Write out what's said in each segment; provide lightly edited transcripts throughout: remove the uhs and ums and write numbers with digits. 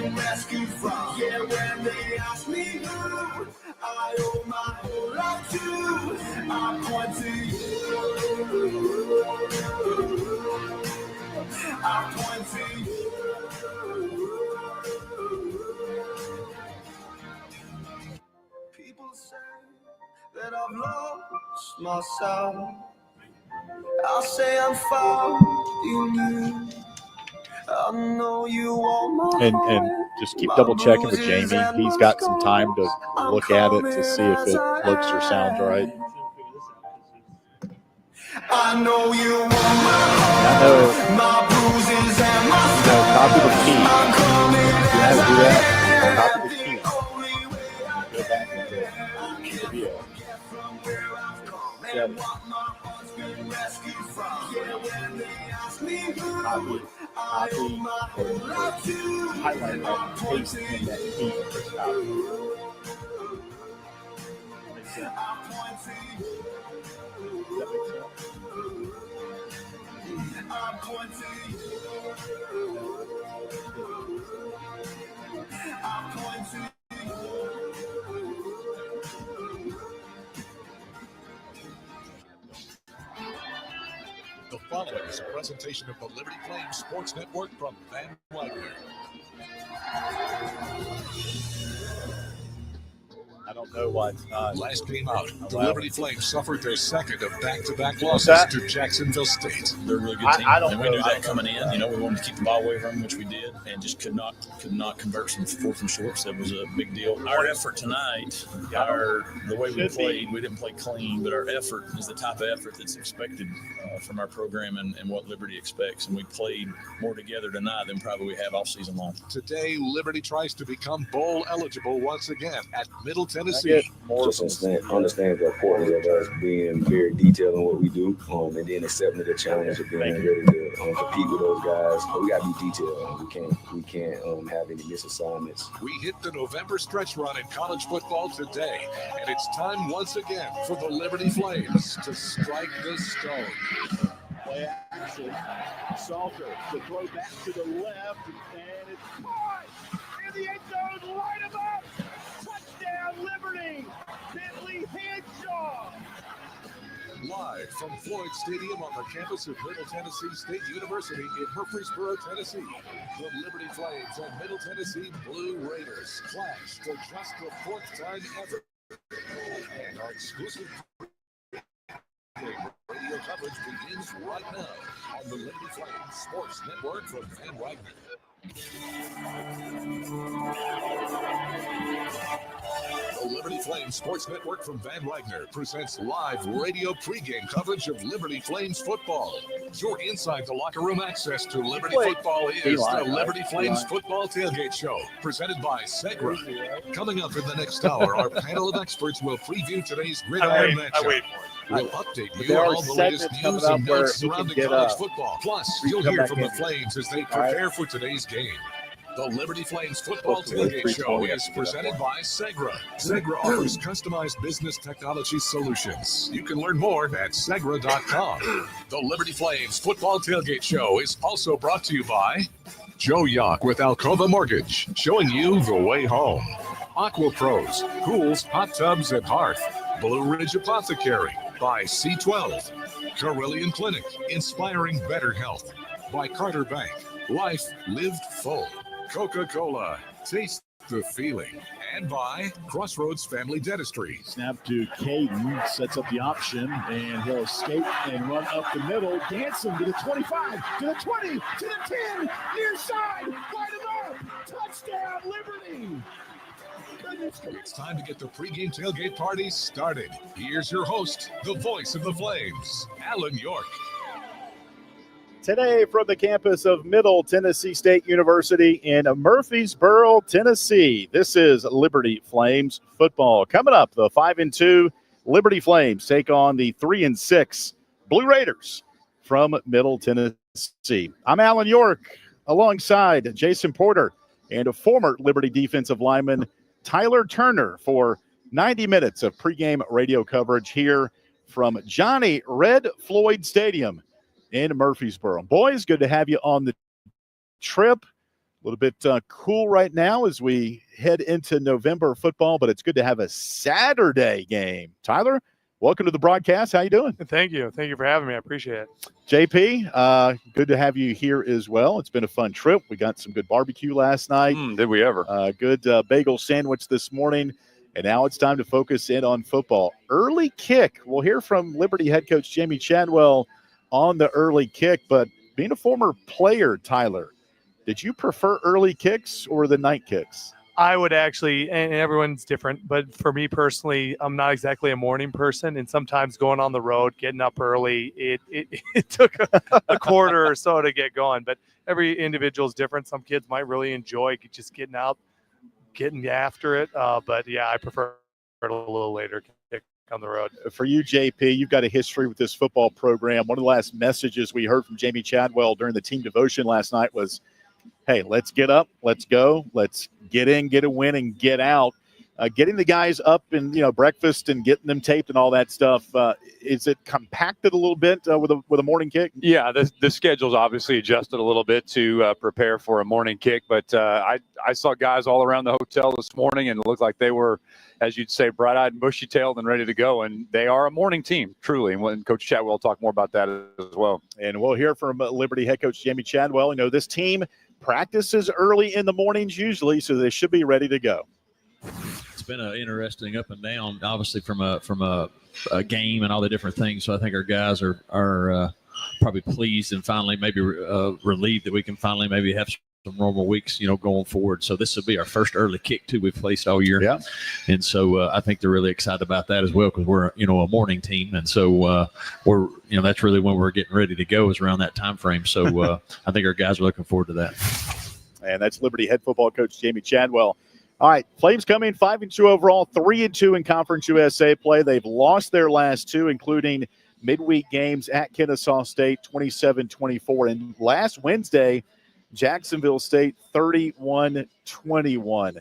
been rescued from. Yeah, when they ask me who I owe my whole life to, I point to you. I point to you. People say that I've lost myself. I'll say I'm found in you. I know you want my and just keep double checking with Jamie. He's got some time to look at it to see if it looks or sounds right. I know you want my bruises and my copy the key. You have to do that. Copy the key. Go back into the video. Copy, highlight that, paste in that key. The following is a presentation of the Liberty Flames Sports Network from Van Wagner. I don't know why it's not. Last game out, the Liberty Flames suffered their second of back-to-back losses to Jacksonville State. They're a really good team, and we knew that coming in. You know, we wanted to keep the ball away from them, which we did, and just could not convert some fourth and shorts. That was a big deal. Our effort tonight, the way we played, we didn't play clean, but our effort is the type of effort that's expected from our program and what Liberty expects, and we played more together tonight than probably we have all season long. Today, Liberty tries to become bowl eligible once again at Middle Tennessee. Just understand the importance of us being very detailed in what we do, and then accepting the challenge of being ready to compete with those guys. But we got to be detailed. We can't have any misassignments. We hit the November stretch run in college football today, and it's time once again for the Liberty Flames to strike the stone. Play action. Salter to throw back to the left, and it's caught in the end zone. Light him up. Touchdown, Liberty. Bentley Henshaw. Live from Floyd Stadium on the campus of Middle Tennessee State University in Murfreesboro, Tennessee, the Liberty Flames and Middle Tennessee Blue Raiders clash for just the fourth time ever. And our exclusive radio coverage begins right now on the Liberty Flames Sports Network from Van Wagner. The Liberty Flames Sports Network from Van Wagner presents live radio pregame coverage of Liberty Flames football. Your inside the locker room access to Liberty football is the Liberty Flames Football Tailgate Show, presented by Segra. Coming up in the next hour, our panel of experts will preview today's gridiron matchup. We'll update you on all the latest news and notes surrounding college football. Plus, you'll hear from the Flames as they prepare for today's game. The Liberty Flames Football Tailgate Show is presented by Segra. Segra offers customized business technology solutions. You can learn more at Segra.com. The Liberty Flames Football Tailgate Show is also brought to you by Joe Yock with Alcova Mortgage, showing you the way home. Aqua Pros, pools, hot tubs, and hearth. Blue Ridge Apothecary by C12. Carillion Clinic, inspiring better health. By Carter Bank, life lived full. Coca-Cola, taste the feeling. And by Crossroads Family Dentistry. Snap to Caden, sets up the option, and he'll escape and run up the middle. Dancing to the 25, to the 20, to the 10, near side, light him up, touchdown, Liberty! It's time to get the pregame tailgate party started. Here's your host, the voice of the Flames, Alan York. Today from the campus of Middle Tennessee State University in Murfreesboro, Tennessee, this is Liberty Flames football. Coming up, the 5-2 Liberty Flames take on the 3-6 Blue Raiders from Middle Tennessee. I'm Alan York alongside Jason Porter and a former Liberty defensive lineman, Tyler Turner, for 90 minutes of pregame radio coverage here from Johnny Red Floyd Stadium in Murfreesboro. Boys, good to have you on the trip. little bit cool right now as we head into November football, but it's good to have a Saturday game. Tyler, welcome to the broadcast. How you doing? Thank you. Thank you for having me. I appreciate it. JP, good to have you here as well. It's been a fun trip. We got some good barbecue last night. Did we ever? Good bagel sandwich this morning. And now it's time to focus in on football. Early kick. We'll hear from Liberty head coach Jamie Chadwell on the early kick. But being a former player, Tyler, did you prefer early kicks or the night kicks? I would actually, and everyone's different, but for me personally, I'm not exactly a morning person. And sometimes going on the road, getting up early, it took a quarter or so to get going. But every individual is different. Some kids might really enjoy just getting out, getting after it. But yeah, I prefer it a little later kick on the road. For you, JP, you've got a history with this football program. One of the last messages we heard from Jamie Chadwell during the team devotion last night was, hey, let's get up, let's go, let's get in, get a win, and get out. Getting the guys up and, breakfast and getting them taped and all that stuff, is it compacted a little bit with a morning kick? Yeah, the schedule's obviously adjusted a little bit to prepare for a morning kick, but I saw guys all around the hotel this morning, and it looked like they were, as you'd say, bright-eyed and bushy-tailed and ready to go, and they are a morning team, truly, and when Coach Chadwell will talk more about that as well. And we'll hear from Liberty head coach Jamie Chadwell. This team practices early in the mornings usually, so they should be ready to go. It's been an interesting up and down, obviously from a game and all the different things. So I think our guys are probably pleased and finally maybe relieved that we can finally maybe have some normal weeks, going forward. So this will be our first early kick too we've placed all year. Yeah. And so I think they're really excited about that as well because we're a morning team, and so we're that's really when we're getting ready to go is around that time frame. So I think our guys are looking forward to that. And that's Liberty head football coach Jamie Chadwell. All right, Flames come in 5-2 overall, 3-2 in Conference USA play. They've lost their last two, including midweek games at Kennesaw State, 27-24. And last Wednesday, Jacksonville State, 31-21.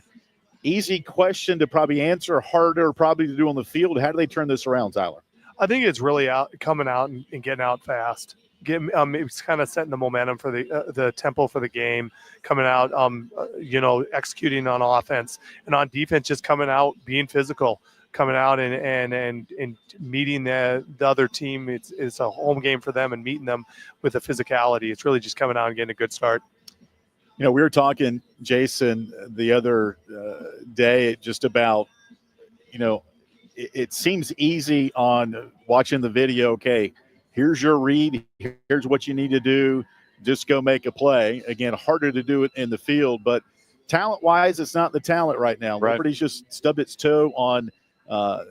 Easy question to probably answer, harder probably to do on the field. How do they turn this around, Tyler? I think it's really coming out and getting out fast. It's kind of setting the momentum for the tempo for the game, coming out, executing on offense, and on defense, just coming out, being physical, coming out and meeting the other team. It's a home game for them and meeting them with the physicality. It's really just coming out and getting a good start. We were talking, Jason, the other day just about, it seems easy on watching the video. Okay, here's your read. Here's what you need to do. Just go make a play. Again, harder to do it in the field, but talent-wise, it's not the talent right now. Right. Liberty's just stubbed its toe on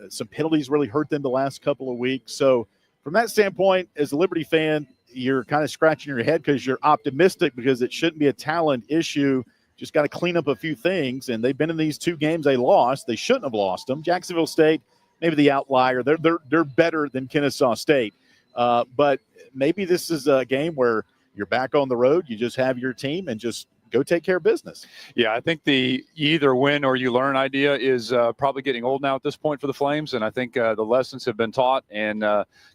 some penalties really hurt them the last couple of weeks. So from that standpoint, as a Liberty fan, you're kind of scratching your head because you're optimistic because it shouldn't be a talent issue. Just got to clean up a few things, and they've been in these two games they lost. They shouldn't have lost them. Jacksonville State, maybe the outlier. They're better than Kennesaw State. But maybe this is a game where you're back on the road. You just have your team and just go take care of business. Yeah, I think the either win or you learn idea is probably getting old now at this point for the Flames, and I think the lessons have been taught, and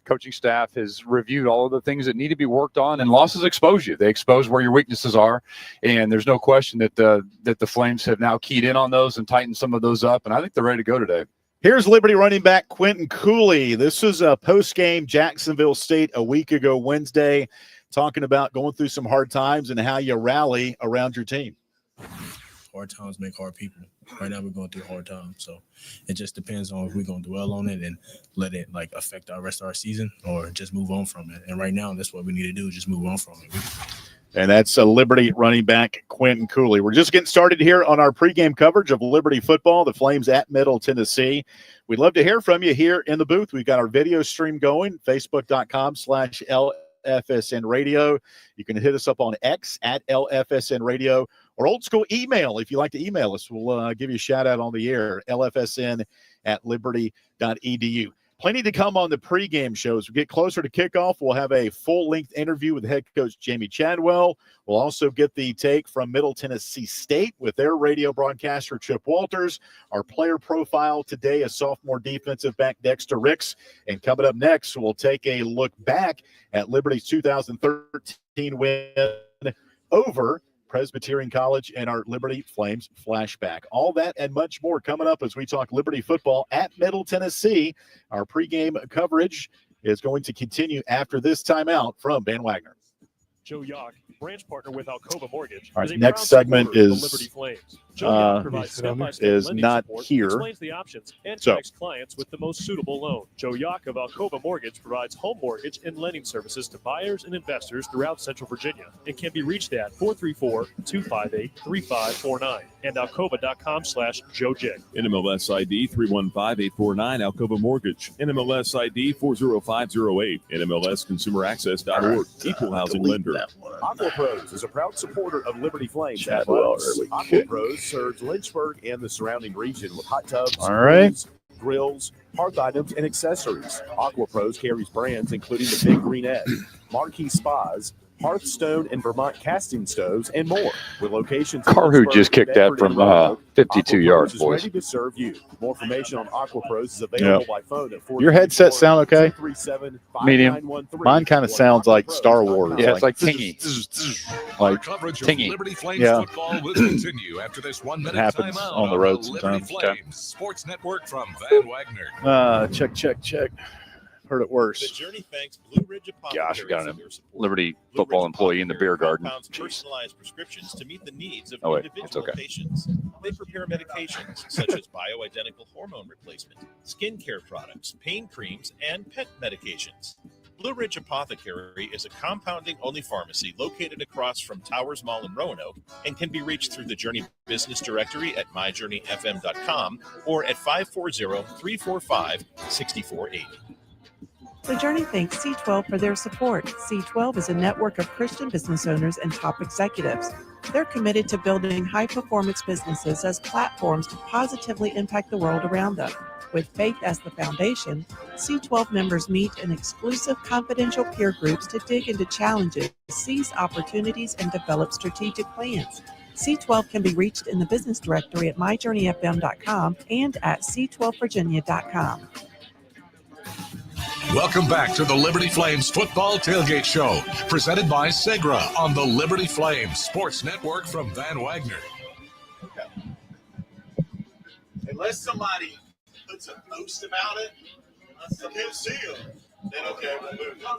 coaching staff has reviewed all of the things that need to be worked on, and losses expose you. They expose where your weaknesses are, and there's no question that the Flames have now keyed in on those and tightened some of those up, and I think they're ready to go today. Here's Liberty running back Quentin Cooley. This was a post-game Jacksonville State a week ago Wednesday, talking about going through some hard times and how you rally around your team. Hard times make hard people. Right now we're going through hard times, so it just depends on if we're going to dwell on it and let it affect our rest of our season or just move on from it. And right now that's what we need to do, just move on from it. And that's a Liberty running back, Quentin Cooley. We're just getting started here on our pregame coverage of Liberty football, the Flames at Middle Tennessee. We'd love to hear from you here in the booth. We've got our video stream going, facebook.com/LFSN Radio. You can hit us up on X at LFSN Radio, or old school email. If you like to email us, we'll give you a shout out on the air, lfsn@liberty.edu. Plenty to come on the pregame show. As we get closer to kickoff, we'll have a full-length interview with head coach Jamie Chadwell. We'll also get the take from Middle Tennessee State with their radio broadcaster, Chip Walters. Our player profile today is sophomore defensive back Dexter Ricks. And coming up next, we'll take a look back at Liberty's 2013 win over Presbyterian College, and our Liberty Flames flashback. All that and much more coming up as we talk Liberty football at Middle Tennessee. Our pregame coverage is going to continue after this timeout from Van Wagner. Joe Yock, branch partner with Alcova Mortgage. All right, next segment is Liberty Flames. Joe Yock provides step-by-step is lending not support, here. explains the options, and connects clients with the most suitable loan. Joe Yock of Alcova Mortgage provides home mortgage and lending services to buyers and investors throughout Central Virginia. It can be reached at 434-258-3549 and alcova.com/JoeJ. NMLS ID 315849, Alcova Mortgage. NMLS ID 40508, NMLSConsumerAccess.org, Equal Housing Lender. Aqua Pros is a proud supporter of Liberty Flames athletics. Aqua Pros serves Lynchburg and the surrounding region with hot tubs, grills, hearth items, and accessories. Aqua Pros carries brands including the Big Green Egg, Marquee Spas, Hearthstone and Vermont casting stoves, and more. With locations Car who just kicked that from 52 yards, boys. Ready to serve you. More information on Aqua Pros is available by phone at 434-237-5913. Your headset sound okay? Medium. Mine kind of sounds like Star Wars. Yeah, it's like tingy. Like coverage of tingy. Liberty Flames football will continue after this 1 minute It happens timeout on the road Liberty sometimes. Flames Sports Network from Van Wagner. Check. Heard it worse. The Journey thanks Blue Ridge Apothecary. Gosh, we got a Liberty football employee in the beer garden. Personalized prescriptions to meet the needs of it's individual okay. patients. They prepare medications such as bioidentical hormone replacement, skincare products, pain creams, and pet medications. Blue Ridge Apothecary is a compounding-only pharmacy located across from Towers Mall in Roanoke and can be reached through the Journey Business Directory at myjourneyfm.com or at 540-345-6480. The Journey thanks C12 for their support. C12 is a network of Christian business owners and top executives. They're committed to building high-performance businesses as platforms to positively impact the world around them. With faith as the foundation, C12 members meet in exclusive confidential peer groups to dig into challenges, seize opportunities, and develop strategic plans. C12 can be reached in the business directory at myjourneyfm.com and at c12virginia.com. Welcome back to the Liberty Flames Football Tailgate Show, presented by Segra on the Liberty Flames Sports Network from Van Wagner. Unless somebody puts a post about it, I can't see them. Then okay, we'll move on.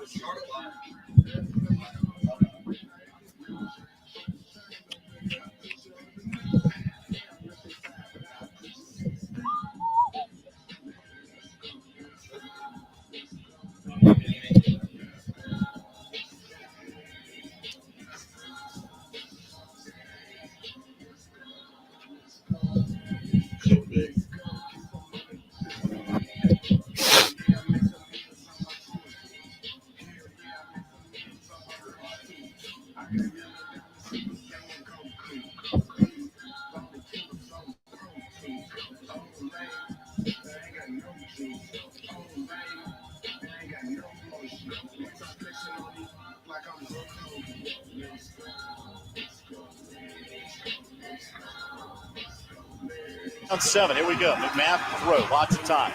On 7, here we go. McMath throw, lots of time.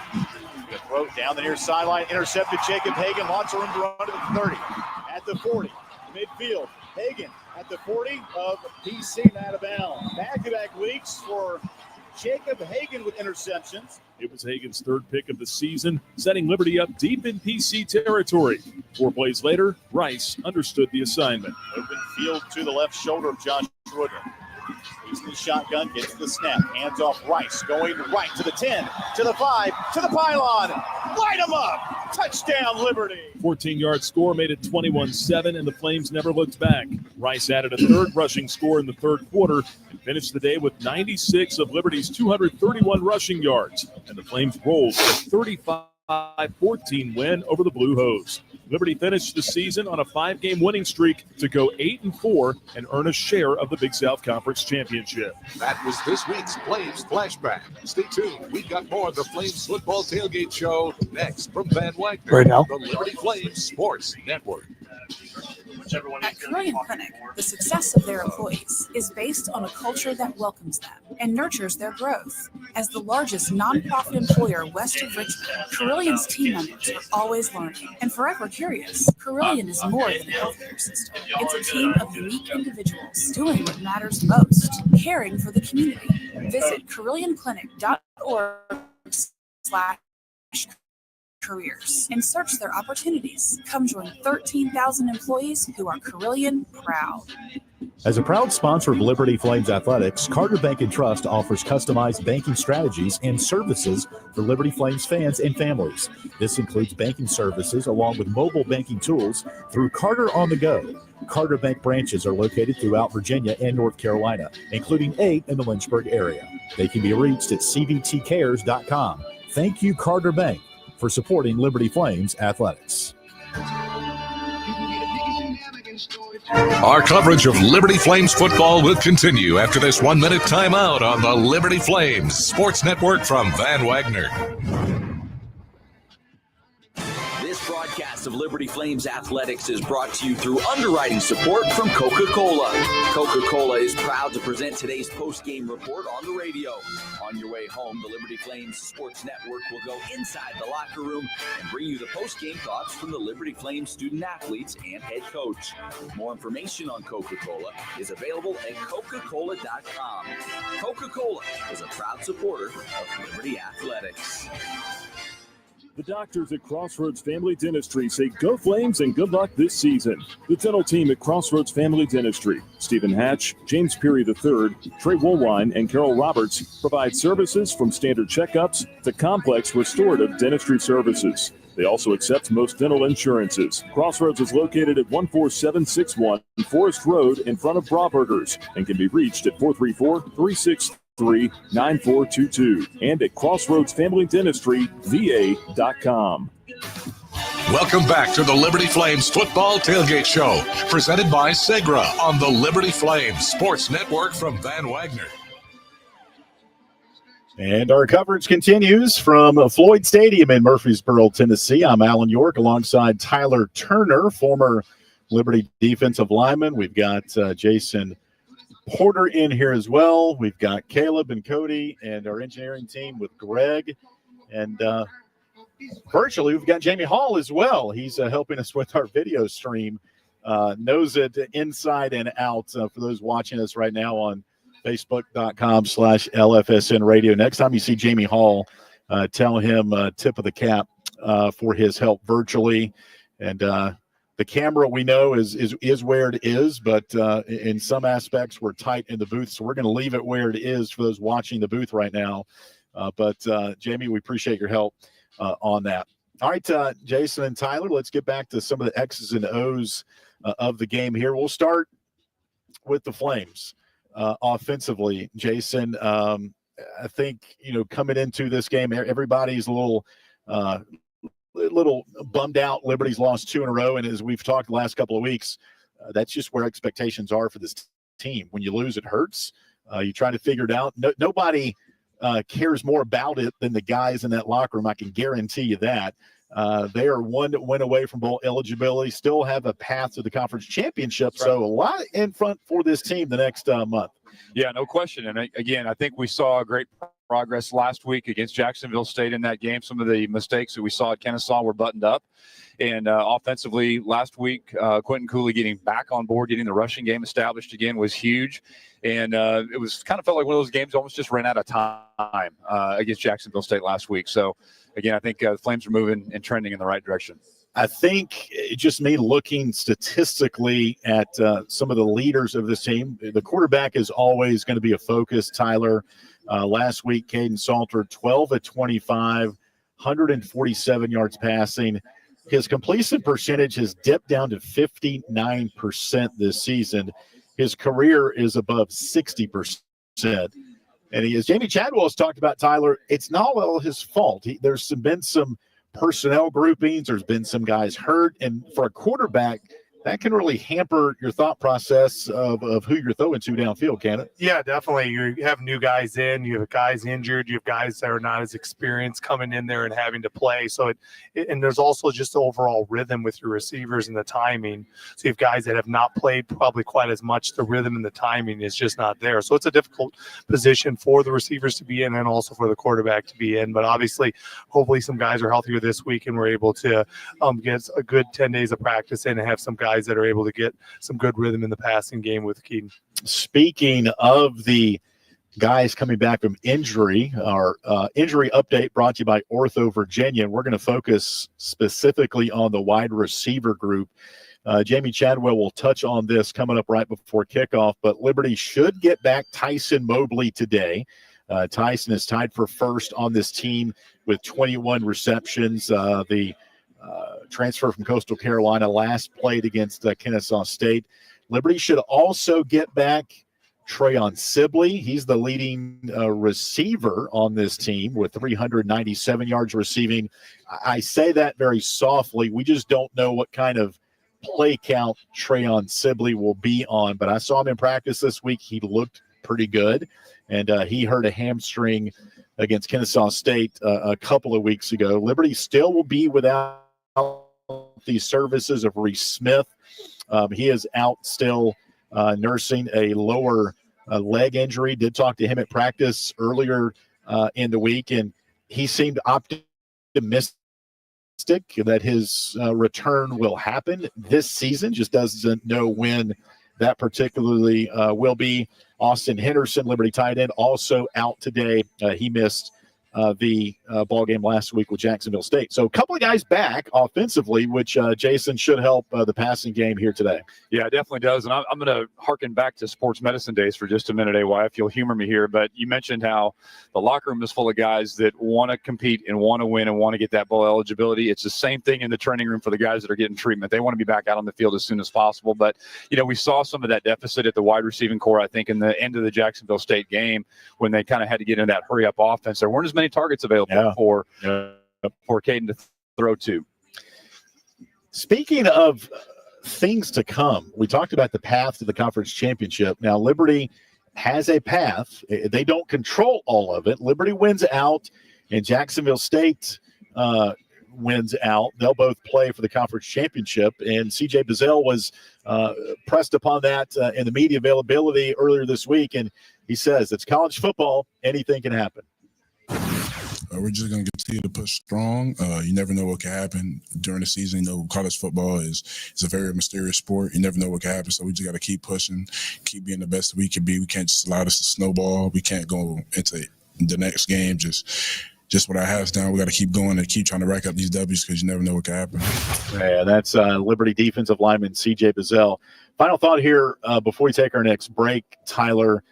Good throw down the near sideline, intercepted Jacob Hagan, lots of room to run to the 30. At the 40, midfield, Hagan at the 40 of PC and out of bounds. Back-to-back weeks for Jacob Hagan with interceptions. It was Hagan's third pick of the season, setting Liberty up deep in PC territory. 4 plays later, Rice understood the assignment. Open field to the left shoulder of Josh Woodrum. He's in the shotgun, gets the snap, hands off Rice, going right to the 10, to the 5, to the pylon. Light him up! Touchdown, Liberty! 14-yard score made it 21-7, and the Flames never looked back. Rice added a third rushing score in the third quarter and finished the day with 96 of Liberty's 231 rushing yards, and the Flames rolled a 35-14 win over the Blue Hose. Liberty finished the season on a 5-game winning streak to go 8-4 and earn a share of the Big South Conference Championship. That was this week's Flames Flashback. Stay tuned. We've got more of the Flames Football Tailgate Show next from Van Wagner. Right now. The Liberty Flames Sports Network. At Carillion Clinic, the success of their employees is based on a culture that welcomes them and nurtures their growth. As the largest nonprofit employer west of Richmond, Carillion's team members are always learning and forever curious. Carillion is more than a healthcare system. It's a team of unique individuals doing what matters most, caring for the community. Visit CarillionClinic.org/careers and search their opportunities. Come join 13,000 employees who are Carillion proud. As a proud sponsor of Liberty Flames Athletics, Carter Bank and Trust offers customized banking strategies and services for Liberty Flames fans and families. This includes banking services along with mobile banking tools through Carter on the Go. Carter Bank branches are located throughout Virginia and North Carolina, including 8 in the Lynchburg area. They can be reached at cvtcares.com. Thank you, Carter Bank, for supporting Liberty Flames Athletics. Our coverage of Liberty Flames football will continue after this 1-minute timeout on the Liberty Flames Sports Network from Van Wagner. This broadcast of Liberty Flames Athletics is brought to you through underwriting support from Coca-Cola. Coca-Cola is proud to present today's post-game report on the radio. On your way home, the Liberty Flames Sports Network will go inside the locker room and bring you the post-game thoughts from the Liberty Flames student athletes and head coach. More information on Coca-Cola is available at Coca-Cola.com. Coca-Cola is a proud supporter of Liberty Athletics. The doctors at Crossroads Family Dentistry say go Flames and good luck this season. The dental team at Crossroads Family Dentistry, Stephen Hatch, James Peary III, Trey Woolwine, and Carol Roberts provide services from standard checkups to complex restorative dentistry services. They also accept most dental insurances. Crossroads is located at 14761 Forest Road in front of Brauburgers and can be reached at 434-363-9422 and at crossroadsfamilydentistryva.com. Welcome back to the Liberty Flames Football Tailgate Show, presented by Segra on the Liberty Flames Sports Network from Van Wagner. And our coverage continues from Floyd Stadium in Murfreesboro, Tennessee. I'm Alan York alongside Tyler Turner, former Liberty defensive lineman. We've got Jason Porter in here as well. We've got Caleb and Cody and our engineering team with Greg. And virtually, we've got Jamie Hall as well. He's helping us with our video stream. Knows it inside and out for those watching us right now on Facebook.com/LFSN radio. Next time you see Jamie Hall, tell him tip of the cap for his help virtually. And the camera we know is where it is, but in some aspects we're tight in the booth, so we're going to leave it where it is for those watching the booth right now. But Jamie, we appreciate your help on that. All right, Jason and Tyler, let's get back to some of the X's and O's of the game here. We'll start with the Flames. Offensively, Jason, I think, coming into this game, everybody's a little bummed out. Liberty's lost 2 in a row, and as we've talked the last couple of weeks, that's just where expectations are for this team. When you lose, it hurts. You try to figure it out. Nobody cares more about it than the guys in that locker room. I can guarantee you that. They are one win away from bowl eligibility, still have a path to the conference championship. Right. So a lot in front for this team the next month. Yeah, no question. And again, I think we saw great progress last week against Jacksonville State in that game. Some of the mistakes that we saw at Kennesaw were buttoned up. And offensively, last week, Quentin Cooley getting back on board, getting the rushing game established again was huge. And it was kind of felt like one of those games almost just ran out of time against Jacksonville State last week. So, again, I think the Flames are moving and trending in the right direction. I think just me looking statistically at some of the leaders of this team, the quarterback is always going to be a focus, Tyler. Last week, Caden Salter, 12 of 25, 147 yards passing. His completion percentage has dipped down to 59% this season. His career is above 60%. And as Jamie Chadwell has talked about, Tyler, it's not all his fault. There's been some personnel groupings. There's been some guys hurt. And for a quarterback, that can really hamper your thought process of who you're throwing to downfield, can it? Yeah, definitely. You have new guys in, you have guys injured, you have guys that are not as experienced coming in there and having to play. So and there's also just the overall rhythm with your receivers and the timing. So you have guys that have not played probably quite as much. The rhythm and the timing is just not there. So it's a difficult position for the receivers to be in and also for the quarterback to be in. But obviously, hopefully some guys are healthier this week and we're able to get a good 10 days of practice in and have some guys that are able to get some good rhythm in the passing game with Keaton. Speaking of the guys coming back from injury, our injury update brought to you by Ortho Virginia. We're going to focus specifically on the wide receiver group. Jamie Chadwell will touch on this coming up right before kickoff, but Liberty should get back Tyson Mobley today. Tyson is tied for first on this team with 21 receptions. The transfer from Coastal Carolina last played against Kennesaw State. Liberty should also get back Trayon Sibley. He's the leading receiver on this team with 397 yards receiving. I say that very softly. We just don't know what kind of play count Trayon Sibley will be on, but I saw him in practice this week. He looked pretty good, and he hurt a hamstring against Kennesaw State a couple of weeks ago. Liberty still will be without the services of Reese Smith. He is out still nursing a lower leg injury. Did talk to him at practice earlier in the week, and he seemed optimistic that his return will happen this season. Just doesn't know when that particularly will be. Austin Henderson, Liberty tight end, also out today. He missed the ball game last week with Jacksonville State. So a couple of guys back offensively, which Jason should help the passing game here today. Yeah, it definitely does. And I'm going to harken back to sports medicine days for just a minute, AY, if you'll humor me here. But you mentioned how the locker room is full of guys that want to compete and want to win and want to get that bowl eligibility. It's the same thing in the training room for the guys that are getting treatment. They want to be back out on the field as soon as possible. But, we saw some of that deficit at the wide receiving core, I think, in the end of the Jacksonville State game when they kind of had to get into that hurry-up offense. There weren't as many targets available for Caden to throw to. Speaking of things to come, we talked about the path to the conference championship. Now, Liberty has a path. They don't control all of it. Liberty wins out, and Jacksonville State wins out. They'll both play for the conference championship, and CJ Bazell was pressed upon that in the media availability earlier this week, and he says it's college football. Anything can happen. We're just going to continue to push strong. You never know what can happen during the season. College football is a very mysterious sport. You never know what can happen, so we just got to keep pushing, keep being the best we can be. We can't just allow this to snowball. We can't go into the next game just with our hats down. We got to keep going and keep trying to rack up these W's because you never know what can happen. Yeah, that's Liberty defensive lineman CJ Bazell. Final thought here before we take our next break, Tyler.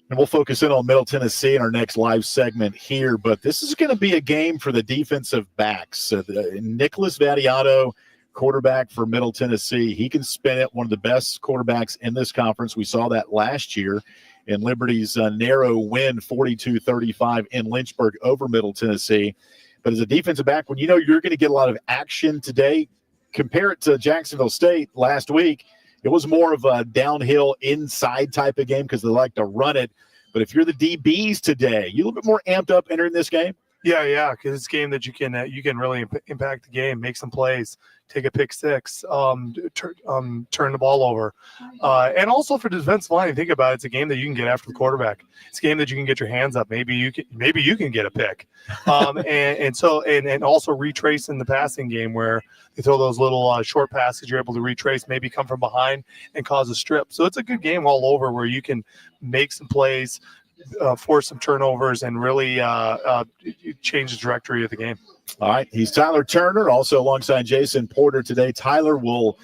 And we'll focus in on Middle Tennessee in our next live segment here. But this is going to be a game for the defensive backs. Nicholas Vattiato, quarterback for Middle Tennessee, he can spin it, one of the best quarterbacks in this conference. We saw that last year in Liberty's narrow win, 42-35 in Lynchburg over Middle Tennessee. But as a defensive back, when you know you're going to get a lot of action today, compare it to Jacksonville State last week. It was more of a downhill inside type of game because they like to run it. But if you're the DBs today, you a little bit more amped up entering this game? Yeah, because it's a game that you can really impact the game, make some plays, take a pick six, turn the ball over. And also for the defensive line, think about it, it's a game that you can get after the quarterback. It's a game that you can get your hands up. Maybe you can get a pick. And also retrace in the passing game where they throw those little short passes, you're able to retrace, maybe come from behind and cause a strip. So it's a good game all over where you can make some plays, force some turnovers, and really change the trajectory of the game. All right. He's Tyler Turner, also alongside Jason Porter today. Tyler will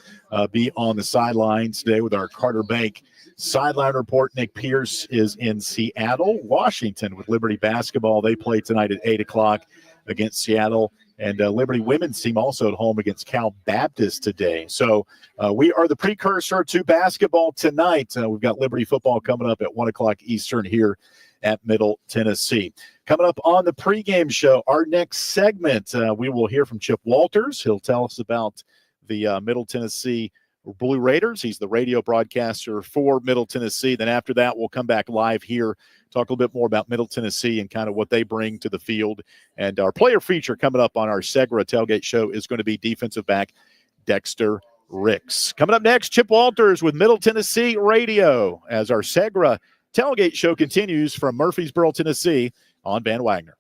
be on the sidelines today with our Carter Bank sideline report. Nick Pierce is in Seattle, Washington with Liberty basketball. They play tonight at 8 o'clock against Seattle. And Liberty women's team also at home against Cal Baptist today. So we are the precursor to basketball tonight. We've got Liberty football coming up at 1 o'clock Eastern here at Middle Tennessee. Coming up on the pregame show, our next segment, we will hear from Chip Walters. He'll tell us about the Middle Tennessee Blue Raiders. He's the radio broadcaster for Middle Tennessee. Then after that, we'll come back live here, talk a little bit more about Middle Tennessee and kind of what they bring to the field. And our player feature coming up on our Segra Tailgate Show is going to be defensive back Dexter Ricks. Coming up next, Chip Walters with Middle Tennessee Radio as our Segra Tailgate Show continues from Murfreesboro, Tennessee on Van Wagner.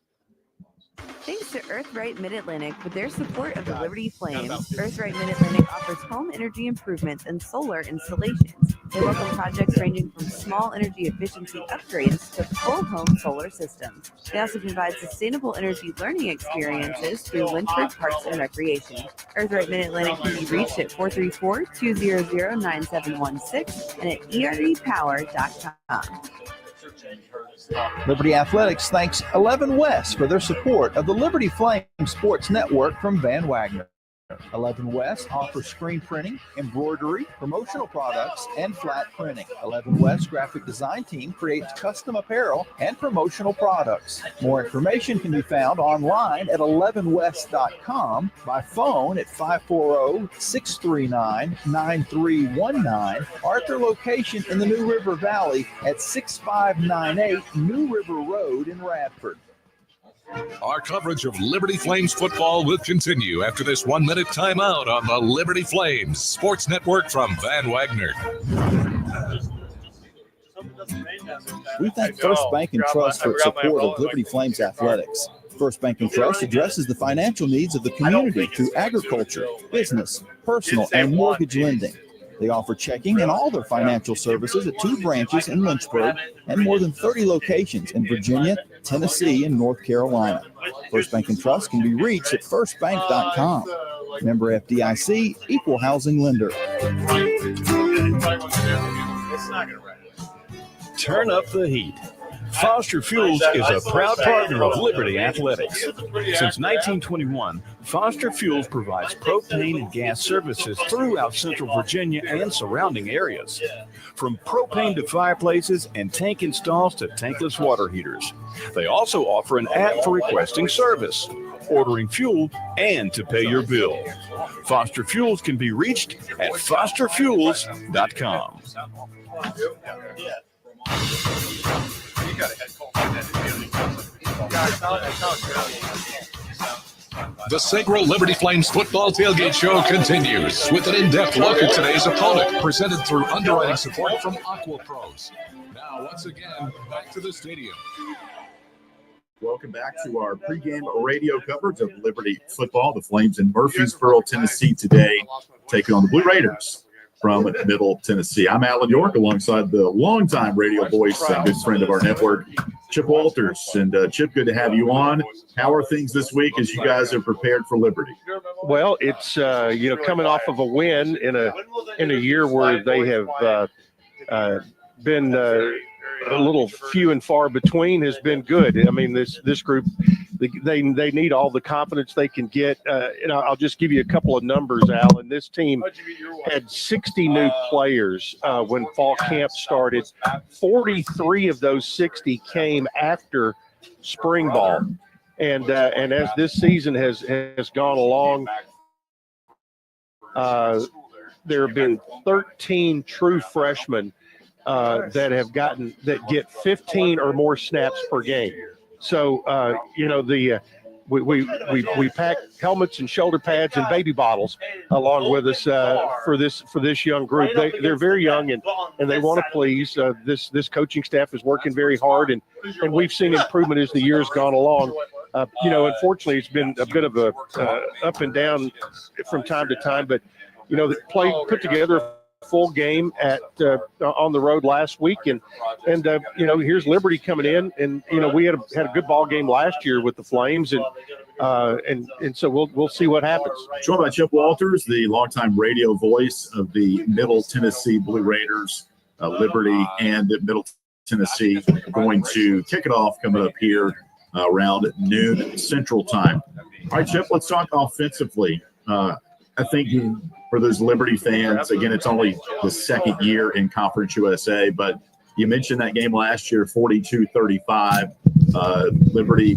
Thanks to Earthright Mid-Atlantic for their support of the Liberty Flames. Earthright Mid-Atlantic offers home energy improvements and solar installations. They welcome projects ranging from small energy efficiency upgrades to full home solar systems. They also provide sustainable energy learning experiences through Lynchburg Parks and Recreation. Earthright Mid-Atlantic can be reached at 434-200-9716 and at erepower.com. Liberty Athletics thanks 11 West for their support of the Liberty Flames Sports Network from Van Wagner. 11 West offers screen printing, embroidery, promotional products, and flat printing. 11 West graphic design team creates custom apparel and promotional products. More information can be found online at 11west.com, by phone at 540-639-9319, or at their location in the New River Valley at 6598 New River Road in Radford. Our coverage of Liberty Flames football will continue after this 1-minute timeout on the Liberty Flames Sports Network from Van Wagner. We thank First Bank and Trust for its support of Liberty Flames athletics. First Bank and Trust addresses the financial needs of the community through agriculture, business, personal, and mortgage lending. They offer checking and all their financial services at 2 branches in Lynchburg and more than 30 locations in Virginia, Tennessee, and North Carolina. First Bank and Trust can be reached at firstbank.com. Member FDIC, equal housing lender. Turn up the heat. Foster Fuels is a proud partner of Liberty Athletics. Since 1921, Foster Fuels provides propane and gas services throughout Central Virginia and surrounding areas. From propane to fireplaces and tank installs to tankless water heaters. They also offer an app for requesting service, ordering fuel, and to pay your bill. Foster Fuels can be reached at fosterfuels.com. The Segra Liberty Flames football tailgate show continues with an in-depth look at today's opponent, presented through underwriting support from Aqua Pros. Now, once again, back to the stadium. Welcome back to our pregame radio coverage of Liberty football. The Flames in Murfreesboro, Tennessee today, taking on the Blue Raiders from Middle Tennessee. I'm Alan York, alongside the longtime radio voice and good friend of our network, Chip Walters. And Chip, good to have you on. How are things this week as you guys have prepared for Liberty? Well, it's coming off of a win in a year where they have been a little few and far between has been good. I mean, this group, they need all the confidence they can get. I'll just give you a couple of numbers, Alan. This team had 60 new players when fall camp started. 43 of those 60 came after spring ball. And as this season has gone along, there have been 13 true freshmen that get 15 or more snaps per game. So we pack helmets and shoulder pads and baby bottles along with us for this young group. They're very young and they want to please. This coaching staff is working very hard and we've seen improvement as the year's gone along. Unfortunately, it's been a bit of a up and down from time to time, but put together a full game on the road last week, and here's Liberty coming in, and we had a good ball game last year with the Flames, and so we'll see what happens. Joined by Chip Walters, the longtime radio voice of the Middle Tennessee Blue Raiders. Liberty and Middle Tennessee going to kick it off coming up here around noon Central Time. All right, Chip, let's talk offensively. I think for those Liberty fans, again, it's only the second year in Conference USA, but you mentioned that game last year, 42-35. Liberty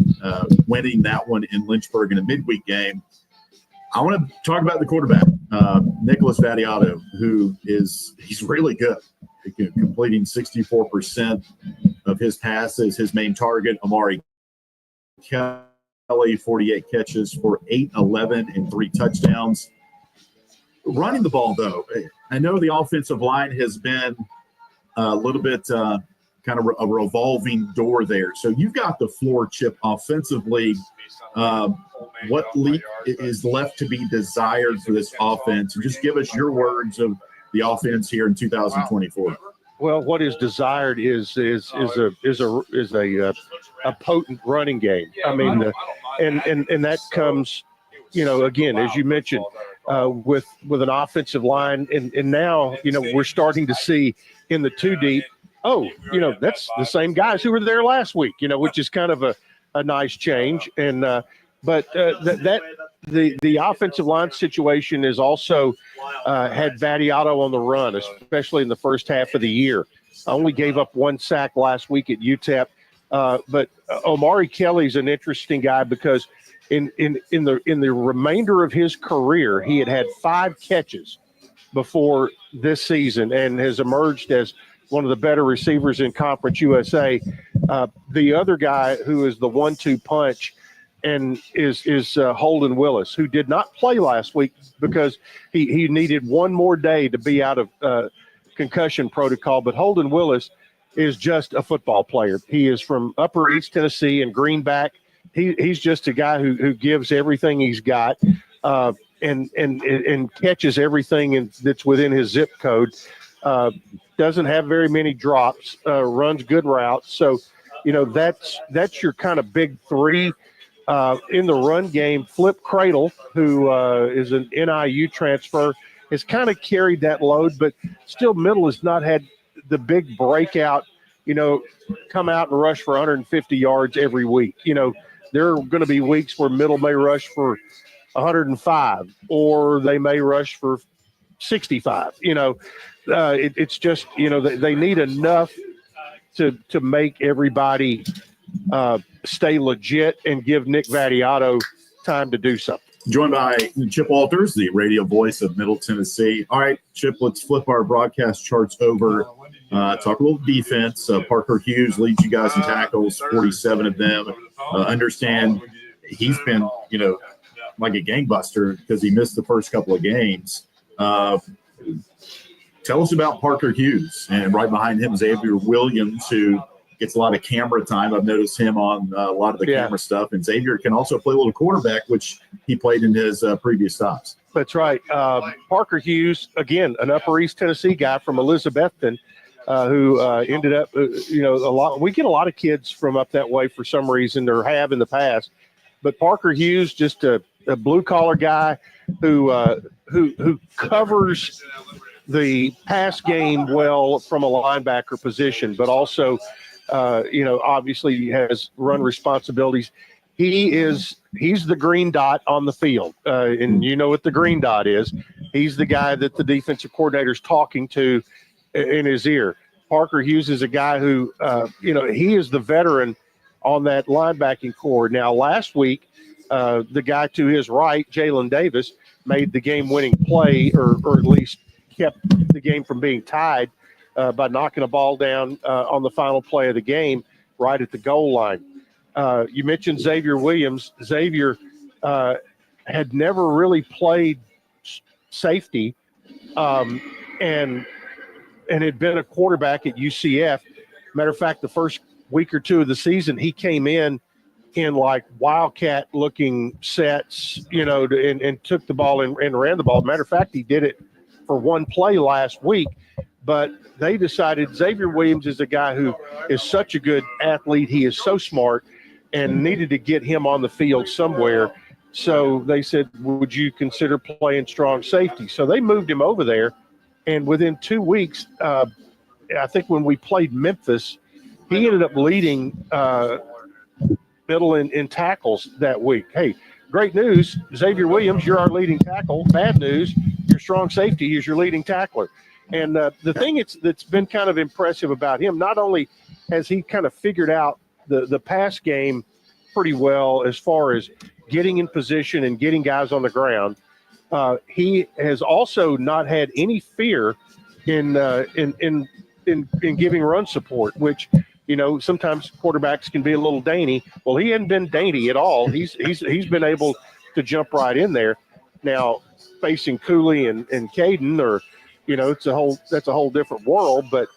winning that one in Lynchburg in a midweek game. I want to talk about the quarterback, Nicholas Vattiato, he's really good, completing 64% of his passes. His main target, Amari Kelly, 48 catches for 811 and 3 touchdowns. Running the ball, though, I know the offensive line has been a little bit kind of a revolving door there. So you've got the floor, Chip, offensively. What is left to be desired for this offense? And just give us your words of the offense here in 2024. Well, what is desired is a potent running game. I mean, and that comes, again, as you mentioned, with an offensive line, and now we're starting to see in the 2 deep. Oh, that's the same guys who were there last week. Which is kind of a nice change. And but the offensive line situation is also had Vattiato on the run, especially in the first half of the year. I only gave up 1 sack last week at UTEP, but Omari Kelly's an interesting guy because in the remainder of his career, he had 5 catches before this season and has emerged as one of the better receivers in Conference USA. The other guy who is the 1-2 punch and is Holden Willis, who did not play last week because he needed 1 more day to be out of concussion protocol. But Holden Willis is just a football player. He is from Upper East Tennessee and Greenback. He's just a guy who gives everything he's got and catches everything that's within his zip code. Doesn't have very many drops, runs good routes. So, that's your kind of big 3 in the run game. Flip Cradle, who is an NIU transfer, has kind of carried that load, but still Middle has not had the big breakout, come out and rush for 150 yards every week. There are going to be weeks where Middle may rush for 105 or they may rush for 65. It's just, they need enough to make everybody stay legit and give Nick Vattiato time to do something. Joined by Chip Walters, the radio voice of Middle Tennessee. All right, Chip, let's flip our broadcast charts over. Talk a little defense. Parker Hughes leads you guys in tackles, 47 of them. Understand he's been, like a gangbuster because he missed the first couple of games. Tell us about Parker Hughes, and right behind him, Xavier Williams, who gets a lot of camera time. I've noticed him on a lot of the camera stuff, and Xavier can also play a little quarterback, which he played in his previous stops. That's right. Parker Hughes, again, an Upper East Tennessee guy from Elizabethton, who ended up, a lot. We get a lot of kids from up that way for some reason, or have in the past. But Parker Hughes, just a blue collar guy who covers the pass game well from a linebacker position, but also, obviously has run responsibilities. He's the green dot on the field, and you know what the green dot is. He's the guy that the defensive coordinator's talking to in his ear. Parker Hughes is a guy who, he is the veteran on that linebacking core. Now, last week, the guy to his right, Jalen Davis, made the game-winning play, or at least kept the game from being tied by knocking a ball down on the final play of the game right at the goal line. You mentioned Xavier Williams. Xavier had never really played safety and had been a quarterback at UCF. Matter of fact, the first week or 2 of the season, he came in like Wildcat looking sets, and took the ball and ran the ball. Matter of fact, he did it for 1 play last week, but they decided Xavier Williams is a guy who is such a good athlete. He is so smart and needed to get him on the field somewhere. So they said, would you consider playing strong safety? So they moved him over there. And within 2 weeks, I think when we played Memphis, he ended up leading Middle in tackles that week. Hey, great news, Xavier Williams, you're our leading tackle. Bad news, your strong safety is your leading tackler. And the thing that's been kind of impressive about him, not only has he kind of figured out the pass game pretty well as far as getting in position and getting guys on the ground. He has also not had any fear in giving run support, which, sometimes quarterbacks can be a little dainty. Well, he hadn't been dainty at all. He's been able to jump right in there. Now, facing Cooley and Caden, or that's a whole different world. But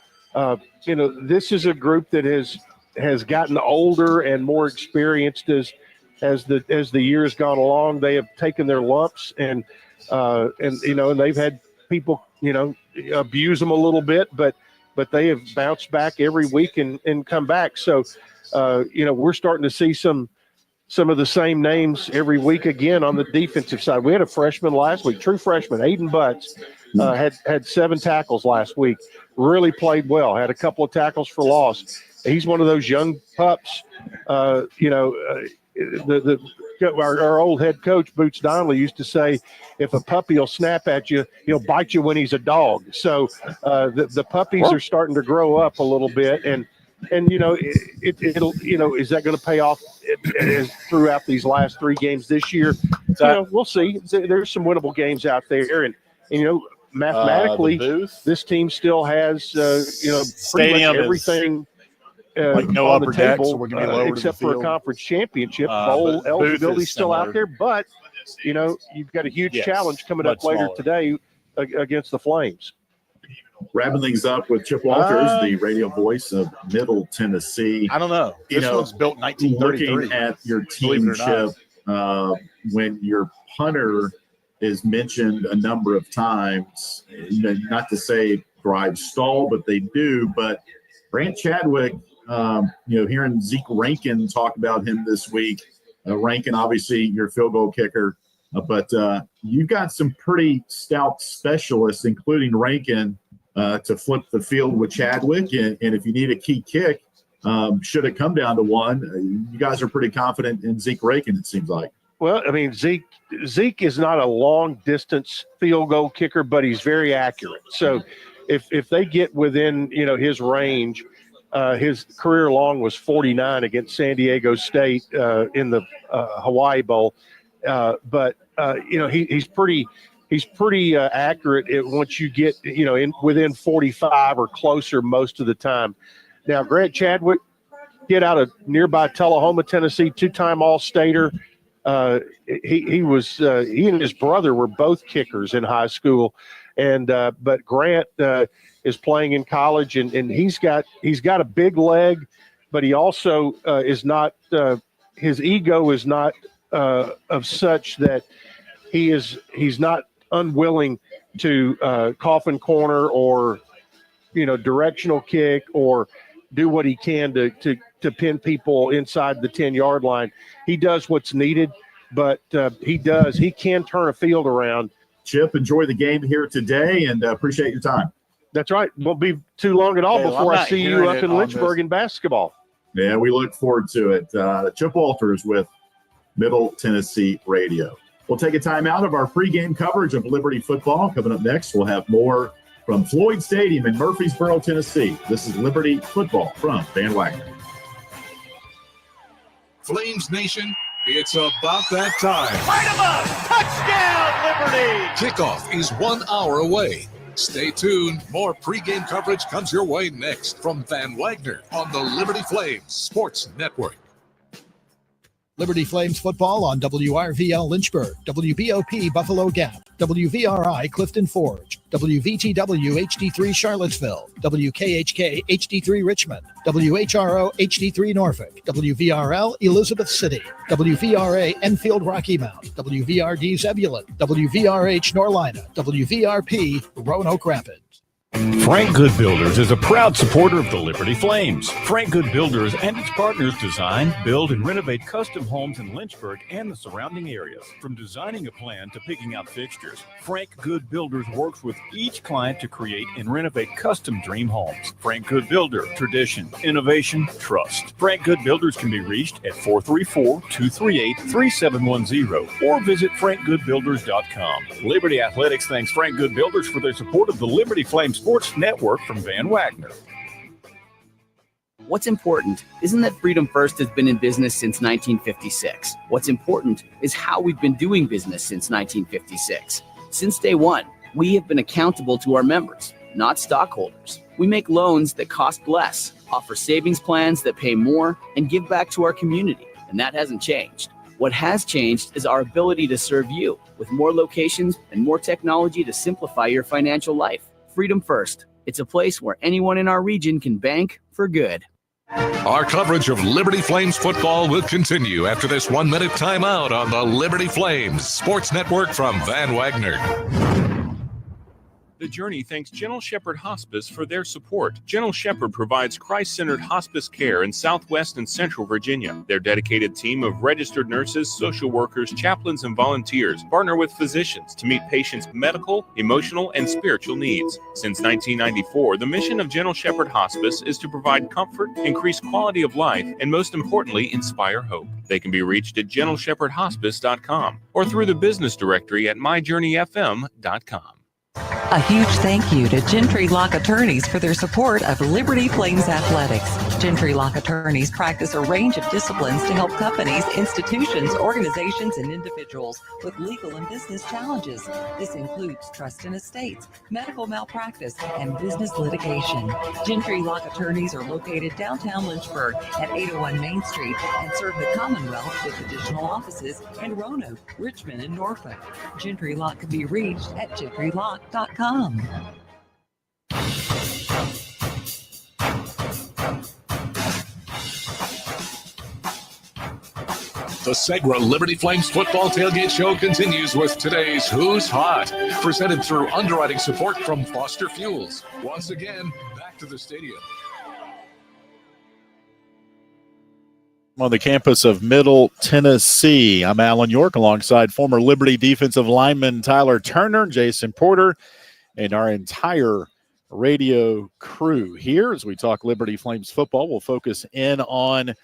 this is a group that has gotten older and more experienced as the years gone along. They have taken their lumps and they've had people abuse them a little bit, but they have bounced back every week and come back. So we're starting to see some of the same names every week again on the defensive side. We had a freshman last week, true freshman, Aiden Butts, had 7 tackles last week. Really played well. Had a couple of tackles for loss. He's one of those young pups. Our old head coach Boots Donnelly used to say, if a puppy will snap at you, he'll bite you when he's a dog. So the puppies are starting to grow up a little bit, and it'll is that going to pay off throughout these last 3 games this year? We'll see. There's some winnable games out there, and mathematically, this team still has pretty much everything. No on the upper deck, table, so we're going to be lower except to the for field. a conference championship. Bowl eligibility still out there, but you've got a huge challenge coming up later today against the Flames. Wrapping things up with Chip Walters, the radio voice of Middle Tennessee. I don't know. This one's built in 1933. Looking at your team, Chip, when your punter is mentioned a number of times, not to say drives stall, but they do. But Grant Chadwick, hearing Zeke Rankin talk about him this week. Rankin, obviously, your field goal kicker. But you've got some pretty stout specialists, including Rankin, to flip the field with Chadwick. And if you need a key kick, should it come down to one, you guys are pretty confident in Zeke Rankin, it seems like. Well, I mean, Zeke is not a long-distance field goal kicker, but he's very accurate. So if they get within, his range, his career long was 49 against San Diego State in the Hawaii Bowl. But he's pretty accurate once you get within 45 or closer most of the time. Now, Grant Chadwick, get out of nearby Tullahoma, Tennessee, 2-time All-Stater. He and his brother were both kickers in high school, but Grant is playing in college, and he's got a big leg, but he also is not his ego is not of such that he's not unwilling to coffin corner or directional kick or do what he can to pin people inside the 10-yard line. He does what's needed, but he can turn a field around. Chip, enjoy the game here today, and appreciate your time. That's right. Won't be too long at all before I see you up in Lynchburg in basketball. Yeah, we look forward to it. Chip Walters with Middle Tennessee Radio. We'll take a time out of our pregame coverage of Liberty football. Coming up next, we'll have more from Floyd Stadium in Murfreesboro, Tennessee. This is Liberty football from Van Wagner. Flames Nation, it's about that time. Touchdown, Liberty! Kickoff is 1 hour away. Stay tuned. More pregame coverage comes your way next from Van Wagner on the Liberty Flames Sports Network. Liberty Flames football on WRVL Lynchburg, WBOP Buffalo Gap, WVRI Clifton Forge, WVTW HD3 Charlottesville, WKHK HD3 Richmond, WHRO HD3 Norfolk, WVRL Elizabeth City, WVRA Enfield Rocky Mount, WVRD Zebulon, WVRH Norlina, WVRP Roanoke Rapids. Frank Good Builders is a proud supporter of the Liberty Flames. Frank Good Builders and its partners design, build, and renovate custom homes in Lynchburg and the surrounding areas. From designing a plan to picking out fixtures, Frank Good Builders works with each client to create and renovate custom dream homes. Frank Good Builder, tradition, innovation, trust. Frank Good Builders can be reached at 434-238-3710 or visit frankgoodbuilders.com. Liberty Athletics thanks Frank Good Builders for their support of the Liberty Flames Sports Network from Van Wagner. What's important isn't that Freedom First has been in business since 1956. What's important is how we've been doing business since 1956. Since day one, we have been accountable to our members, not stockholders. We make loans that cost less, offer savings plans that pay more, and give back to our community. And that hasn't changed. What has changed is our ability to serve you with more locations and more technology to simplify your financial life. Freedom First. It's a place where anyone in our region can bank for good. Our coverage of Liberty Flames football will continue after this 1-minute timeout on the Liberty Flames Sports Network from Van Wagner. The Journey thanks Gentle Shepherd Hospice for their support. Gentle Shepherd provides Christ-centered hospice care in Southwest and Central Virginia. Their dedicated team of registered nurses, social workers, chaplains, and volunteers partner with physicians to meet patients' medical, emotional, and spiritual needs. Since 1994, the mission of Gentle Shepherd Hospice is to provide comfort, increase quality of life, and most importantly, inspire hope. They can be reached at gentleshepherdhospice.com or through the business directory at myjourneyfm.com. A huge thank you to Gentry Lock Attorneys for their support of Liberty Flames Athletics. Gentry Lock Attorneys practice a range of disciplines to help companies, institutions, organizations, and individuals with legal and business challenges. This includes trust and estates, medical malpractice, and business litigation. Gentry Lock Attorneys are located downtown Lynchburg at 801 Main Street and serve the Commonwealth with additional offices in Roanoke, Richmond, and Norfolk. Gentry Lock can be reached at gentrylock.com. The Segra Liberty Flames football tailgate show continues with today's Who's Hot, presented through underwriting support from Foster Fuels. Once again, back to the stadium. On the campus of Middle Tennessee, I'm Alan York alongside former Liberty defensive lineman Tyler Turner, Jason Porter, and our entire radio crew here as we talk Liberty Flames football. We'll focus in on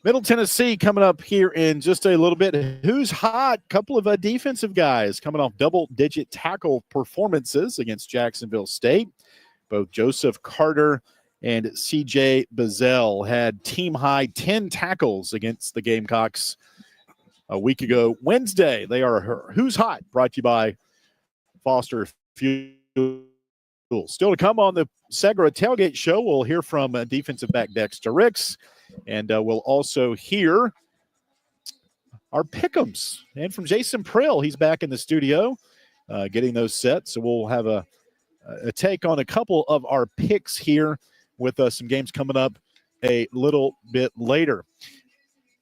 Middle Tennessee coming up here in just a little bit. Who's hot? Couple of defensive guys coming off double-digit tackle performances against Jacksonville State. Both Joseph Carter and C.J. Bazell had team-high 10 tackles against the Gamecocks a week ago Wednesday. They are Who's Hot, brought to you by Foster Fuel. Still to come on the Segra Tailgate Show, we'll hear from defensive back Dexter Ricks, and we'll also hear our pick'ems. And from Jason Prill, he's back in the studio getting those set. So we'll have a take on a couple of our picks here with some games coming up a little bit later.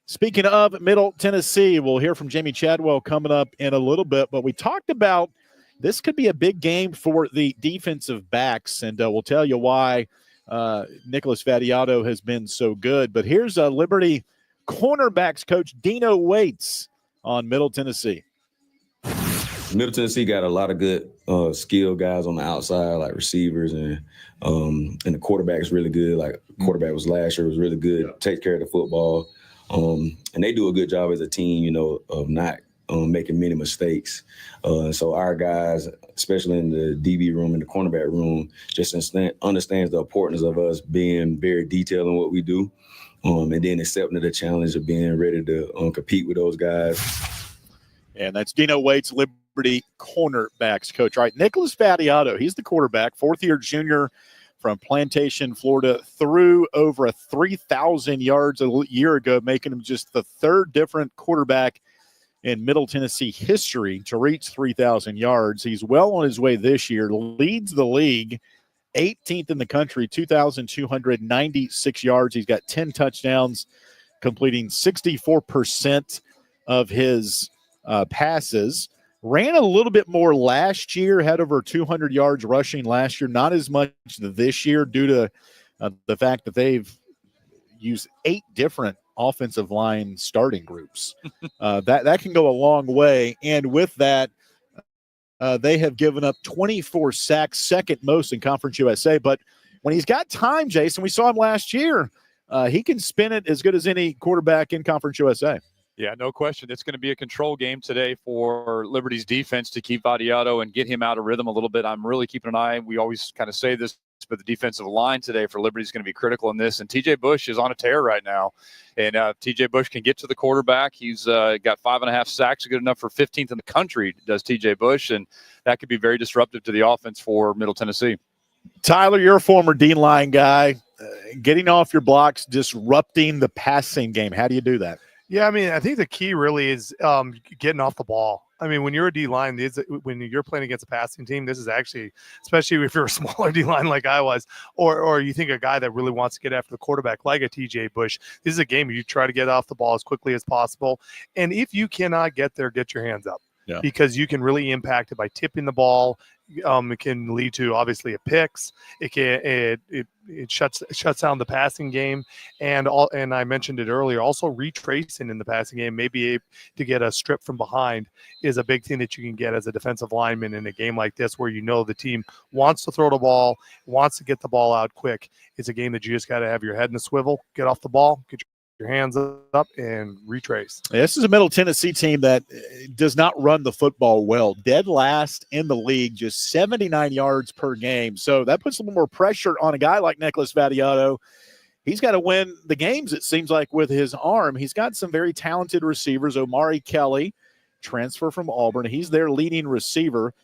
Speaking of Middle Tennessee, we'll hear from Jamie Chadwell coming up in a little bit, but we talked about this could be a big game for the defensive backs, and we'll tell you why Nicholas Vattiato has been so good. But here's Liberty cornerbacks coach Dino Waits on Middle Tennessee. Middle Tennessee got a lot of good skilled guys on the outside, like receivers, and the quarterback is really good. Like quarterback was last year, was really good, takes care of the football. And they do a good job as a team, you know, of not making many mistakes. So our guys, especially in the DB room and the cornerback room, just understands the importance of us being very detailed in what we do, and then accepting the challenge of being ready to compete with those guys. And that's Dino Waits, Liberty cornerbacks coach. All right, Nicholas Vattiato, he's the quarterback, fourth-year junior from Plantation, Florida, threw over 3,000 yards a year ago, making him just the third different quarterback in Middle Tennessee history to reach 3,000 yards. He's well on his way this year, leads the league, 18th in the country, 2,296 yards. He's got 10 touchdowns, completing 64% of his passes. Ran a little bit more last year, had over 200 yards rushing last year, not as much this year due to the fact that they've used 8 different offensive line starting groups. That can go a long way. And with that, they have given up 24 sacks, second most in Conference USA. But when he's got time, Jason, we saw him last year, he can spin it as good as any quarterback in Conference USA. Yeah, no question. It's going to be a control game today for Liberty's defense to keep Vattiato and get him out of rhythm a little bit. I'm really keeping an eye. We always kind of say this but the defensive line today for Liberty is going to be critical in this. And TJ Bush is on a tear right now. And TJ Bush can get to the quarterback. He's got 5.5 sacks, good enough for 15th in the country, does TJ Bush. And that could be very disruptive to the offense for Middle Tennessee. Tyler, you're a former D-line guy. Getting off your blocks, disrupting the passing game. How do you do that? Yeah, I mean, I think the key really is getting off the ball. I mean, when you're a D-line, when you're playing against a passing team, this is actually, especially if you're a smaller D-line like I was, or you think a guy that really wants to get after the quarterback like a TJ Bush, this is a game you try to get off the ball as quickly as possible. And if you cannot get there, get your hands up. Yeah. Because you can really impact it by tipping the ball. It can lead to obviously a picks. It shuts down the passing game, and I mentioned it earlier. Also, retracing in the passing game, maybe to get a strip from behind is a big thing that you can get as a defensive lineman in a game like this, where you know the team wants to throw the ball, wants to get the ball out quick. It's a game that you just got to have your head in a swivel, get off the ball, get your hands up, and retrace. This is a Middle Tennessee team that does not run the football well. Dead last in the league, just 79 yards per game. So that puts a little more pressure on a guy like Nicholas Vadiato. He's got to win the games, it seems like, with his arm. He's got some very talented receivers. Omari Kelly, transfer from Auburn. He's their leading receiver.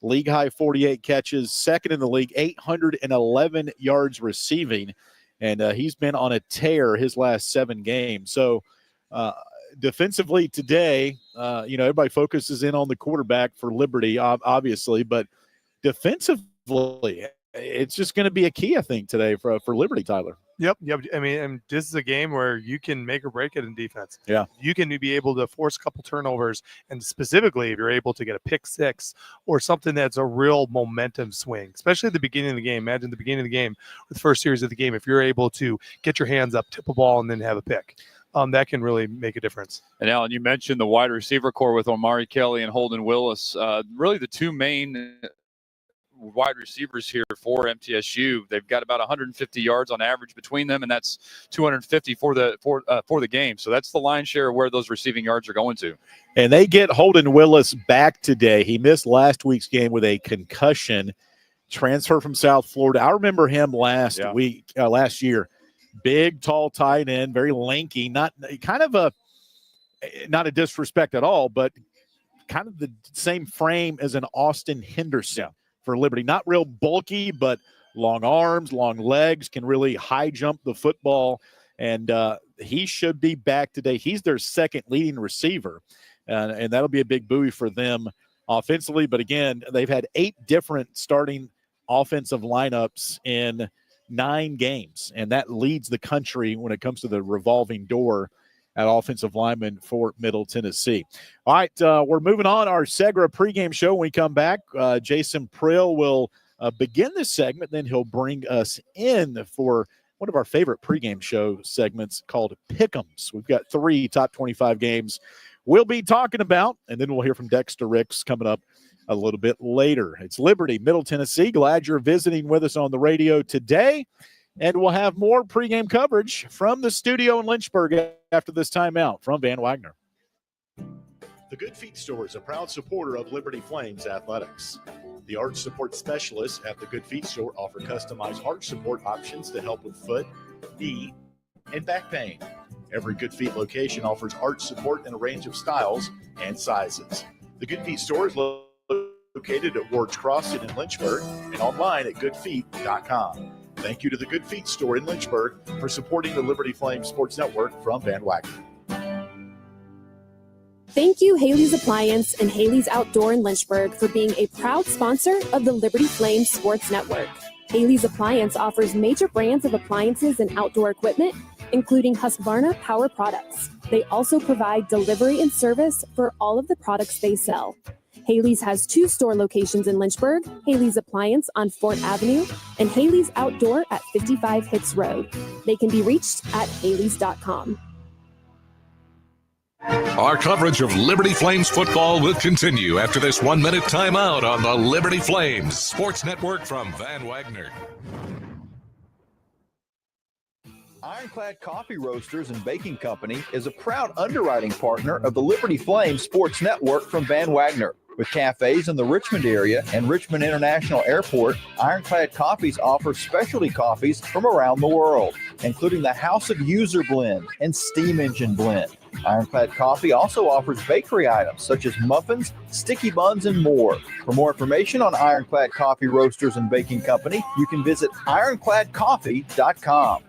League high 48 catches, second in the league, 811 yards receiving. And he's been on a tear his last 7 games. So defensively today, everybody focuses in on the quarterback for Liberty, obviously. But defensively, it's just going to be a key, I think, today for Liberty, Tyler. Yep. I mean, and this is a game where you can make or break it in defense. Yeah. You can be able to force a couple turnovers, and specifically if you're able to get a pick six or something that's a real momentum swing, especially at the beginning of the game. Imagine the beginning of the game, or the first series of the game, if you're able to get your hands up, tip a ball, and then have a pick. That can really make a difference. And Alan, you mentioned the wide receiver core with Omari Kelly and Holden Willis. Really the two main wide receivers here for MTSU. They've got about 150 yards on average between them, and that's 250 for the game. So that's the lion's share of where those receiving yards are going to. And they get Holden Willis back today. He missed last week's game with a concussion, transfer from South Florida. I remember him last year. Big, tall tight end, very lanky, not a disrespect at all, but kind of the same frame as an Austin Henderson. For Liberty. Not real bulky, but long arms, long legs, can really high jump the football, and he should be back today. He's their second leading receiver, and that'll be a big buoy for them offensively. But again, they've had 8 different starting offensive lineups in 9 games, and that leads the country when it comes to the revolving door at offensive lineman for Middle Tennessee. All right, we're moving on. Our Segra pregame show. When we come back, Jason Prill will begin this segment. Then he'll bring us in for one of our favorite pregame show segments called Pick'ems. We've got 3 top 25 games we'll be talking about, and then we'll hear from Dexter Ricks coming up a little bit later. It's Liberty, Middle Tennessee. Glad you're visiting with us on the radio today. And we'll have more pregame coverage from the studio in Lynchburg after this timeout from Van Wagner. The Good Feet Store is a proud supporter of Liberty Flames Athletics. The arch support specialists at the Good Feet Store offer customized arch support options to help with foot, knee, and back pain. Every Good Feet location offers arch support in a range of styles and sizes. The Good Feet Store is located at Ward's Crossing in Lynchburg and online at goodfeet.com. Thank you to the Good Feet Store in Lynchburg for supporting the Liberty Flames Sports Network from Van Wagner. Thank you, Haley's Appliance and Haley's Outdoor in Lynchburg, for being a proud sponsor of the Liberty Flames Sports Network. Haley's Appliance offers major brands of appliances and outdoor equipment, including Husqvarna Power Products. They also provide delivery and service for all of the products they sell. Haley's has 2 store locations in Lynchburg, Haley's Appliance on Fort Avenue and Haley's Outdoor at 55 Hicks Road. They can be reached at haleys.com. Our coverage of Liberty Flames football will continue after this 1-minute timeout on the Liberty Flames Sports Network from Van Wagner. Ironclad Coffee Roasters and Baking Company is a proud underwriting partner of the Liberty Flames Sports Network from Van Wagner. With cafes in the Richmond area and Richmond International Airport, Ironclad Coffees offers specialty coffees from around the world, including the House of User Blend and Steam Engine Blend. Ironclad Coffee also offers bakery items such as muffins, sticky buns, and more. For more information on Ironclad Coffee Roasters and Baking Company, you can visit ironcladcoffee.com.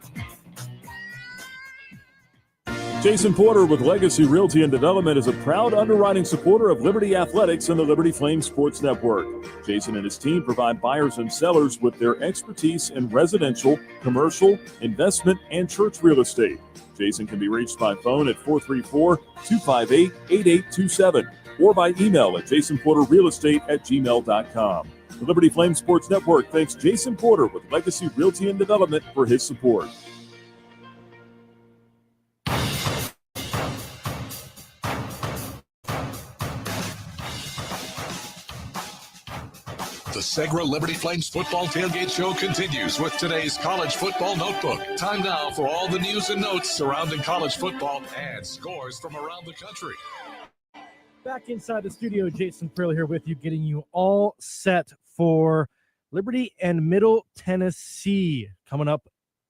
Jason Porter with Legacy Realty and Development is a proud underwriting supporter of Liberty Athletics and the Liberty Flames Sports Network. Jason and his team provide buyers and sellers with their expertise in residential, commercial, investment, and church real estate. Jason can be reached by phone at 434-258-8827 or by email at jasonporterrealestate@gmail.com. The Liberty Flames Sports Network thanks Jason Porter with Legacy Realty and Development for his support. The Segra Liberty Flames Football Tailgate Show continues with today's College Football Notebook. Time now for all the news and notes surrounding college football and scores from around the country. Back inside the studio, Jason Frill here with you, getting you all set for Liberty and Middle Tennessee. Coming up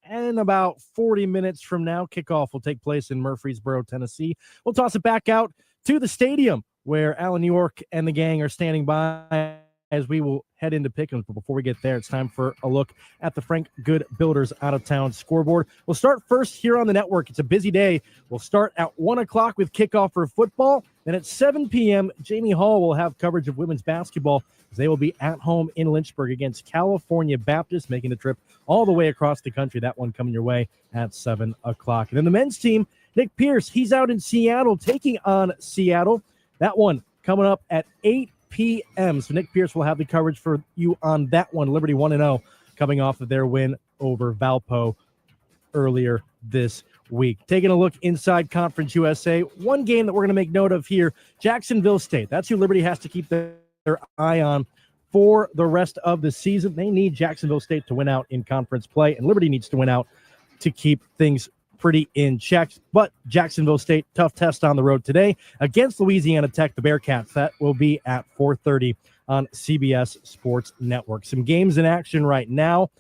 in about 40 minutes from now, kickoff will take place in Murfreesboro, Tennessee. We'll toss it back out to the stadium where Alan York and the gang are standing by as we will head into Pickens. But before we get there, it's time for a look at the Frank Good Builders out-of-town scoreboard. We'll start first here on the network. It's a busy day. We'll start at 1 o'clock with kickoff for football. Then at 7 p.m., Jamie Hall will have coverage of women's basketball as they will be at home in Lynchburg against California Baptist, making the trip all the way across the country. That one coming your way at 7 o'clock. And then the men's team, Nick Pierce, he's out in Seattle taking on Seattle. That one coming up at 8 p.m. So Nick Pierce will have the coverage for you on that one. Liberty 1-0 coming off of their win over Valpo earlier this week. Taking a look inside Conference USA, one game that we're going to make note of here, Jacksonville State. That's who Liberty has to keep their eye on for the rest of the season. They need Jacksonville State to win out in conference play, and Liberty needs to win out to keep things pretty in check. But Jacksonville State, tough test on the road today against Louisiana Tech, the Bearcats. That will be at 4:30 on CBS Sports Network. Some games in action right now.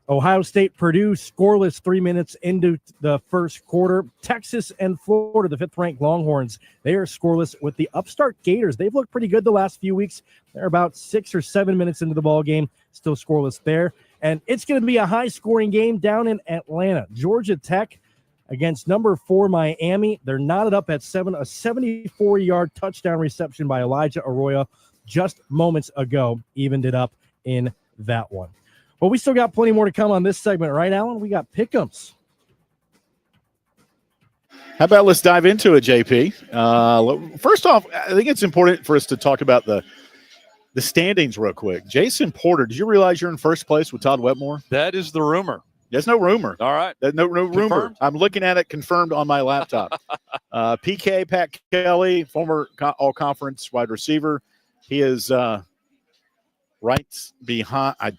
Ohio State, Purdue, scoreless 3 minutes into the first quarter. Texas and Florida, the fifth-ranked Longhorns, they are scoreless with the upstart Gators. They've looked pretty good the last few weeks. They're about 6 or 7 minutes into the ball game, still scoreless there. And it's going to be a high-scoring game down in Atlanta. Georgia Tech against number 4 Miami. They're knotted up at 7. A 74-yard touchdown reception by Elijah Arroyo just moments ago evened it up in that one. Well, we still got plenty more to come on this segment, right, Alan? We got pick'ems. How about let's dive into it, JP? First off, I think it's important for us to talk about the standings real quick. Jason Porter, did you realize you're in first place with Todd Wetmore? That is the rumor. There's no rumor. All right. No rumor. Confirmed? I'm looking at it confirmed on my laptop. PK, Pat Kelly, former all-conference wide receiver. He is right behind.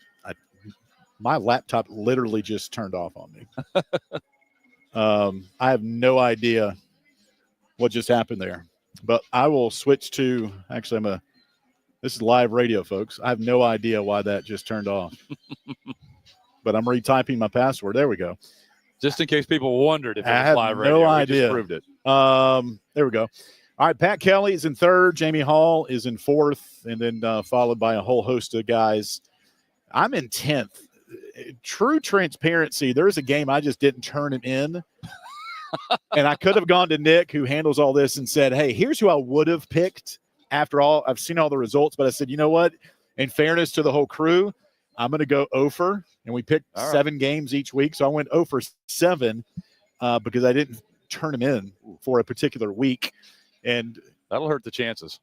My laptop literally just turned off on me. I have no idea what just happened there. But I will switch to – actually, this is live radio, folks. I have no idea why that just turned off. But I'm retyping my password. There we go. Just in case people wondered if it was live radio. No idea. We just proved it. There we go. All right, Pat Kelly is in third. Jamie Hall is in fourth, and then followed by a whole host of guys. I'm in 10th. True transparency, there's a game I just didn't turn him in. And I could have gone to Nick, who handles all this, and said, hey, here's who I would have picked. After all, I've seen all the results, but I said, you know what? In fairness to the whole crew, I'm going to go 0 for, and we picked 7 games each week. So I went 0 for 7 because I didn't turn him in for a particular week. And that'll hurt the chances.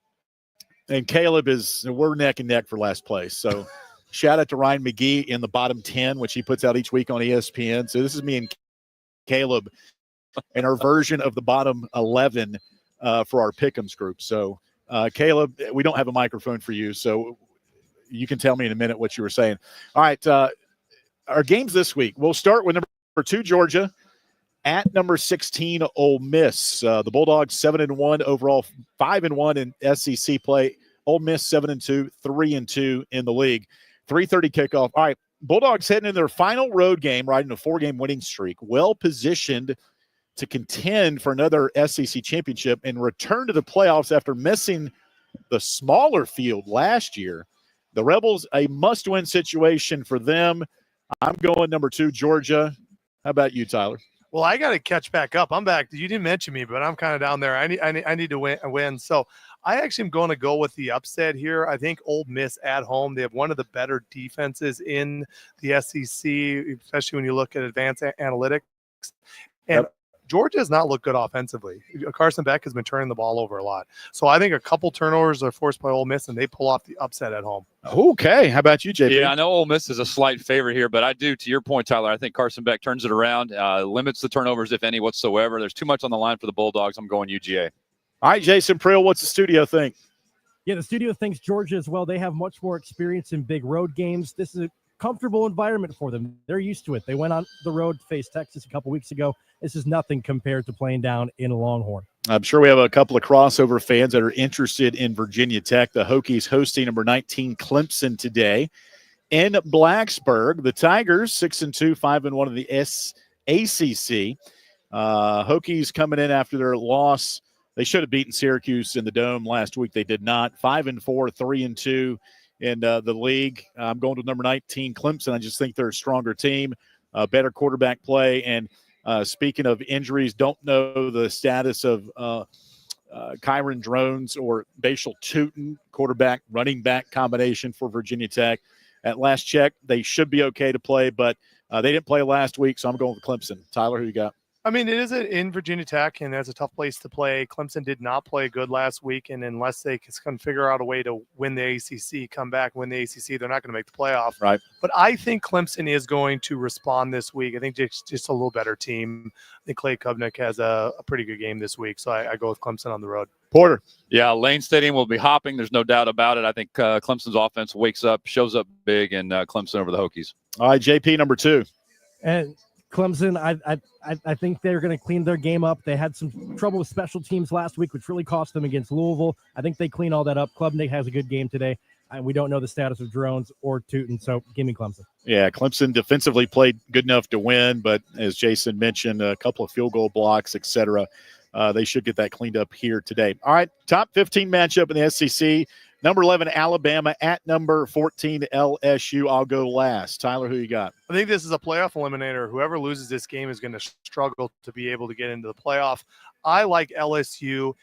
And Caleb we're neck and neck for last place. So shout out to Ryan McGee in the bottom 10, which he puts out each week on ESPN. So this is me and Caleb and our version of the bottom 11 for our Pick'ems group. So Caleb, we don't have a microphone for you, so you can tell me in a minute what you were saying. All right, our games this week. We'll start with number 2, Georgia, at number 16, Ole Miss. The Bulldogs 7-1 overall, 5-1 in SEC play Ole Miss 7-2, 3-2 in the league. 3:30 kickoff. All right, Bulldogs heading in their final road game, riding a 4-game winning streak, well positioned to contend for another SEC championship and return to the playoffs after missing the smaller field last year. The Rebels, a must-win situation for them. I'm going number 2, Georgia. How about you, Tyler? Well, I got to catch back up. I'm back. You didn't mention me, but I'm kind of down there. I need to win. So I actually am going to go with the upset here. I think Ole Miss at home. They have one of the better defenses in the SEC, especially when you look at advanced analytics. And Georgia has not looked good offensively. Carson Beck has been turning the ball over a lot. So I think a couple turnovers are forced by Ole Miss, and they pull off the upset at home. Okay. How about you, JP? Yeah, I know Ole Miss is a slight favorite here, but I do, to your point, Tyler, I think Carson Beck turns it around, limits the turnovers, if any, whatsoever. There's too much on the line for the Bulldogs. I'm going UGA. All right, Jason Prill, what's the studio think? Yeah, the studio thinks Georgia as well. They have much more experience in big road games. This is a comfortable environment for them. They're used to it. They went on the road to face Texas a couple weeks ago. This is nothing compared to playing down in Longhorn. I'm sure we have a couple of crossover fans that are interested in Virginia Tech. The Hokies hosting number 19 Clemson today in Blacksburg. The Tigers 6-2, 5-1 in the ACC. Hokies coming in after their loss. They should have beaten Syracuse in the Dome last week. They did not. 5-4, 3-2 in the league. I'm going to number 19 Clemson. I just think they're a stronger team, better quarterback play. And speaking of injuries, don't know the status of Kyron Drones or Bashal Tootin, quarterback, running back combination for Virginia Tech. At last check, they should be okay to play, but they didn't play last week, so I'm going with Clemson. Tyler, who you got? I mean, it is in Virginia Tech, and that's a tough place to play. Clemson did not play good last week, and unless they can figure out a way to win the ACC, come back, win the ACC, they're not going to make the playoff. Right. But I think Clemson is going to respond this week. I think just a little better team. I think Clay Kovnick has a pretty good game this week, so I go with Clemson on the road. Porter. Yeah, Lane Stadium will be hopping. There's no doubt about it. I think Clemson's offense wakes up, shows up big, and Clemson over the Hokies. All right, JP, number 2. And Clemson, I think they're going to clean their game up. They had some trouble with special teams last week, which really cost them against Louisville. I think they clean all that up. Klubnik has a good game today. And we don't know the status of Drones or Tootin, so give me Clemson. Yeah, Clemson defensively played good enough to win, but as Jason mentioned, a couple of field goal blocks, et cetera. They should get that cleaned up here today. All right, top 15 matchup in the SEC. Number 11, Alabama at number 14, LSU. I'll go last. Tyler, who you got? I think this is a playoff eliminator. Whoever loses this game is going to struggle to be able to get into the playoff. I like LSU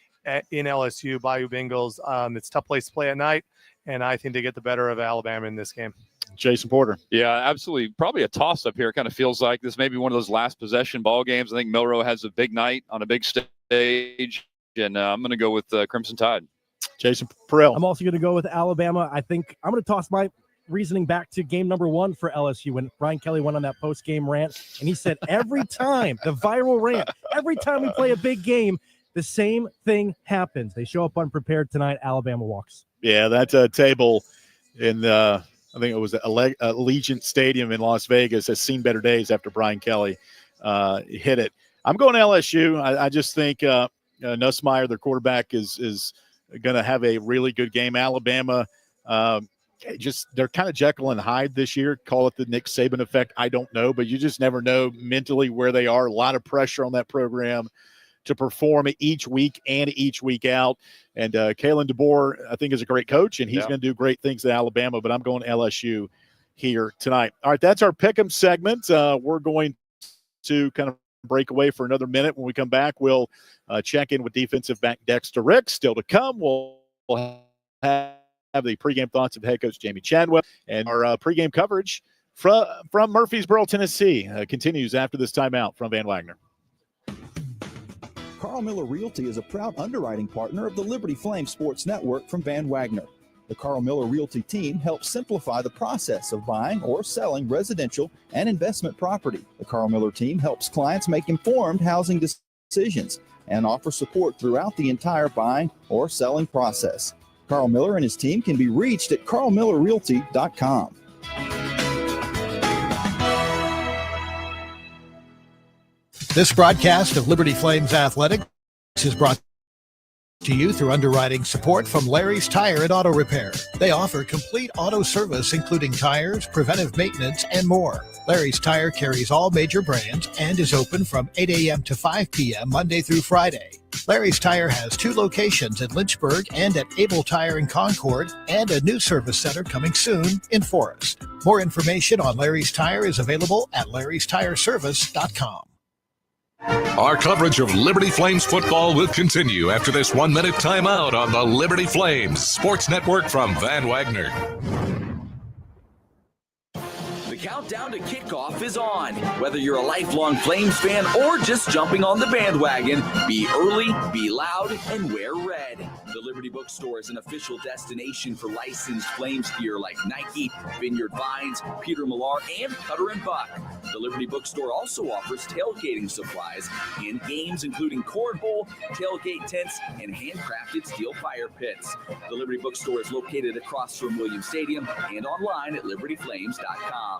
in LSU, Bayou Bengals. It's a tough place to play at night, and I think they get the better of Alabama in this game. Jason Porter. Yeah, absolutely. Probably a toss-up here. It kind of feels like this may be one of those last possession ball games. I think Milroe has a big night on a big stage, and I'm going to go with Crimson Tide. Jason Perrell. I'm also going to go with Alabama. I think I'm going to toss my reasoning back to game number 1 for LSU when Brian Kelly went on that post-game rant, and he said every time, the viral rant, every time we play a big game, the same thing happens. They show up unprepared tonight. Alabama walks. Yeah, that table in I think it was Allegiant Stadium in Las Vegas has seen better days after Brian Kelly hit it. I'm going to LSU. I just think Nussmeier, their quarterback, is going to have a really good game. Alabama, they're kind of Jekyll and Hyde this year. Call it the Nick Saban effect. I don't know, but you just never know mentally where they are. A lot of pressure on that program to perform each week and each week out. And Kalen DeBoer, I think, is a great coach, and he's going to do great things at Alabama, but I'm going LSU here tonight. All right, that's our Pick'em segment. We're going to kind of break away for another minute. When we come back, we'll check in with defensive back Dexter Rick. Still to come, we'll have the pregame thoughts of head coach Jamie Chadwell, and our pregame coverage from Murfreesboro, Tennessee continues after this timeout from Van Wagner. Carl Miller Realty is a proud underwriting partner of the Liberty Flame Sports Network from Van Wagner. The Carl Miller Realty team helps simplify the process of buying or selling residential and investment property. The Carl Miller team helps clients make informed housing decisions and offer support throughout the entire buying or selling process. Carl Miller and his team can be reached at carlmillerrealty.com. This broadcast of Liberty Flames Athletics is brought To you through underwriting support from Larry's Tire and Auto Repair. They offer complete auto service, including tires, preventive maintenance, and more. Larry's Tire carries all major brands and is open from 8 a.m. to 5 p.m. Monday through Friday. Larry's Tire has 2 locations in Lynchburg and at Able Tire in Concord, and a new service center coming soon in Forest. More information on Larry's Tire is available at larrystireservice.com. Our coverage of Liberty Flames football will continue after this 1-minute timeout on the Liberty Flames Sports Network from Van Wagner. The countdown to kickoff is on. Whether you're a lifelong Flames fan or just jumping on the bandwagon, be early, be loud, and wear red. The Liberty Bookstore is an official destination for licensed Flames gear like Nike, Vineyard Vines, Peter Millar, and Cutter & Buck. The Liberty Bookstore also offers tailgating supplies and games including cornhole, tailgate tents, and handcrafted steel fire pits. The Liberty Bookstore is located across from Williams Stadium and online at libertyflames.com.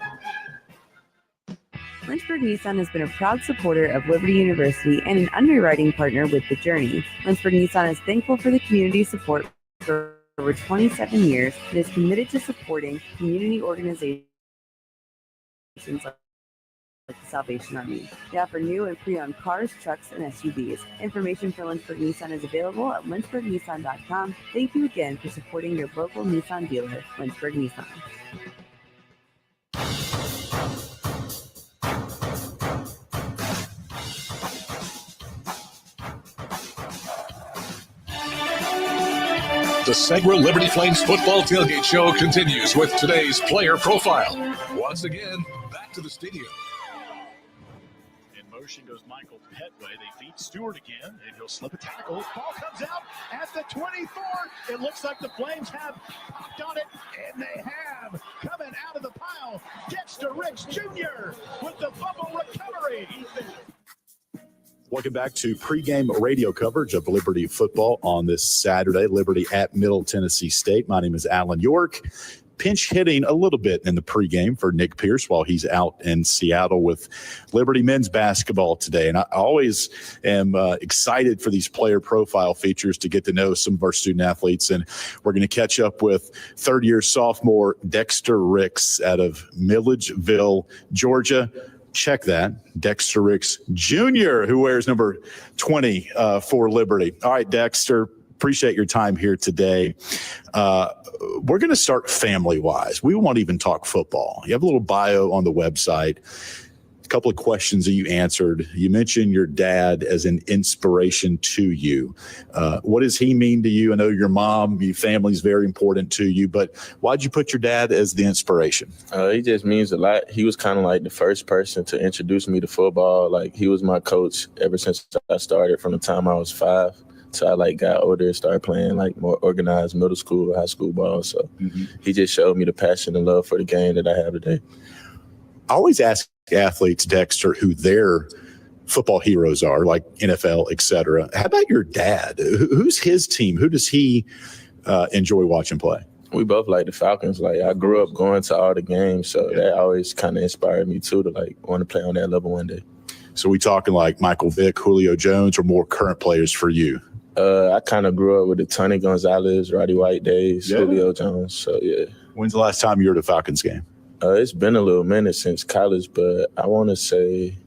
Lynchburg Nissan has been a proud supporter of Liberty University and an underwriting partner with The Journey. Lynchburg Nissan is thankful for the community support for over 27 years and is committed to supporting community organizations like the Salvation Army. They offer new and pre-owned cars, trucks, and SUVs. Information for Lynchburg Nissan is available at lynchburgnissan.com. Thank you again for supporting your local Nissan dealer, Lynchburg Nissan. The Segra Liberty Flames football tailgate show continues with today's player profile. Once again, back to the studio. In motion goes Michael Petway. They feed Stewart again, and he'll slip a tackle. Ball comes out at the 24. It looks like the Flames have popped on it, and they have. Coming out of the pile, Dexter Ricks Jr. with the fumble recovery. Welcome back to pregame radio coverage of Liberty football on this Saturday. Liberty at Middle Tennessee State. My name is Alan York. Pinch hitting a little bit in the pregame for Nick Pierce while he's out in Seattle with Liberty men's basketball today. And I always am excited for these player profile features to get to know some of our student athletes. And we're going to catch up with third-year sophomore Dexter Ricks out of Milledgeville, Georgia. Check that. Dexter Ricks Jr., who wears number 20 for Liberty. All right, Dexter, appreciate your time here today. We're going to start family-wise. We won't even talk football. You have a little bio on the website. A couple of questions that you answered. You mentioned your dad as an inspiration to you. What does he mean to you? I know your mom, your family is very important to you, but why'd you put your dad as the inspiration? He just means a lot. He was kind of like the first person to introduce me to football. Like, he was my coach ever since I started from the time I was 5 till I got older and started playing more organized middle school, high school ball. So he just showed me the passion and love for the game that I have today. I always ask athletes, Dexter, who their football heroes are, like NFL, et cetera. How about your dad? Who's his team? Who does he enjoy watching play? We both like the Falcons. I grew up going to all the games, so that always kind of inspired me too to want to play on that level one day. So we talking like Michael Vick, Julio Jones, or more current players for you? I kind of grew up with the Tony Gonzalez, Roddy White days, Julio Jones. So yeah. When's the last time you were at a Falcons game? It's been a little minute since college, but I want to say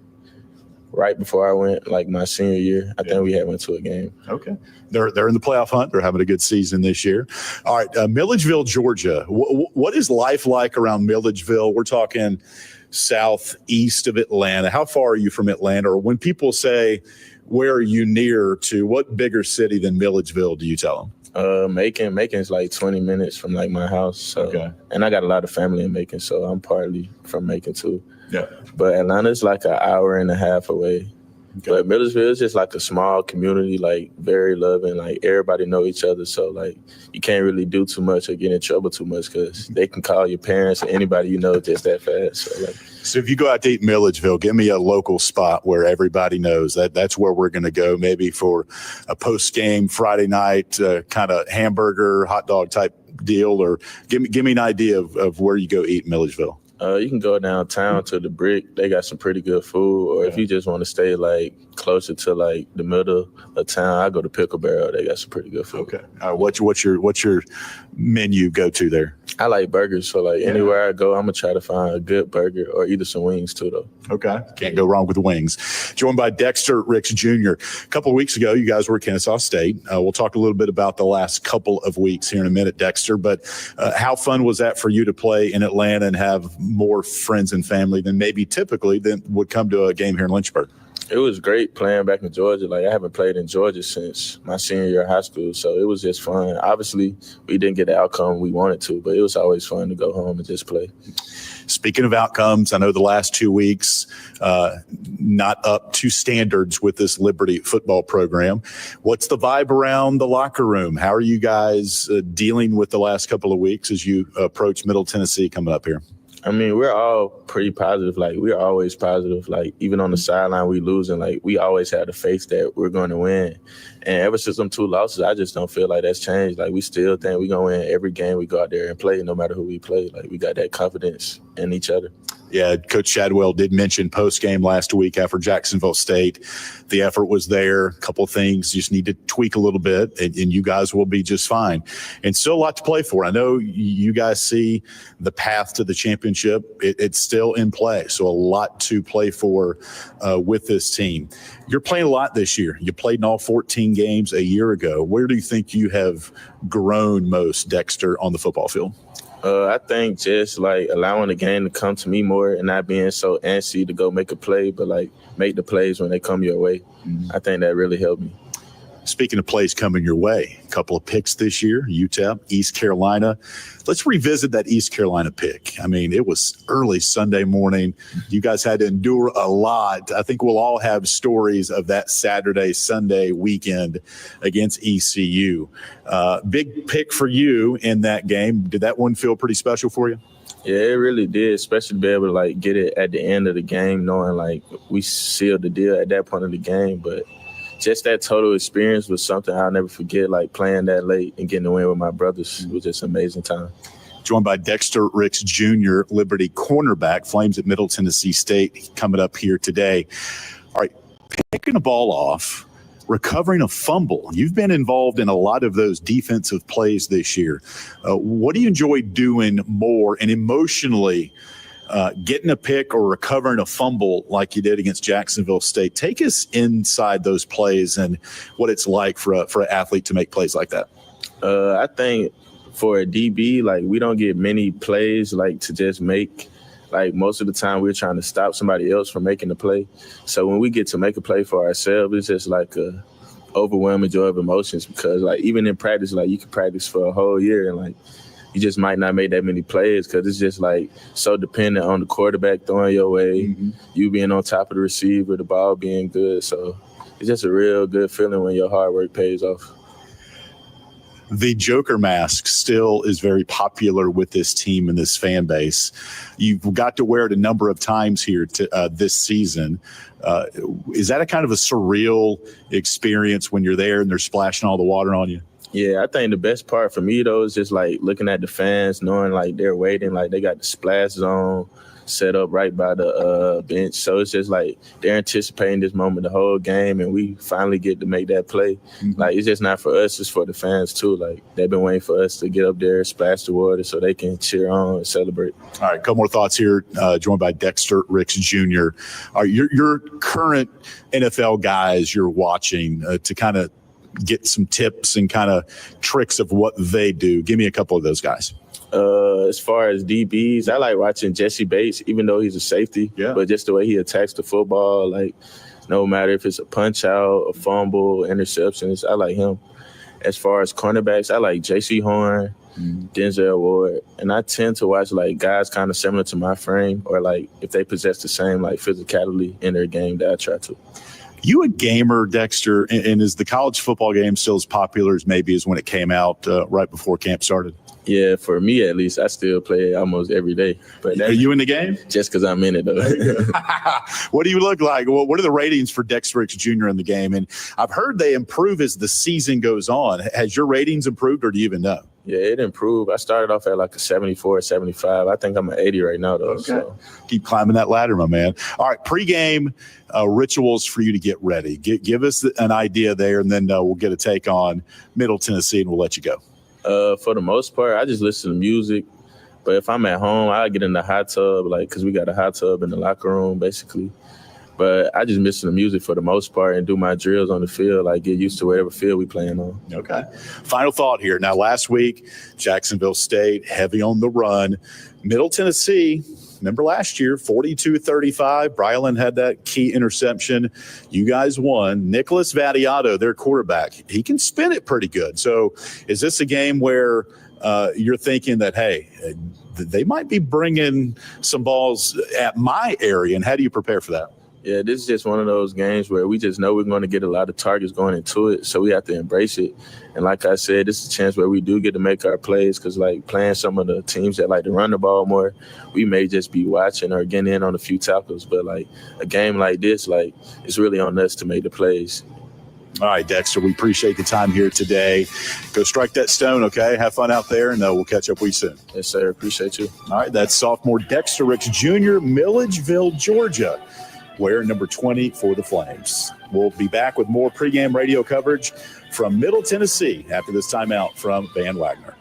right before I went, my senior year, I think we went to a game. Okay. They're in the playoff hunt. They're having a good season this year. All right, Milledgeville, Georgia. What is life like around Milledgeville? We're talking southeast of Atlanta. How far are you from Atlanta? Or when people say, where are you near to, what bigger city than Milledgeville do you tell them? Macon is 20 minutes from my house. So, okay. And I got a lot of family in Macon, so I'm partly from Macon too. Yeah. But Atlanta's an hour and a half away. Okay. But Milledgeville is just a small community, very loving. Everybody know each other, so you can't really do too much or get in trouble too much because they can call your parents or anybody you know just that fast. So if you go out to eat Milledgeville, give me a local spot where everybody knows that's where we're going to go, maybe for a post-game Friday night kind of hamburger, hot dog type deal, or give me an idea of where you go eat in Milledgeville. You can go downtown to the Brick. They got some pretty good food. Or if you just want to stay closer to like the middle of town, I go to Pickle Barrel. They got some pretty good food. Okay. What's your menu go to there? I like burgers, so like anywhere I go, I'm gonna try to find a good burger or either some wings too, though. Okay, can't go wrong with wings. Joined by Dexter Ricks Jr. A couple of weeks ago, you guys were at Kennesaw State. We'll talk a little bit about the last couple of weeks here in a minute, Dexter. But how fun was that for you to play in Atlanta and have more friends and family than maybe typically than would come to a game here in Lynchburg? It was great playing back in Georgia. Like, I haven't played in Georgia since my senior year of high school, so it was just fun. Obviously, we didn't get the outcome we wanted to, but it was always fun to go home and just play. Speaking of outcomes, I know the last 2 weeks not up to standards with this Liberty football program. What's the vibe around the locker room? How are you guys dealing with the last couple of weeks as you approach Middle Tennessee coming up here? I mean, we're all pretty positive. Like, we're always positive. Like, even on the sideline, we losing. Like, we always had the faith that we're going to win. And ever since them 2 losses, I just don't feel like that's changed. Like, we still think we're going to win every game we go out there and play, no matter who we play. Like, we got that confidence in each other. Yeah, Coach Shadwell did mention post-game last week after Jacksonville State. The effort was there. A couple of things just need to tweak a little bit, and you guys will be just fine. And still a lot to play for. I know you guys see the path to the championship. It's still in play, so a lot to play for with this team. You're playing a lot this year. You played in all 14 games a year ago. Where do you think you have grown most, Dexter, on the football field? I think just, like, allowing the game to come to me more and not being so antsy to go make a play, but, like, make the plays when they come your way. I think that really helped me. Speaking of plays coming your way, a couple of picks this year, UTEP, East Carolina. Let's revisit that East Carolina pick. I mean, it was early Sunday morning. You guys had to endure a lot. I think we'll all have stories of that Saturday, Sunday weekend against ECU. Big pick for you in that game. Did that one feel pretty special for you? Yeah, it really did, especially to be able to, like, get it at the end of the game, knowing, like, we sealed the deal at that point of the game. But just that total experience was something I'll never forget, like playing that late and getting the win with my brothers. It was just an amazing time. Joined by Dexter Ricks Jr., Liberty cornerback, Flames at Middle Tennessee State, coming up here today. All right, picking a ball off, recovering a fumble. You've been involved in a lot of those defensive plays this year. What do you enjoy doing more and emotionally getting a pick or recovering a fumble like you did against Jacksonville State? Take us inside those plays and what it's like for an athlete to make plays like that. I think for a DB, like, we don't get many plays like to just make. Like, most of the time we're trying to stop somebody else from making the play. So when we get to make a play for ourselves, it's just like a overwhelming joy of emotions, because, like, even in practice, like, you can practice for a whole year and, like, you just might not make that many plays because it's just, like, so dependent on the quarterback throwing your way, you being on top of the receiver, the ball being good. So it's just a real good feeling when your hard work pays off. The Joker mask still is very popular with this team and this fan base. You've got to wear it a number of times here this season. Is that a kind of a surreal experience when you're there and they're splashing all the water on you? Yeah, I think the best part for me, though, is just, like, looking at the fans, knowing, like, they're waiting, like, they got the splash zone set up right by the bench. So it's just, like, they're anticipating this moment the whole game, and we finally get to make that play. Like, it's just not for us, it's for the fans, too. Like, they've been waiting for us to get up there, splash the water so they can cheer on and celebrate. All right, a couple more thoughts here, joined by Dexter Ricks Jr. Your current NFL guys you're watching to kind of get some tips and kind of tricks of what they do. Give me a couple of those guys. As far as DBs, I like watching Jesse Bates, even though he's a safety. Yeah. But just the way he attacks the football, like, no matter if it's a punch out, a fumble, interceptions, I like him. As far as cornerbacks, I like J.C. Horn, Denzel Ward. And I tend to watch, like, guys kind of similar to my frame, or, like, if they possess the same, like, physicality in their game that I try to. You a gamer, Dexter, and is the college football game still as popular as maybe as when it came out right before camp started? Yeah, for me at least, I still play it almost every day. But are you in the game? Just because I'm in it, though. What do you look like? Well, what are the ratings for Dexter Ricks Jr. in the game? And I've heard they improve as the season goes on. Has your ratings improved, or do you even know? Yeah, it improved. I started off at like a 74, 75. I think I'm an 80 right now, though. Okay. So. Keep climbing that ladder, my man. All right, pregame rituals for you to get ready. Give us an idea there, and then we'll get a take on Middle Tennessee, and we'll let you go. For the most part, I just listen to music. But if I'm at home, I get in the hot tub, like, because we got a hot tub in the locker room, basically. But I just listen to music for the most part and do my drills on the field, like get used to whatever field we playing on. Okay. Final thought here. Now, last week, Jacksonville State, heavy on the run. Middle Tennessee, remember last year, 42-35. Bryland had that key interception. You guys won. Nicholas Vattiato, their quarterback, he can spin it pretty good. So is this a game where you're thinking that, hey, they might be bringing some balls at my area, and how do you prepare for that? Yeah, this is just one of those games where we just know we're going to get a lot of targets going into it, so we have to embrace it. And like I said, this is a chance where we do get to make our plays because, like, playing some of the teams that like to run the ball more, we may just be watching or getting in on a few tackles. But, like, a game like this, like, it's really on us to make the plays. All right, Dexter, we appreciate the time here today. Go strike that stone, okay? Have fun out there, and we'll catch up with you soon. Yes, sir. Appreciate you. All right, that's sophomore Dexter Ricks Jr., Milledgeville, Georgia. Wear number 20 for the Flames. We'll be back with more pregame radio coverage from Middle Tennessee after this timeout from Van Wagner.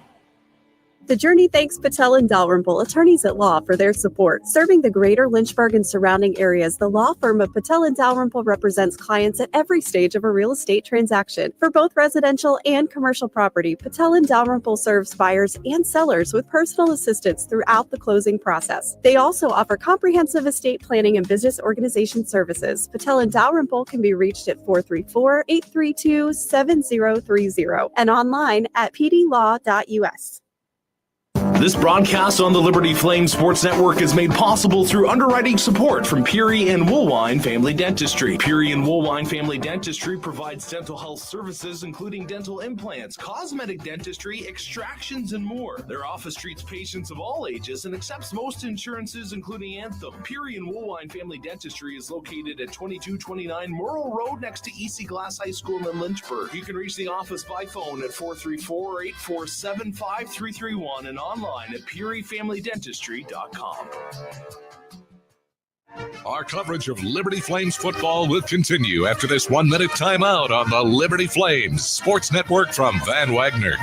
The Journey thanks Patel and Dalrymple, attorneys at law, for their support. Serving the greater Lynchburg and surrounding areas, the law firm of Patel and Dalrymple represents clients at every stage of a real estate transaction. For both residential and commercial property, Patel and Dalrymple serves buyers and sellers with personal assistance throughout the closing process. They also offer comprehensive estate planning and business organization services. Patel and Dalrymple can be reached at 434-832-7030 and online at pdlaw.us. This broadcast on the Liberty Flames Sports Network is made possible through underwriting support from Peary and Woolwine Family Dentistry. Peary and Woolwine Family Dentistry provides dental health services including dental implants, cosmetic dentistry, extractions, and more. Their office treats patients of all ages and accepts most insurances including Anthem. Peary and Woolwine Family Dentistry is located at 2229 Merle Road next to EC Glass High School in Lynchburg. You can reach the office by phone at 434-847-5331 and online at PearyFamilyDentistry.com. Our coverage of Liberty Flames football will continue after this 1-minute timeout on the Liberty Flames Sports Network from Van Wagner.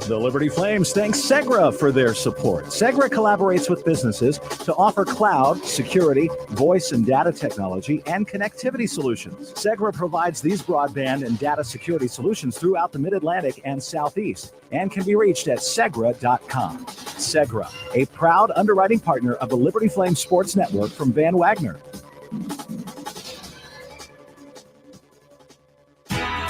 The Liberty Flames thanks Segra for their support. Segra collaborates with businesses to offer cloud, security, voice and data technology, and connectivity solutions. Segra provides these broadband and data security solutions throughout the Mid-Atlantic and Southeast and can be reached at segra.com. Segra, a proud underwriting partner of the Liberty Flames Sports Network from Van Wagner.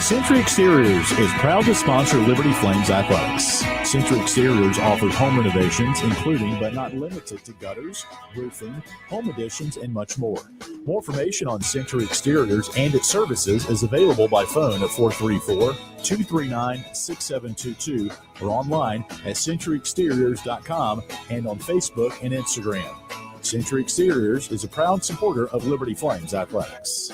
Century Exteriors is proud to sponsor Liberty Flames Athletics. Century Exteriors offers home renovations, including but not limited to gutters, roofing, home additions, and much more. More information on Century Exteriors and its services is available by phone at 434-239-6722 or online at centuryexteriors.com and on Facebook and Instagram. Century Exteriors is a proud supporter of Liberty Flames Athletics.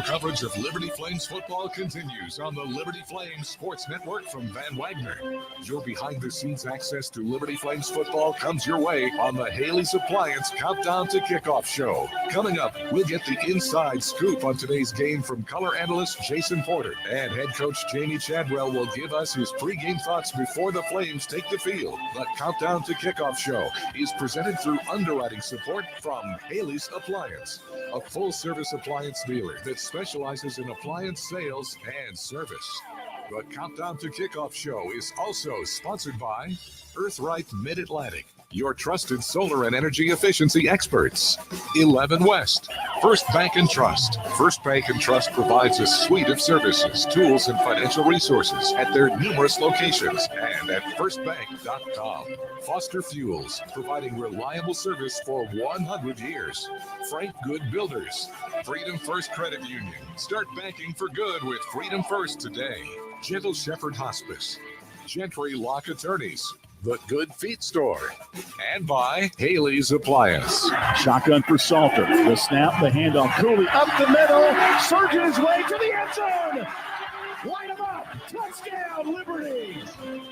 Coverage of Liberty Flames football continues on the Liberty Flames Sports Network from Van Wagner. Your behind-the-scenes access to Liberty Flames football comes your way on the Haley's Appliance Countdown to Kickoff show. Coming up, we'll get the inside scoop on today's game from color analyst Jason Porter, and head coach Jamie Chadwell will give us his pregame thoughts before the Flames take the field. The Countdown to Kickoff show is presented through underwriting support from Haley's Appliance, a full-service appliance dealer that specializes in appliance sales and service. The Countdown to Kickoff show is also sponsored by Earthright Mid-Atlantic, your trusted solar and energy efficiency experts. 11 West, First Bank and Trust. First Bank and Trust provides a suite of services, tools, and financial resources at their numerous locations and at firstbank.com. Foster Fuels, providing reliable service for 100 years. Frank Good Builders. Freedom First Credit Union. Start banking for good with Freedom First today. Gentle Shepherd Hospice. Gentry Lock Attorneys. The Good Feet Store. And by Haley's Appliance. Shotgun for Salter. The snap, the handoff. Cooley up the middle. Surging his way to the end zone. Light him up. Touchdown, Liberty.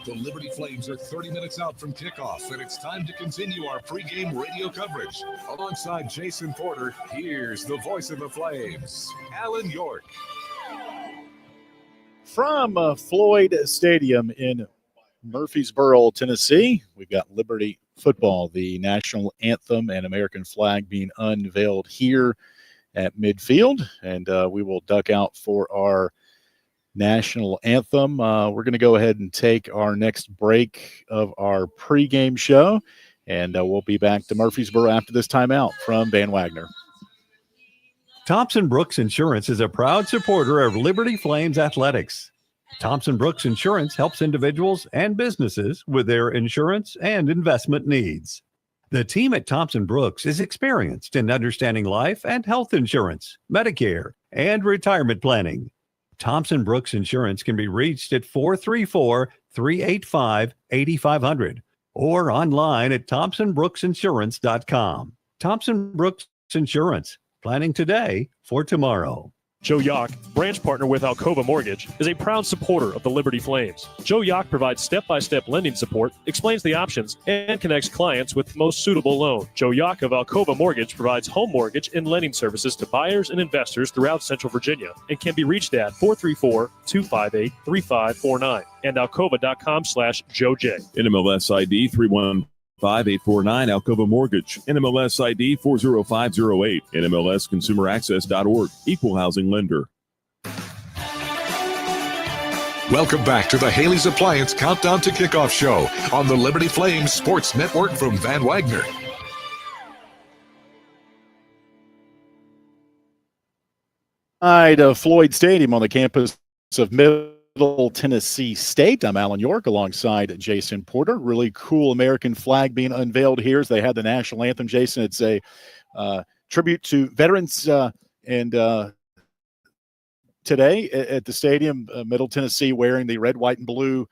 The Liberty Flames are 30 minutes out from kickoff, and it's time to continue our pregame radio coverage. Alongside Jason Porter, here's the voice of the Flames, Alan York. From Floyd Stadium in Murfreesboro, Tennessee, we've got Liberty Football, the national anthem and American flag being unveiled here at midfield, and we will duck out for our national anthem. We're going to go ahead and take our next break of our pregame show, and we'll be back to Murfreesboro after this timeout from Van Wagner. Thompson Brooks Insurance is a proud supporter of Liberty Flames athletics. Thompson Brooks Insurance helps individuals and businesses with their insurance and investment needs. The team at Thompson Brooks is experienced in understanding life and health insurance, Medicare, and retirement planning. Thompson Brooks Insurance can be reached at 434-385-8500 or online at thompsonbrooksinsurance.com. Thompson Brooks Insurance, planning today for tomorrow. Joe Yock, branch partner with Alcova Mortgage, is a proud supporter of the Liberty Flames. Joe Yock provides step-by-step lending support, explains the options, and connects clients with the most suitable loan. Joe Yock of Alcova Mortgage provides home mortgage and lending services to buyers and investors throughout Central Virginia and can be reached at 434-258-3549 and alcova.com/JoeJ. NMLS ID 315-849, Alcova Mortgage. NMLS ID 40508. NMLSconsumeraccess.org. Equal housing lender. Welcome back to the Haley's Appliance Countdown to Kickoff Show on the Liberty Flames Sports Network from Van Wagner. Floyd Stadium on the campus of Middle Tennessee State. I'm Alan York alongside Jason Porter. Really cool American flag being unveiled here as they had the national anthem. Jason, it's a tribute to veterans and today at the stadium, Middle Tennessee wearing the red, white, and blue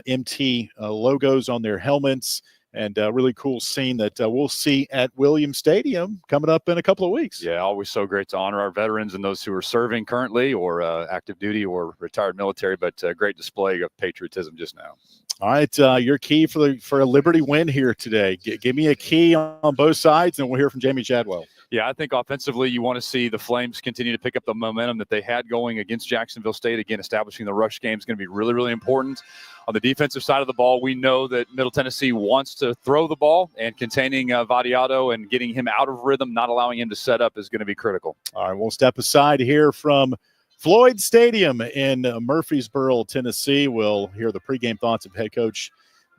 MT logos on their helmets. And a really cool scene that we'll see at Williams Stadium coming up in a couple of weeks. Yeah, always so great to honor our veterans and those who are serving currently or active duty or retired military, but great display of patriotism just now. All right, your key for a Liberty win here today. Give me a key on both sides, and we'll hear from Jamie Chadwell. Yeah, I think offensively you want to see the Flames continue to pick up the momentum that they had going against Jacksonville State. Again, establishing the rush game is going to be really, really important. On the defensive side of the ball, we know that Middle Tennessee wants to throw the ball, and containing Vadiato and getting him out of rhythm, not allowing him to set up, is going to be critical. All right, we'll step aside here from Floyd Stadium in Murfreesboro, Tennessee. We'll hear the pregame thoughts of head coach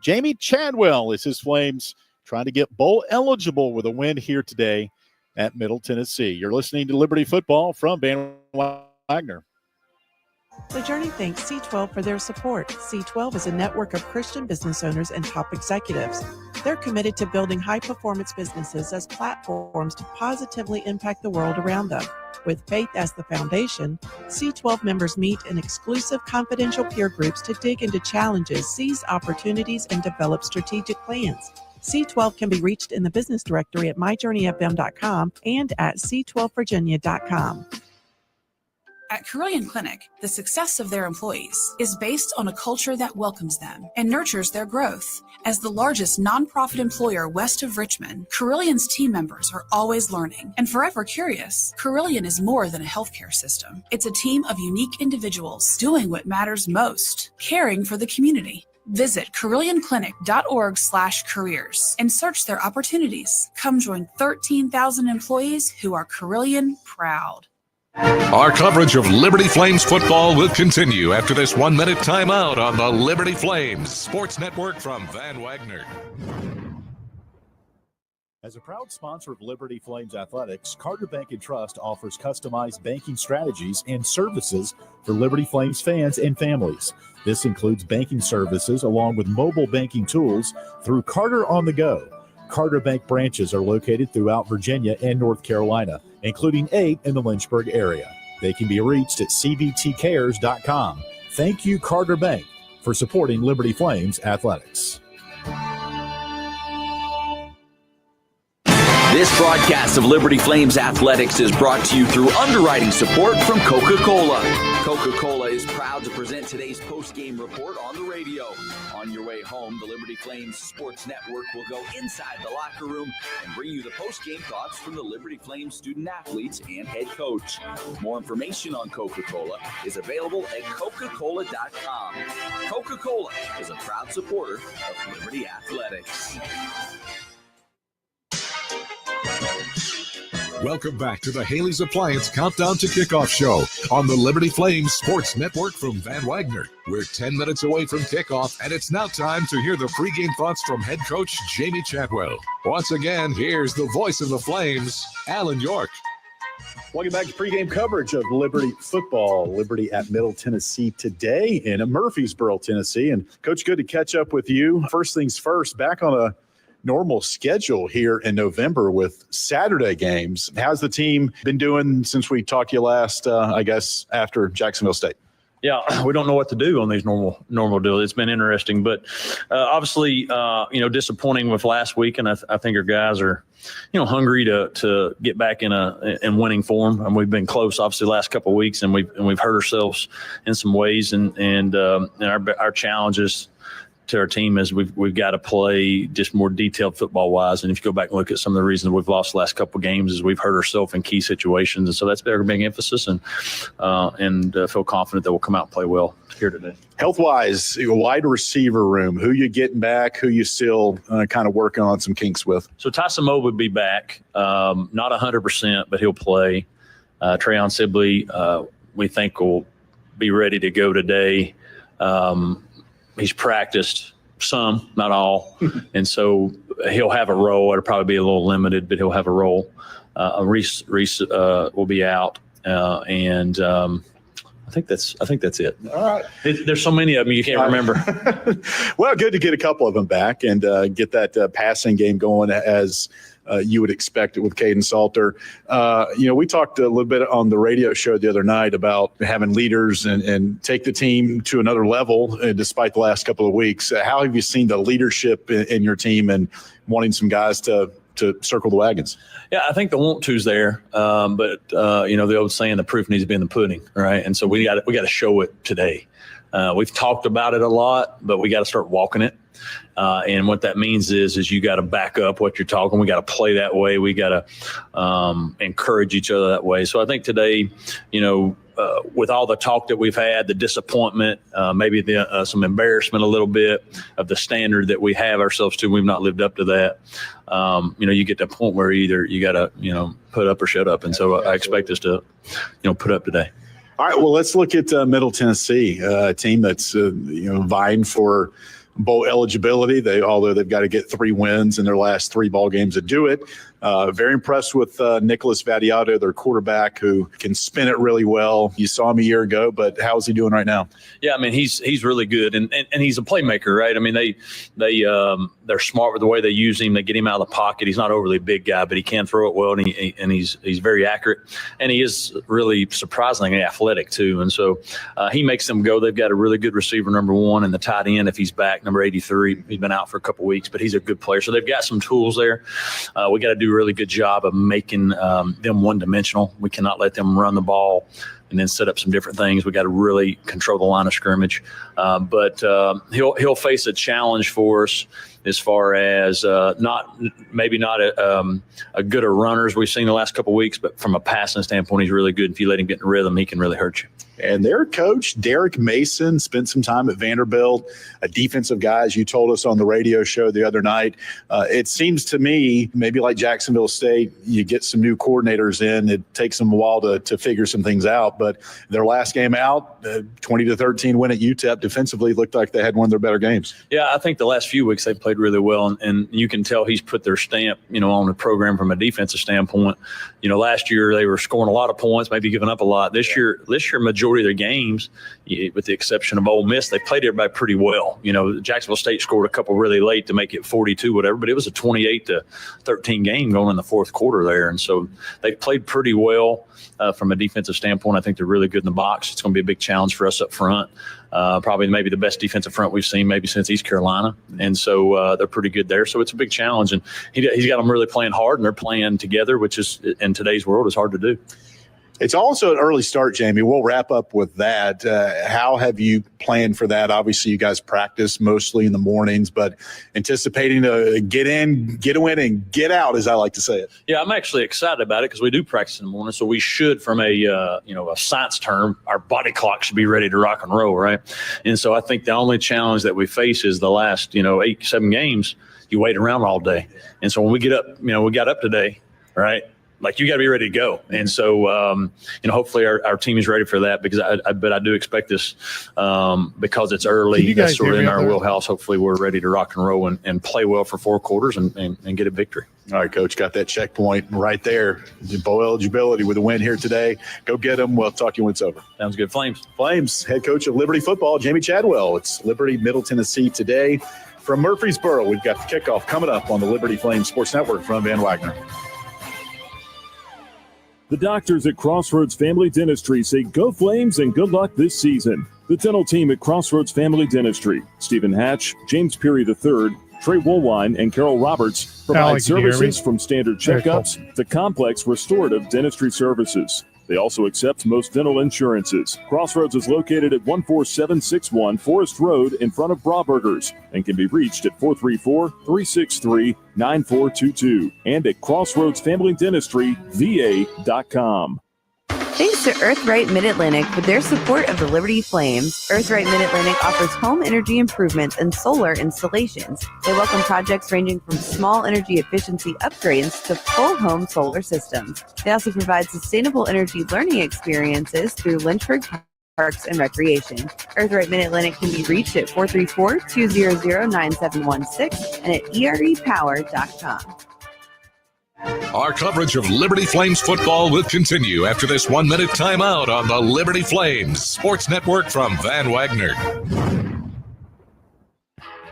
Jamie Chadwell as his Flames trying to get bowl eligible with a win here today at Middle Tennessee. You're listening to Liberty Football from Van Wagner. The Journey thanks C12 for their support. C12 is a network of Christian business owners and top executives. They're committed to building high-performance businesses as platforms to positively impact the world around them. With faith as the foundation, C12 members meet in exclusive confidential peer groups to dig into challenges, seize opportunities, and develop strategic plans. C12 can be reached in the business directory at myjourneyfm.com and at c12virginia.com. At Carillion Clinic, the success of their employees is based on a culture that welcomes them and nurtures their growth. As the largest nonprofit employer west of Richmond, Carillion's team members are always learning and forever curious. Carillion is more than a healthcare system. It's a team of unique individuals doing what matters most, caring for the community. Visit carillionclinic.org/careers and search their opportunities. Come join 13,000 employees who are Carillion proud. Our coverage of Liberty Flames football will continue after this 1-minute timeout on the Liberty Flames Sports Network from Van Wagner. As a proud sponsor of Liberty Flames Athletics, Carter Bank & Trust offers customized banking strategies and services for Liberty Flames fans and families. This includes banking services along with mobile banking tools through Carter on the Go. Carter Bank branches are located throughout Virginia and North Carolina, including 8 in the Lynchburg area. They can be reached at cbtcares.com. Thank you, Carter Bank, for supporting Liberty Flames Athletics. This broadcast of Liberty Flames Athletics is brought to you through underwriting support from Coca-Cola. Coca-Cola is proud to present today's post-game report on the radio. On your way home, the Liberty Flames Sports Network will go inside the locker room and bring you the post-game thoughts from the Liberty Flames student-athletes and head coach. More information on Coca-Cola is available at Coca-Cola.com. Coca-Cola is a proud supporter of Liberty Athletics. Welcome back to the Haley's Appliance Countdown to Kickoff Show on the Liberty Flames Sports Network from Van Wagner. We're 10 minutes away from kickoff, and it's now time to hear the pregame thoughts from head coach Jamie Chadwell. Once again, here's the voice of the Flames, Alan York. Welcome back to pregame coverage of Liberty football. Liberty at Middle Tennessee today in Murfreesboro, Tennessee. And Coach, good to catch up with you. First things first, back on a normal schedule here in November with Saturday games. How's the team been doing since we talked to you last, I guess, after Jacksonville State? Yeah, we don't know what to do on these normal deals. It's been interesting, but obviously, disappointing with last week, and I think our guys are, hungry to get back in winning form. And we've been close, obviously, the last couple of weeks, and we've hurt ourselves in some ways, and our challenges to our team is we've got to play just more detailed football wise. And if you go back and look at some of the reasons we've lost the last couple of games is we've hurt ourselves in key situations. And so that's been our big emphasis, and feel confident that we'll come out and play well here today. Health wise, wide receiver room, who you getting back, who you still kind of working on some kinks with? So Tyson Moe would be back, not 100%, but he'll play. Trayon Sibley, we think will be ready to go today. He's practiced some, not all, and so he'll have a role. It'll probably be a little limited, but he'll have a role. Reese will be out, and I think that's it. All right. There's so many of them you can't remember. Well, good to get a couple of them back and get that passing game going as you would expect it with Caden Salter. We talked a little bit on the radio show the other night about having leaders and take the team to another level despite the last couple of weeks. How have you seen the leadership in your team and wanting some guys to circle the wagons? Yeah, I think the want to's there, but the old saying, the proof needs to be in the pudding, right? And so we got to show it today. We've talked about it a lot, but we got to start walking it. And what that means is you got to back up what you're talking. We got to play that way. We got to encourage each other that way. So I think today, with all the talk that we've had, the disappointment, maybe some embarrassment a little bit of the standard that we have ourselves to, we've not lived up to that. You get to a point where either you got to, put up or shut up. And so I expect us to, put up today. All right, well, let's look at Middle Tennessee, a team that's, vying for bowl eligibility. Although they've got to get 3 wins in their last 3 ball games to do it. Very impressed with Nicholas Vadiato, their quarterback, who can spin it really well. You saw him a year ago, but how is he doing right now? Yeah, I mean, he's really good, and he's a playmaker, right? I mean, they're smart with the way they use him. They get him out of the pocket. He's not overly big guy, but he can throw it well, and he's very accurate, and he is really surprisingly athletic too. And so he makes them go. They've got a really good receiver, number 1, and the tight end, if he's back, number 83. He's been out for a couple weeks, but he's a good player. So they've got some tools there. We got to do a really good job of making them one-dimensional. We cannot let them run the ball and then set up some different things. We got to really control the line of scrimmage. But he'll face a challenge for us as far as not a good a runner as we've seen the last couple of weeks, but from a passing standpoint, he's really good. If you let him get in rhythm, he can really hurt you. And their coach, Derek Mason, spent some time at Vanderbilt, a defensive guy, as you told us on the radio show the other night. It seems to me, maybe like Jacksonville State, you get some new coordinators in. It takes them a while to figure some things out. but their last game out, 20-13 win at UTEP, defensively looked like they had one of their better games. Yeah, I think the last few weeks they played really well, and you can tell he's put their stamp, on the program from a defensive standpoint. Last year they were scoring a lot of points, maybe giving up a lot. This year, majority of their games, with the exception of Ole Miss, they played everybody pretty well. Jacksonville State scored a couple really late to make it 42, whatever, but it was a 28-13 game going in the fourth quarter there, and so they played pretty well from a defensive standpoint. I think they're really good in the box. It's going to be a big challenge for us up front. Probably maybe the best defensive front we've seen maybe since East Carolina. And so they're pretty good there. So it's a big challenge. And he's got them really playing hard, and they're playing together, which is in today's world is hard to do. It's also an early start, Jamie. We'll wrap up with that. How have you planned for that? Obviously, you guys practice mostly in the mornings, but anticipating to get in, get a win, and get out, as I like to say it. Yeah, I'm actually excited about it because we do practice in the morning. So we should, from a science term, our body clock should be ready to rock and roll, right? And so I think the only challenge that we face is the last, 8-7 games, you wait around all day. And so when we get up, we got up today, right? Like, you got to be ready to go. And so, hopefully our team is ready for that, because I do expect this because it's early. That's sort of in our wheelhouse. Hopefully we're ready to rock and roll and play well for 4 quarters and get a victory. All right, Coach, got that checkpoint right there. Bowl eligibility with a win here today. Go get them. We'll talk to you when it's over. Sounds good. Flames. Head coach of Liberty Football, Jamie Chadwell. It's Liberty Middle Tennessee today from Murfreesboro. We've got the kickoff coming up on the Liberty Flames Sports Network from Van Wagner. The doctors at Crossroads Family Dentistry say go Flames and good luck this season. The dental team at Crossroads Family Dentistry, Stephen Hatch, James Peary III, Trey Woolwine, and Carol Roberts provide services from standard checkups to complex restorative dentistry services. They also accept most dental insurances. Crossroads is located at 14761 Forest Road in front of Brawburgers and can be reached at 434-363-9422 and at crossroadsfamilydentistryva.com. Thanks to Earthright Mid-Atlantic for their support of the Liberty Flames. Earthright Mid-Atlantic offers home energy improvements and solar installations. They welcome projects ranging from small energy efficiency upgrades to full home solar systems. They also provide sustainable energy learning experiences through Lynchburg Parks and Recreation. Earthright Mid-Atlantic can be reached at 434-200-9716 and at erepower.com. Our coverage of Liberty Flames football will continue after this 1-minute timeout on the Liberty Flames Sports Network from Van Wagner.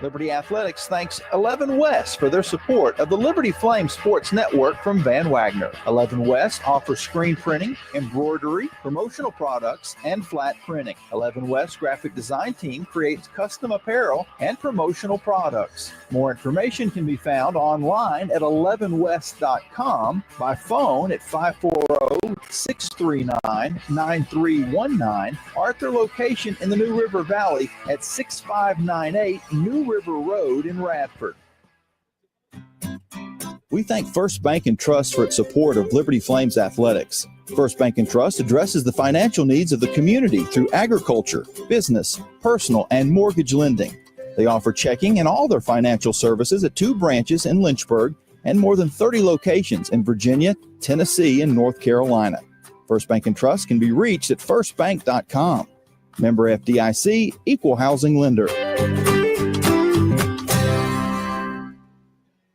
Liberty Athletics thanks 11 West for their support of the Liberty Flame Sports Network from Van Wagner. 11 West offers screen printing, embroidery, promotional products, and flat printing. 11 West graphic design team creates custom apparel and promotional products. More information can be found online at 11west.com, by phone at 540-639-9319, or at their location in the New River Valley at 6598 New River Road in Radford. We thank First Bank and Trust for its support of Liberty Flames athletics. First Bank and Trust addresses the financial needs of the community through agriculture, business, personal, and mortgage lending. They offer checking and all their financial services at 2 branches in Lynchburg and more than 30 locations in Virginia, Tennessee, and North Carolina. First Bank and Trust can be reached at firstbank.com. Member FDIC, equal housing lender.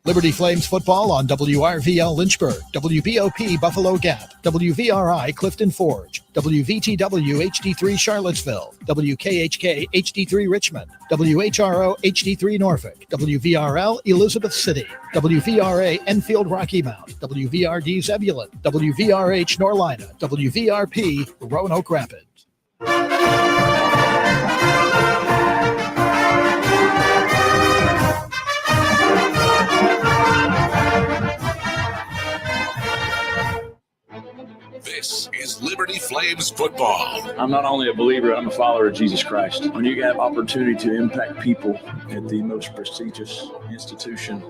Liberty Flames football on WRVL Lynchburg, WBOP Buffalo Gap, WVRI Clifton Forge, WVTW HD3 Charlottesville, WKHK HD3 Richmond, WHRO HD3 Norfolk, WVRL Elizabeth City, WVRA Enfield Rocky Mount, WVRD Zebulon, WVRH Norlina, WVRP Roanoke Rapids. This is Liberty Flames football. I'm not only a believer, I'm a follower of Jesus Christ. When you have opportunity to impact people at the most prestigious institution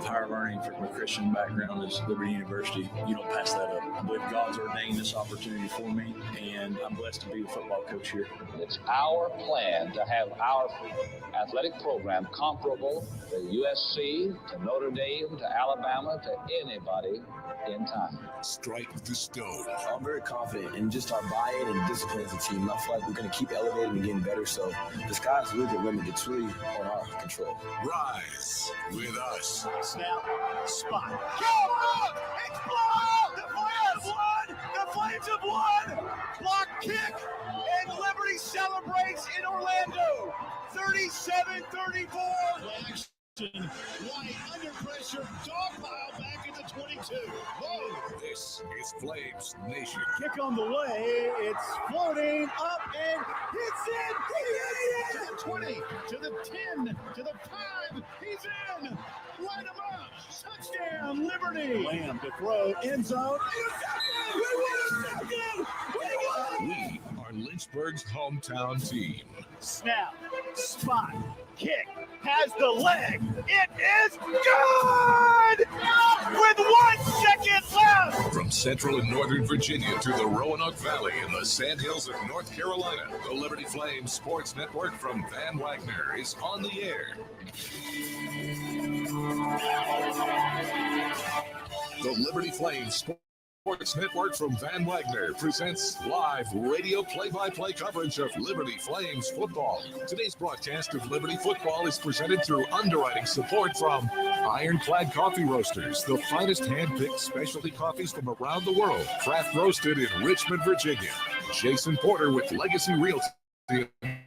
higher learning from a Christian background as Liberty University. You don't pass that up. I believe God's ordained this opportunity for me, and I'm blessed to be the football coach here. It's our plan to have our athletic program comparable to USC, to Notre Dame, to Alabama, to anybody in time. Strike the stone. I'm very confident in just our buy-in and discipline as a team. I feel like we're going to keep elevating and getting better. So the sky's really the limit. It's really on our control. Rise with us. Snap, spot. Go up! It's blocked! The Flames have won! Block kick, and Liberty celebrates in Orlando. 37-34. White under pressure, dog pile back at the 22. Whoa! This is Flames Nation. Kick on the way. It's floating up and it's in. He made it! To the 20, to the 10, to the 5. He's in. Light him up. Touchdown, Liberty. Lamb to throw. End zone. Intercepted! We won! Intercepted! We are Lynchburg's hometown team. Snap, spot, kick, has the leg. It is good! With 1 second left! From central and northern Virginia to the Roanoke Valley in the Sandhills of North Carolina, the Liberty Flames Sports Network from Van Wagner is on the air. The Liberty Flames Sports Network from Van Wagner presents live radio play-by-play coverage of Liberty Flames football. Today's broadcast of Liberty football is presented through underwriting support from Ironclad Coffee Roasters, the finest hand-picked specialty coffees from around the world, craft roasted in Richmond, Virginia. Jason Porter with Legacy Realty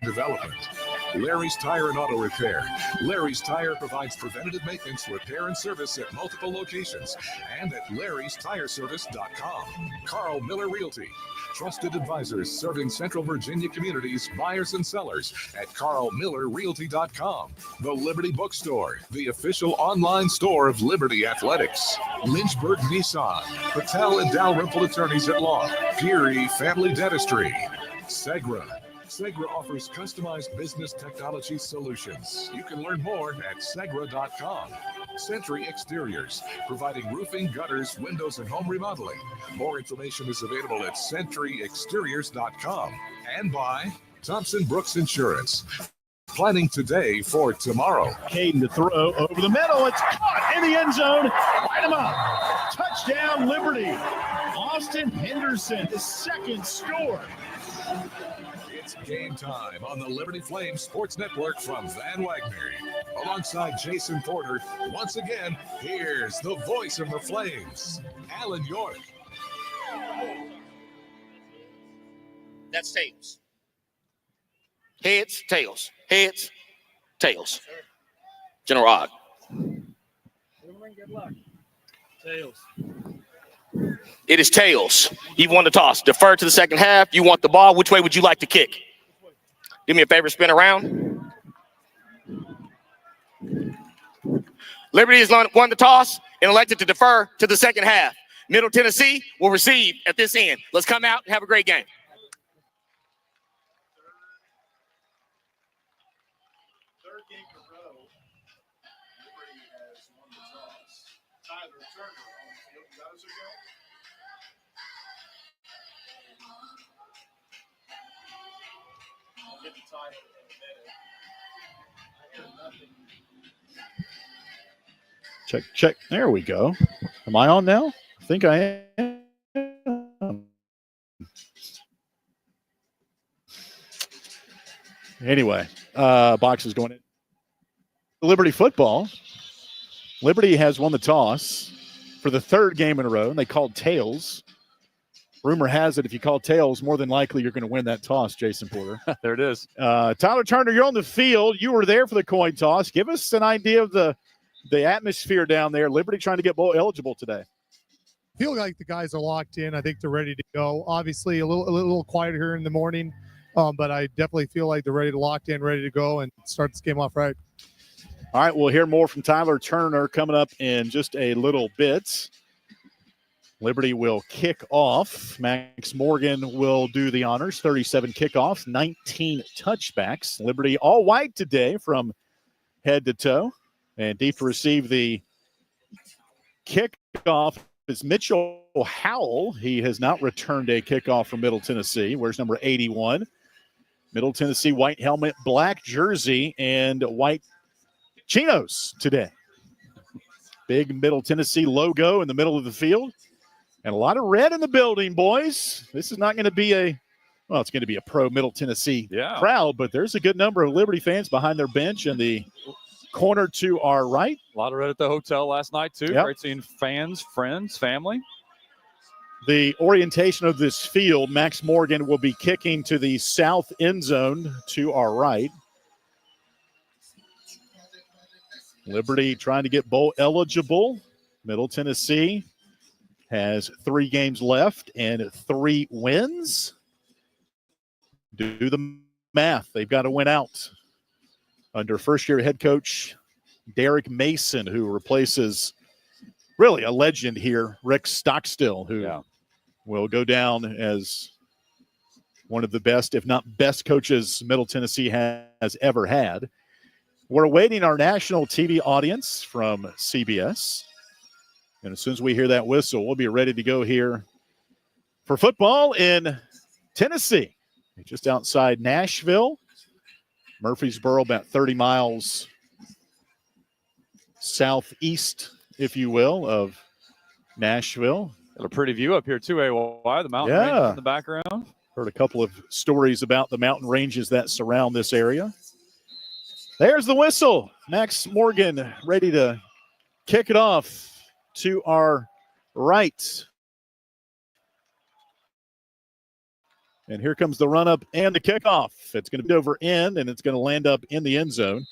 Development. Larry's Tire and Auto Repair. Larry's Tire provides preventative maintenance, repair, and service at multiple locations and at larrystireservice.com. Carl Miller Realty. Trusted advisors serving Central Virginia communities, buyers and sellers at carlmillerrealty.com. The Liberty Bookstore, the official online store of Liberty Athletics. Lynchburg Nissan. Patel and Dalrymple Attorneys at Law. Peary Family Dentistry. Segra. Segra offers customized business technology solutions. You can learn more at segra.com. Century Exteriors, providing roofing, gutters, windows, and home remodeling. More information is available at centuryexteriors.com. And by Thompson Brooks Insurance. Planning today for tomorrow. Caden to throw over the middle. It's caught in the end zone. Light him up. Touchdown, Liberty. Austin Henderson, his second score. It's game time on the Liberty Flames Sports Network from Van Wagner. Alongside Jason Porter, once again, here's the voice of the Flames, Alan York. That's tails. Heads, tails. Heads, tails. General Ogg. Good luck. Tails. It is tails. He won the toss. Defer to the second half. You want the ball. Which way would you like to kick? Do me a favor, spin around. Liberty has won the toss and elected to defer to the second half. Middle Tennessee will receive at this end. Let's come out and have a great game. Third game in a row, Liberty has won the toss. Tyler Turner on the field. You guys are going? I'll get the title in a minute. I hear nothing. Check. There we go. Am I on now? I think I am. Anyway, box is going in. Liberty football. Liberty has won the toss for the third game in a row, and they called tails. Rumor has it if you call tails, more than likely you're going to win that toss, Jason Porter. There it is. Tyler Turner, you're on the field. You were there for the coin toss. Give us an idea of the atmosphere down there. Liberty trying to get bowl eligible today. Feel like the guys are locked in. I think they're ready to go. Obviously, a little quieter here in the morning, but I definitely feel like they're ready to locked in, ready to go, and start this game off right. All right, we'll hear more from Tyler Turner coming up in just a little bit. Liberty will kick off. Max Morgan will do the honors. 37 kickoffs, 19 touchbacks. Liberty all white today from head to toe. And deep to receive the kickoff is Mitchell Howell. He has not returned a kickoff from Middle Tennessee. Where's number 81? Middle Tennessee white helmet, black jersey, and white chinos today. Big Middle Tennessee logo in the middle of the field. And a lot of red in the building, boys. This is not going to be it's going to be a pro Middle Tennessee crowd, but there's a good number of Liberty fans behind their bench in the corner to our right. A lot of red at the hotel last night, too. Yep. Great seeing fans, friends, family. The orientation of this field, Max Morgan will be kicking to the south end zone to our right. Liberty trying to get bowl eligible. Middle Tennessee has 3 games left and 3 wins. Do the math. They've got to win out under first-year head coach Derek Mason, who replaces really a legend here, Rick Stockstill, who will go down as one of the best, if not best coaches Middle Tennessee has ever had. We're awaiting our national TV audience from CBS. And as soon as we hear that whistle, we'll be ready to go here for football in Tennessee. Just outside Nashville. Murfreesboro, about 30 miles southeast, if you will, of Nashville. Got a pretty view up here, too, AY, the mountain range in the background. Heard a couple of stories about the mountain ranges that surround this area. There's the whistle. Max Morgan ready to kick it off to our right. And here comes the run-up and the kickoff. It's going to be over in, and it's going to land up in the end zone.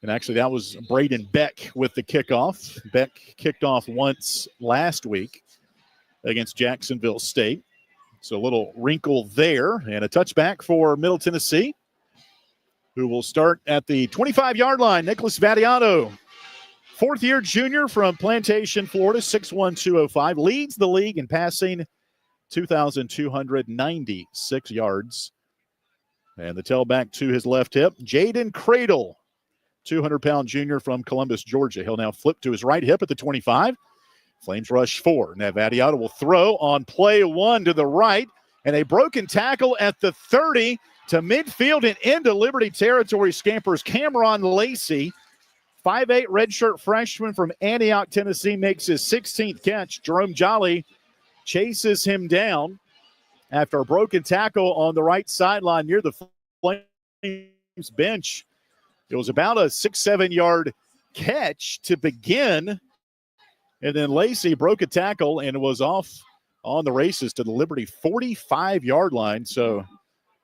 And actually, that was Braden Beck with the kickoff. Beck kicked off once last week against Jacksonville State. So a little wrinkle there, and a touchback for Middle Tennessee, who will start at the 25-yard line. Nicholas Vattiato, fourth-year junior from Plantation, Florida, 6'1", 205, leads the league in passing, 2,296 yards. And the tailback to his left hip, Jaden Cradle, 200-pound junior from Columbus, Georgia. He'll now flip to his right hip at the 25. Flames rush 4. Now Vattiato will throw on play 1 to the right, and a broken tackle at the 30 to midfield and into Liberty territory. Scampers Cameron Lacey, 5'8" redshirt freshman from Antioch, Tennessee, makes his 16th catch. Jerome Jolly chases him down after a broken tackle on the right sideline near the Flames bench. It was about a 6-7 yard catch to begin, and then Lacey broke a tackle and was off on the races to the Liberty 45-yard line. So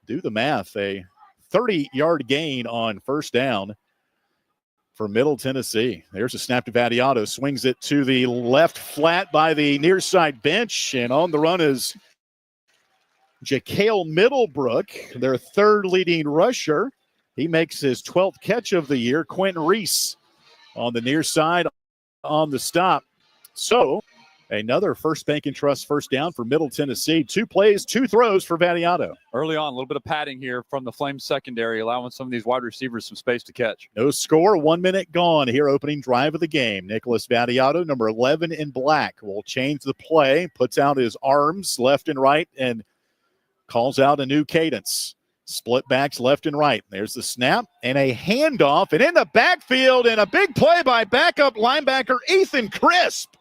do the math, a 30-yard gain on first down for Middle Tennessee. There's a snap to Vattiato, swings it to the left flat by the near side bench, and on the run is Jacale Middlebrook, their third leading rusher. He makes his 12th catch of the year. Quentin Reese on the near side on the stop. So another First Bank and Trust first down for Middle Tennessee. 2 plays, 2 throws for Vattiato. Early on, a little bit of padding here from the Flames secondary, allowing some of these wide receivers some space to catch. No score, 1 minute gone here, opening drive of the game. Nicholas Vattiato, number 11 in black, will change the play, puts out his arms left and right, and calls out a new cadence. Split backs left and right. There's the snap and a handoff, and in the backfield, and a big play by backup linebacker Ethan Crisp.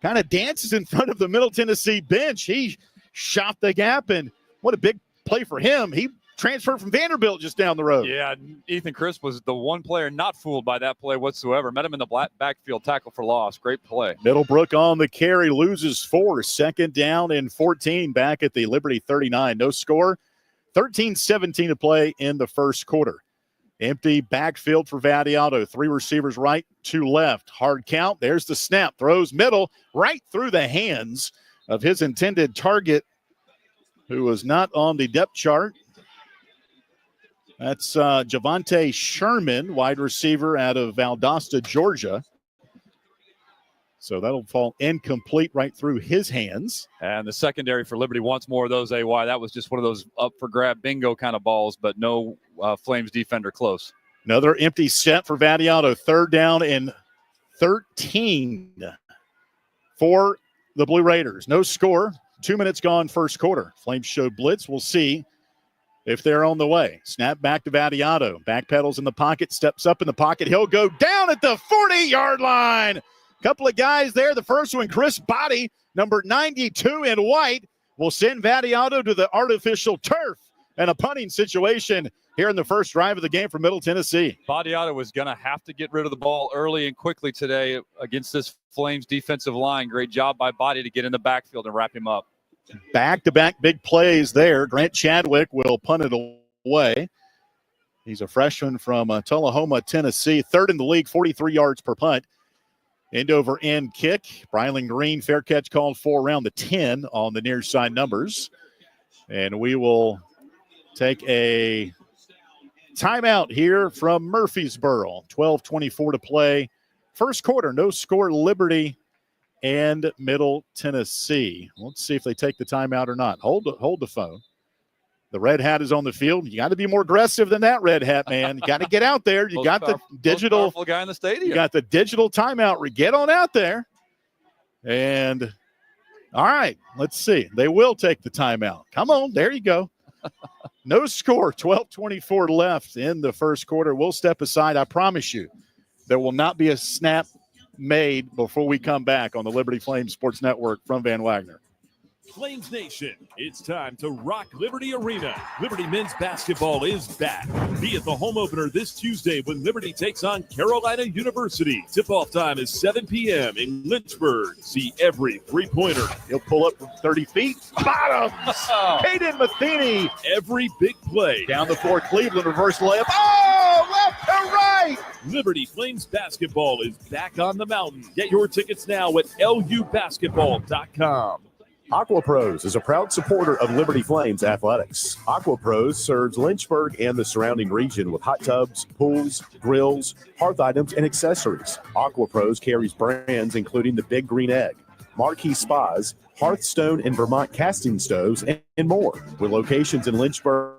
Kind of dances in front of the Middle Tennessee bench. He shot the gap, and what a big play for him. He transferred from Vanderbilt just down the road. Yeah, Ethan Crisp was the one player not fooled by that play whatsoever. Met him in the backfield, tackle for loss. Great play. Middlebrook on the carry, loses 4. Second down and 14 back at the Liberty 39. No score. 13-17 to play in the first quarter. Empty backfield for Vattiato. 3 receivers right, 2 left. Hard count. There's the snap. Throws middle right through the hands of his intended target, who was not on the depth chart. That's Javante Sherman, wide receiver out of Valdosta, Georgia. So that'll fall incomplete right through his hands. And the secondary for Liberty wants more of those, AY. That was just one of those up-for-grab bingo kind of balls, but no Flames defender close. Another empty set for Vattiato. Third down and 13. for the Blue Raiders. No score. 2 minutes gone first quarter. Flames show blitz. We'll see if they're on the way. Snap back to Vadiato. Backpedals in the pocket. Steps up in the pocket. He'll go down at the 40-yard line. Couple of guys there. The first one, Chris Body, number 92 in white, will send Vadiato to the artificial turf. And a punting situation here in the first drive of the game for Middle Tennessee. Badiato was going to have to get rid of the ball early and quickly today against this Flames defensive line. Great job by Body to get in the backfield and wrap him up. Back-to-back big plays there. Grant Chadwick will punt it away. He's a freshman from Tullahoma, Tennessee. Third in the league, 43 yards per punt. End-over-end kick. Brylan Green, fair catch called for around the 10 on the near side numbers. And we will take a timeout here from Murfreesboro. 12:24 to play. First quarter, no score, Liberty and Middle Tennessee. Let's see if they take the timeout or not. Hold the phone. The red hat is on the field. You got to be more aggressive than that, red hat man. You got to get out there. You got the digital powerful guy in the stadium. You got the digital timeout. Get on out there. And all right, let's see. They will take the timeout. Come on, there you go. No score, 12:24 left in the first quarter. We'll step aside. I promise you there will not be a snap made before we come back on the Liberty Flames Sports Network from Van Wagner. Flames Nation, it's time to rock Liberty Arena. Liberty men's basketball is back. Be at the home opener this Tuesday when Liberty takes on Carolina University. Tip-off time is 7 p.m. in Lynchburg. See every three-pointer. He'll pull up from 30 feet. Bottoms. Hayden Matheny. Every big play. Down the floor, Cleveland, reverse layup. Oh, left to right. Liberty Flames basketball is back on the mountain. Get your tickets now at lubasketball.com. Aqua Pros is a proud supporter of Liberty Flames athletics. Aqua Pros serves Lynchburg and the surrounding region with hot tubs, pools, grills, hearth items, and accessories. Aqua Pros carries brands including the Big Green Egg, Marquee Spas, Hearthstone and Vermont casting stoves, and more. With locations in Lynchburg,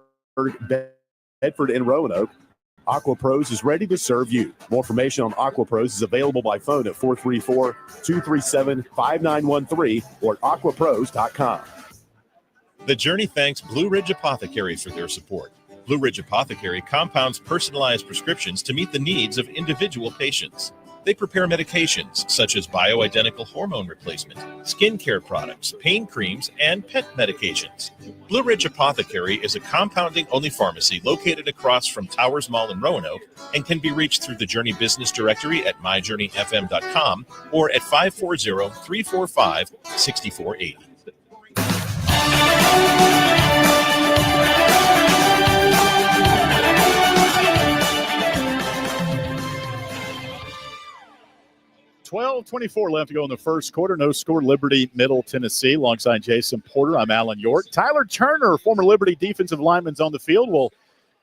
Bedford, and Roanoke, Aqua Pros is ready to serve you. More information on Aqua Pros is available by phone at 434-237-5913 or at aquapros.com. The Journey thanks Blue Ridge Apothecary for their support. Blue Ridge Apothecary compounds personalized prescriptions to meet the needs of individual patients. They prepare medications such as bioidentical hormone replacement, skincare products, pain creams, and pet medications. Blue Ridge Apothecary is a compounding-only pharmacy located across from Towers Mall in Roanoke and can be reached through the Journey Business Directory at myjourneyfm.com or at 540-345-6480. 12:24 left to go in the first quarter. No score, Liberty, Middle Tennessee. Alongside Jason Porter, I'm Alan York. Tyler Turner, former Liberty defensive lineman, on the field. We'll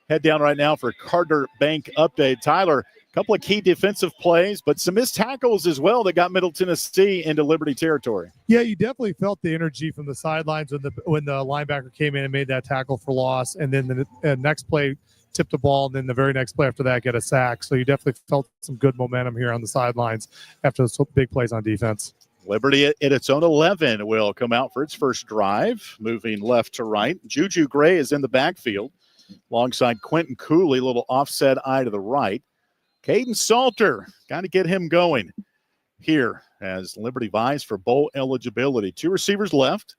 head down right now for Carter Bank update. Tyler, a couple of key defensive plays, but some missed tackles as well that got Middle Tennessee into Liberty territory. Yeah, you definitely felt the energy from the sidelines when the linebacker came in and made that tackle for loss, and then the next play tipped the ball, and then the very next play after that get a sack. So you definitely felt some good momentum here on the sidelines after those big plays on defense. Liberty at its own 11 will come out for its first drive, moving left to right. Juju Gray is in the backfield alongside Quentin Cooley, a little offset eye to the right. Caden Salter, got to get him going here as Liberty vies for bowl eligibility. Two receivers left.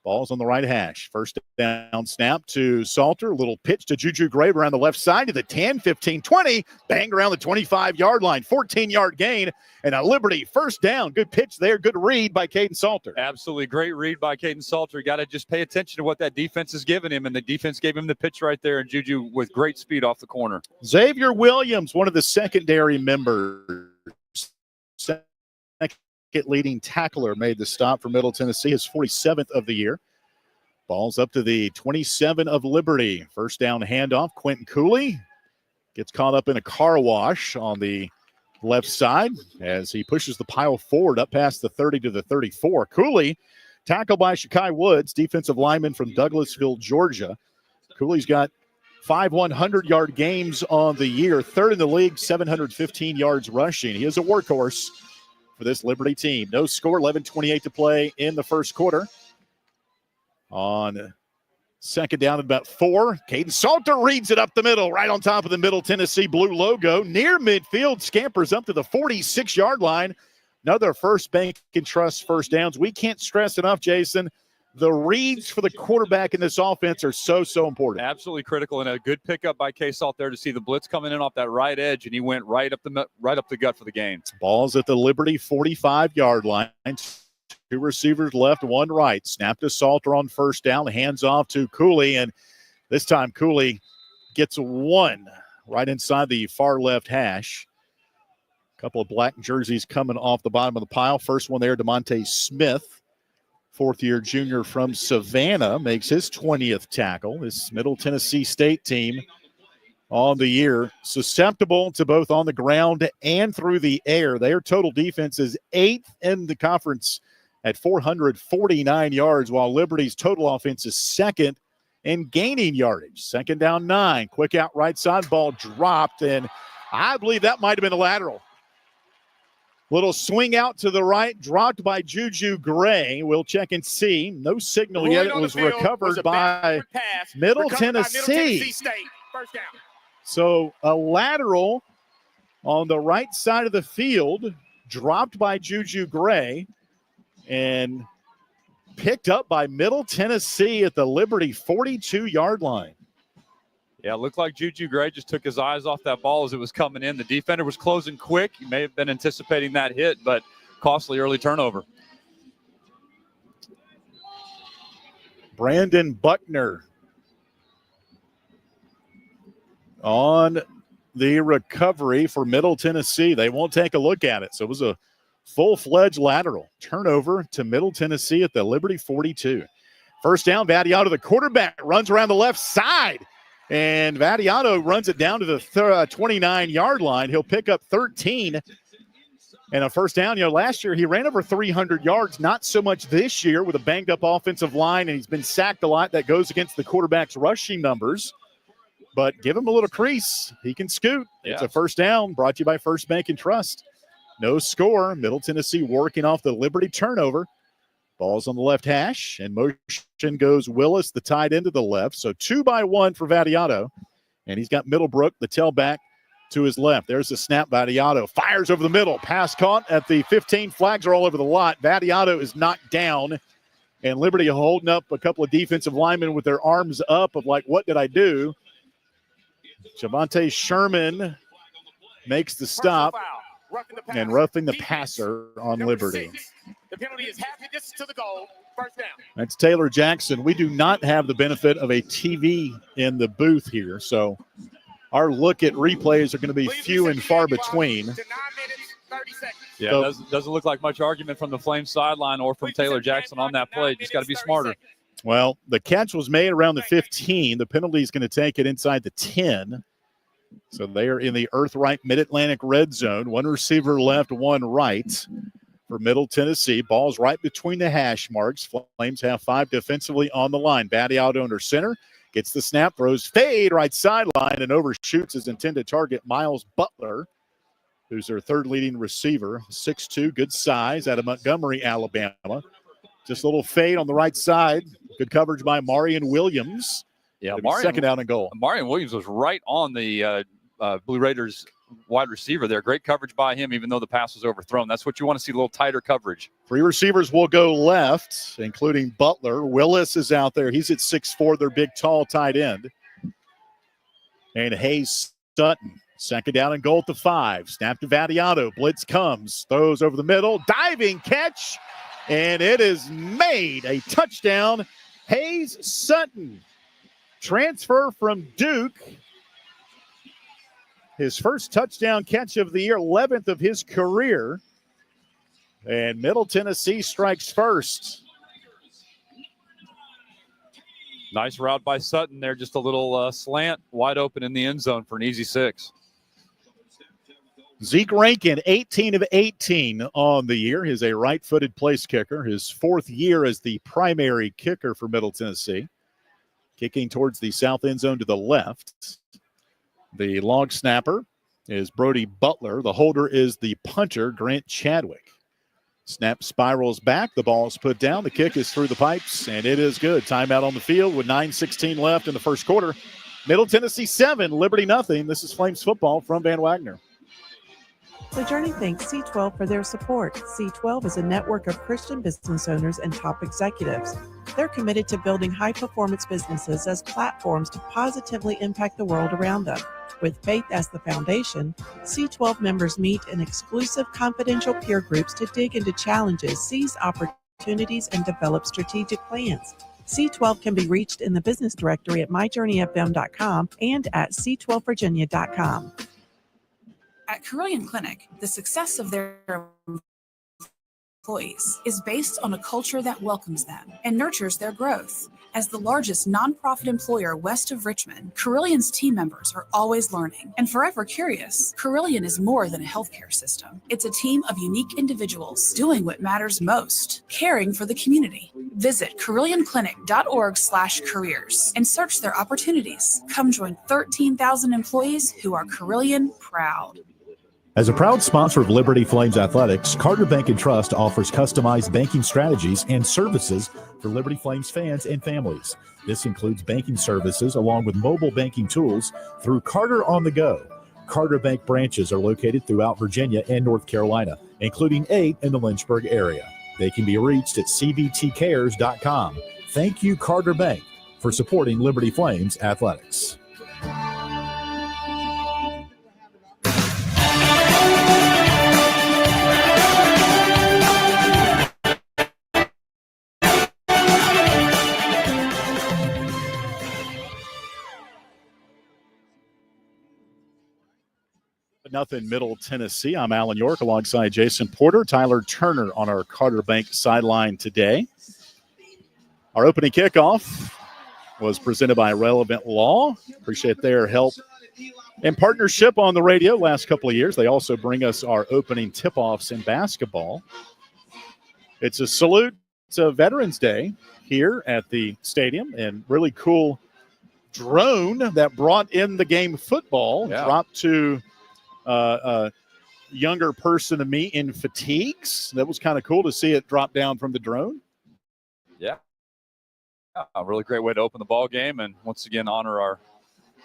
Ball's on the right hash. First down snap to Salter. A little pitch to Juju Gray around the left side to the 10, 15, 20. Banged around the 25-yard line. 14-yard gain. And a Liberty first down. Good pitch there. Good read by Caden Salter. Absolutely great read by Caden Salter. You got to just pay attention to what that defense is giving him. And the defense gave him the pitch right there. And Juju with great speed off the corner. Xavier Williams, one of the secondary members. Leading tackler, made the stop for Middle Tennessee, his 47th of the year. Ball's up to the 27 of Liberty. First down handoff. Quentin Cooley gets caught up in a car wash on the left side as he pushes the pile forward up past the 30 to the 34. Cooley tackled by Shakai Woods, defensive lineman from Douglasville, Georgia. Cooley's got 5 100-yard games on the year, third in the league, 715 yards rushing. He is a workhorse for this Liberty team. No score, 11:28 to play in the first quarter. On second down at about 4, Caden Salter reads it up the middle, right on top of the Middle Tennessee blue logo. Near midfield, scampers up to the 46-yard line. Another First Bank and Trust first downs. We can't stress enough, Jason, the reads for the quarterback in this offense are so important. Absolutely critical, and a good pickup by K-Salt there to see the blitz coming in off that right edge, and he went right up the gut for the gain. Ball's at the Liberty 45-yard line. 2 receivers left, 1 right. Snap to Salter on first down. Hands off to Cooley, and this time Cooley gets 1 right inside the far left hash. A couple of black jerseys coming off the bottom of the pile. First one there, DeMonte Smith, fourth-year junior from Savannah, makes his 20th tackle. This Middle Tennessee State team on the year, susceptible to both on the ground and through the air. Their total defense is 8th in the conference at 449 yards, while Liberty's total offense is 2nd in gaining yardage. Second down 9. Quick out right side, ball dropped, and I believe that might have been a lateral. Little swing out to the right, dropped by Juju Gray. We'll check and see. No signal yet. It was recovered by Middle Tennessee. First down. So a lateral on the right side of the field, dropped by Juju Gray, and picked up by Middle Tennessee at the Liberty 42-yard line. Yeah, it looked like Juju Gray just took his eyes off that ball as it was coming in. The defender was closing quick. He may have been anticipating that hit, but costly early turnover. Brandon Buckner on the recovery for Middle Tennessee. They won't take a look at it. So it was a full-fledged lateral. Turnover to Middle Tennessee at the Liberty 42. First down, Vadiato, the quarterback, runs around the left side. And Vadiato runs it down to the 29-yard line. He'll pick up 13 and a first down. You know, last year he ran over 300 yards, not so much this year with a banged-up offensive line, and he's been sacked a lot. That goes against the quarterback's rushing numbers. But give him a little crease. He can scoot. Yeah. It's a first down brought to you by First Bank and Trust. No score. Middle Tennessee working off the Liberty turnover. Ball's on the left hash, and motion goes Willis, the tight end to the left. So 2-by-1 for Vadiato, and he's got Middlebrook, the tailback, to his left. There's the snap. Vadiato fires over the middle. Pass caught at the 15. Flags are all over the lot. Vadiato is knocked down, and Liberty holding up a couple of defensive linemen with their arms up of like, what did I do? Javonte Sherman makes the stop and roughing the passer on Liberty. The penalty is half the distance to the goal. First down. That's Taylor Jackson. We do not have the benefit of a TV in the booth here, so our look at replays are going to be few and far between. Yeah, so, doesn't look like much argument from the Flames sideline or from Taylor Jackson on that play. Just got to be smarter. Well, the catch was made around the 15. The penalty is going to take it inside the 10. So they are in the Earth Right Mid-Atlantic red zone. 1 receiver left, 1 right for Middle Tennessee. Ball's right between the hash marks. Flames have 5 defensively on the line. Vadiato under center. Gets the snap, throws fade right sideline, and overshoots his intended target, Miles Butler, who's their 3rd leading receiver. 6'2", good size, out of Montgomery, Alabama. Just a little fade on the right side. Good coverage by Marion Williams. Yeah, second down and goal. Marion Williams was right on the Blue Raiders wide receiver there. Great coverage by him, even though the pass was overthrown. That's what you want to see, a little tighter coverage. 3 receivers will go left, including Butler. Willis is out there. He's at 6'4", their big, tall tight end. And Hayes Sutton. Second down and goal at the 5. Snap to Vadiato. Blitz comes. Throws over the middle. Diving catch. And it is made. A touchdown. Hayes Sutton. Transfer from Duke. His first touchdown catch of the year, 11th of his career. And Middle Tennessee strikes first. Nice route by Sutton there. Just a little slant, wide open in the end zone for an easy 6. Zeke Rankin, 18 of 18 on the year. He's a right-footed place kicker. His 4th year as the primary kicker for Middle Tennessee. Kicking towards the south end zone to the left. The long snapper is Brody Butler. The holder is the punter, Grant Chadwick. Snap spirals back. The ball is put down. The kick is through the pipes, and it is good. Timeout on the field with 9:16 left in the first quarter. Middle Tennessee 7, Liberty nothing. This is Flames football from Van Wagner. The Journey thanks C12 for their support. C12 is a network of Christian business owners and top executives. They're committed to building high-performance businesses as platforms to positively impact the world around them. With faith as the foundation, C12 members meet in exclusive confidential peer groups to dig into challenges, seize opportunities, and develop strategic plans. C12 can be reached in the business directory at myjourneyfm.com and at c12virginia.com. At Carillion Clinic, the success of their employees is based on a culture that welcomes them and nurtures their growth. As the largest nonprofit employer west of Richmond, Carillion's team members are always learning and forever curious. Carillion is more than a healthcare system. It's a team of unique individuals doing what matters most, caring for the community. Visit carillionclinic.org/careers and search their opportunities. Come join 13,000 employees who are Carillion proud. As a proud sponsor of Liberty Flames Athletics, Carter Bank & Trust offers customized banking strategies and services for Liberty Flames fans and families. This includes banking services along with mobile banking tools through Carter on the Go. Carter Bank branches are located throughout Virginia and North Carolina, including 8 in the Lynchburg area. They can be reached at cbtcares.com. Thank you, Carter Bank, for supporting Liberty Flames Athletics. Nothing Middle Tennessee. I'm Alan York alongside Jason Porter, Tyler Turner on our Carter Bank sideline today. Our opening kickoff was presented by Relevant Law. Appreciate their help and partnership on the radio last couple of years. They also bring us our opening tip-offs in basketball. It's a salute to Veterans Day here at the stadium, and really cool drone that brought in the game football dropped to a younger person to me in fatigues. That was kind of cool to see it drop down from the drone. Yeah. A really great way to open the ball game, and once again honor our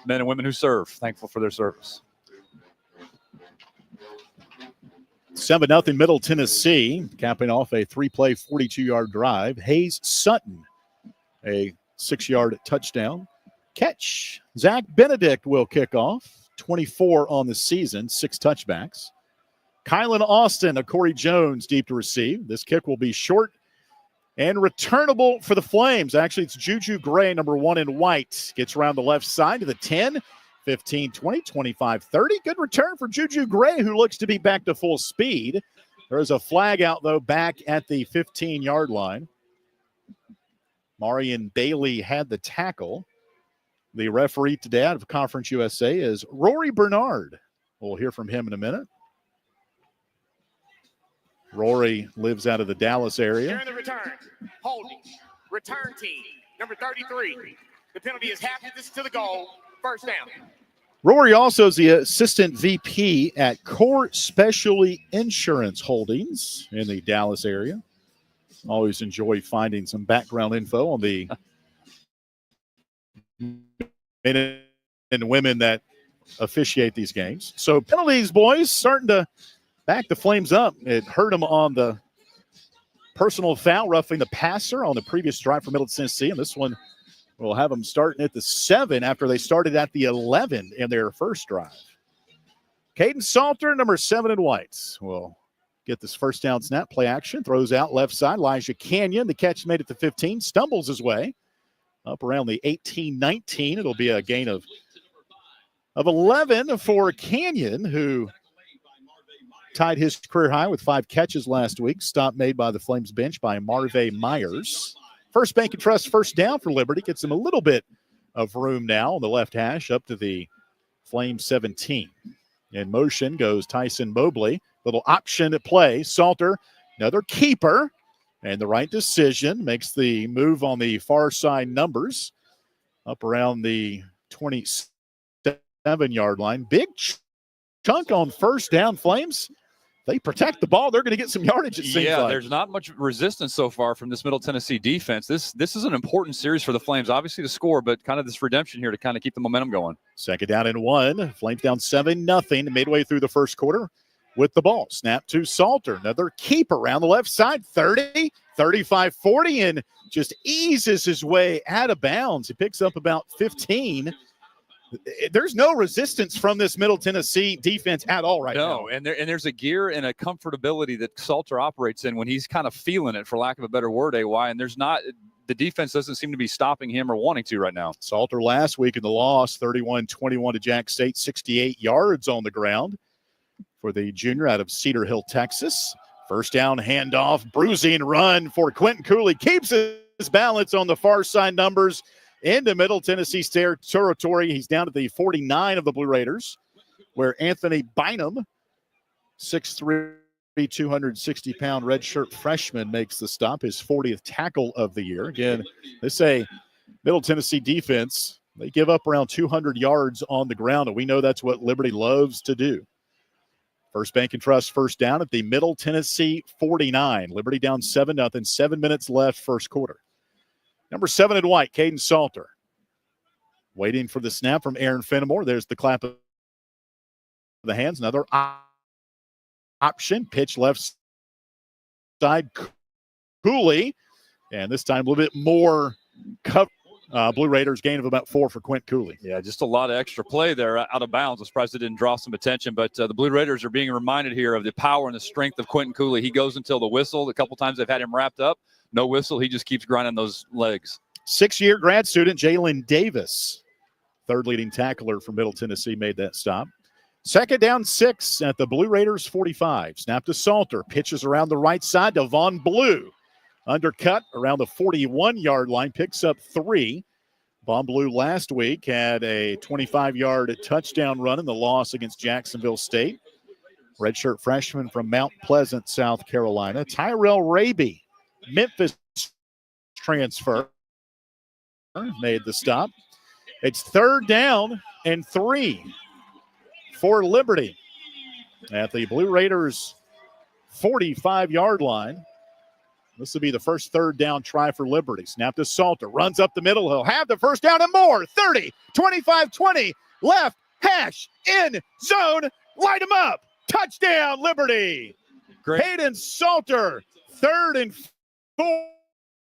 men and women who serve. Thankful for their service. 7-0 Middle Tennessee, capping off a 3-play 42-yard drive. Hayes Sutton, a 6-yard touchdown catch. Zach Benedict will kick off. 24 on the season, 6 touchbacks. Kylan Austin, a Corey Jones deep to receive. This kick will be short and returnable for the Flames. Actually, it's Juju Gray, number 1 in white. Gets around the left side to the 10, 15, 20, 25, 30. Good return for Juju Gray, who looks to be back to full speed. There is a flag out, though, back at the 15-yard line. Marion Bailey had the tackle. The referee today out of Conference USA is Rory Bernard. We'll hear from him in a minute. Rory lives out of the Dallas area. During the return, holding, return team, number 33. The penalty is half distance to the goal, first down. Rory also is the assistant VP at Core Specialty Insurance Holdings in the Dallas area. Always enjoy finding some background info on the men and women that officiate these games. So penalties, boys, starting to back the Flames up. It hurt them on the personal foul, roughing the passer on the previous drive for Middle Tennessee, and this one will have them starting at the 7 after they started at the 11 in their first drive. Caden Salter, number 7 in whites, will get this first down snap, play action, throws out left side. Elijah Canyon, the catch made it to 15, stumbles his way up around the 18-19. It'll be a gain of 11 for Canyon, who tied his career high with 5 catches last week. Stop made by the Flames bench by Marvay Myers. First Bank and Trust first down for Liberty. Gets him a little bit of room now on the left hash up to the Flames 17. In motion goes Tyson Mobley. Little option at play. Salter, another keeper. And the right decision makes the move on the far side numbers up around the 27-yard line. Big chunk on first down. Flames they protect the ball, they're going to get some yardage, it seems like. There's not much resistance so far from this Middle Tennessee defense. This is an important series for the Flames, obviously to score, but kind of this redemption here to kind of keep the momentum going. Second down and 1. Flames down 7-0 midway through the first quarter with the ball. Snap to Salter. Another keep around the left side. 30, 35, 40, and just eases his way out of bounds. He picks up about 15. There's no resistance from this Middle Tennessee defense at all right now. No, and there's a gear and a comfortability that Salter operates in when he's kind of feeling it, for lack of a better word, AY, and the defense doesn't seem to be stopping him or wanting to right now. Salter last week in the loss, 31-21 to Jack State, 68 yards on the ground for the junior out of Cedar Hill, Texas. First down, handoff, bruising run for Quentin Cooley. Keeps his balance on the far side numbers into Middle Tennessee territory. He's down to the 49 of the Blue Raiders, where Anthony Bynum, 6'3", 260-pound redshirt freshman, makes the stop, his 40th tackle of the year. Again, they say Middle Tennessee defense, they give up around 200 yards on the ground, and we know that's what Liberty loves to do. First Bank and Trust first down at the Middle Tennessee 49. Liberty down 7-0, 7 minutes left first quarter. Number 7 in white, Caden Salter. Waiting for the snap from Aaron Fenimore. There's the clap of the hands. Another option. Pitch left side. Cooley. And this time a little bit more cover. Blue Raiders gain of about 4 for Quint Cooley. Yeah, just a lot of extra play there out of bounds. I'm surprised it didn't draw some attention, but the Blue Raiders are being reminded here of the power and the strength of Quentin Cooley. He goes until the whistle. A couple times they've had him wrapped up. No whistle. He just keeps grinding those legs. 6-year grad student Jalen Davis, third leading tackler for Middle Tennessee, made that stop. Second down 6 at the Blue Raiders 45. Snap to Salter. Pitches around the right side to Vaughn Blue. Undercut around the 41-yard line. Picks up 3. Vaughn Blue last week had a 25-yard touchdown run in the loss against Jacksonville State. Redshirt freshman from Mount Pleasant, South Carolina. Tyrell Raby, Memphis transfer, made the stop. It's third down and 3 for Liberty at the Blue Raiders 45-yard line. This will be the first third down try for Liberty. Snap to Salter. Runs up the middle. He'll have the first down and more. 30, 25, 20. Left, hash, in, zone. Light him up. Touchdown, Liberty. Great. Caden Salter, 3rd and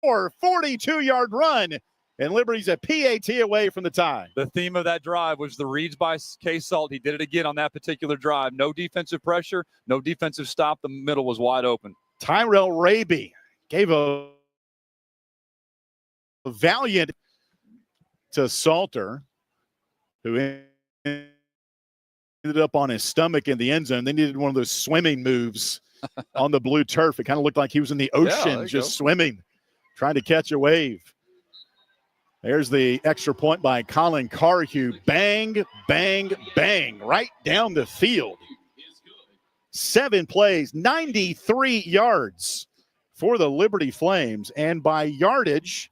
4. 42-yard run. And Liberty's a PAT away from the tie. The theme of that drive was the reads by K-Salt. He did it again on that particular drive. No defensive pressure, no defensive stop. The middle was wide open. Tyrell Raby gave a valiant to Salter, who ended up on his stomach in the end zone. They needed one of those swimming moves on the blue turf. It kind of looked like he was in the ocean just swimming, trying to catch a wave. There's the extra point by Colin Carhew. Bang, bang, bang, right down the field. 7 plays, 93 yards for the Liberty Flames. And by yardage,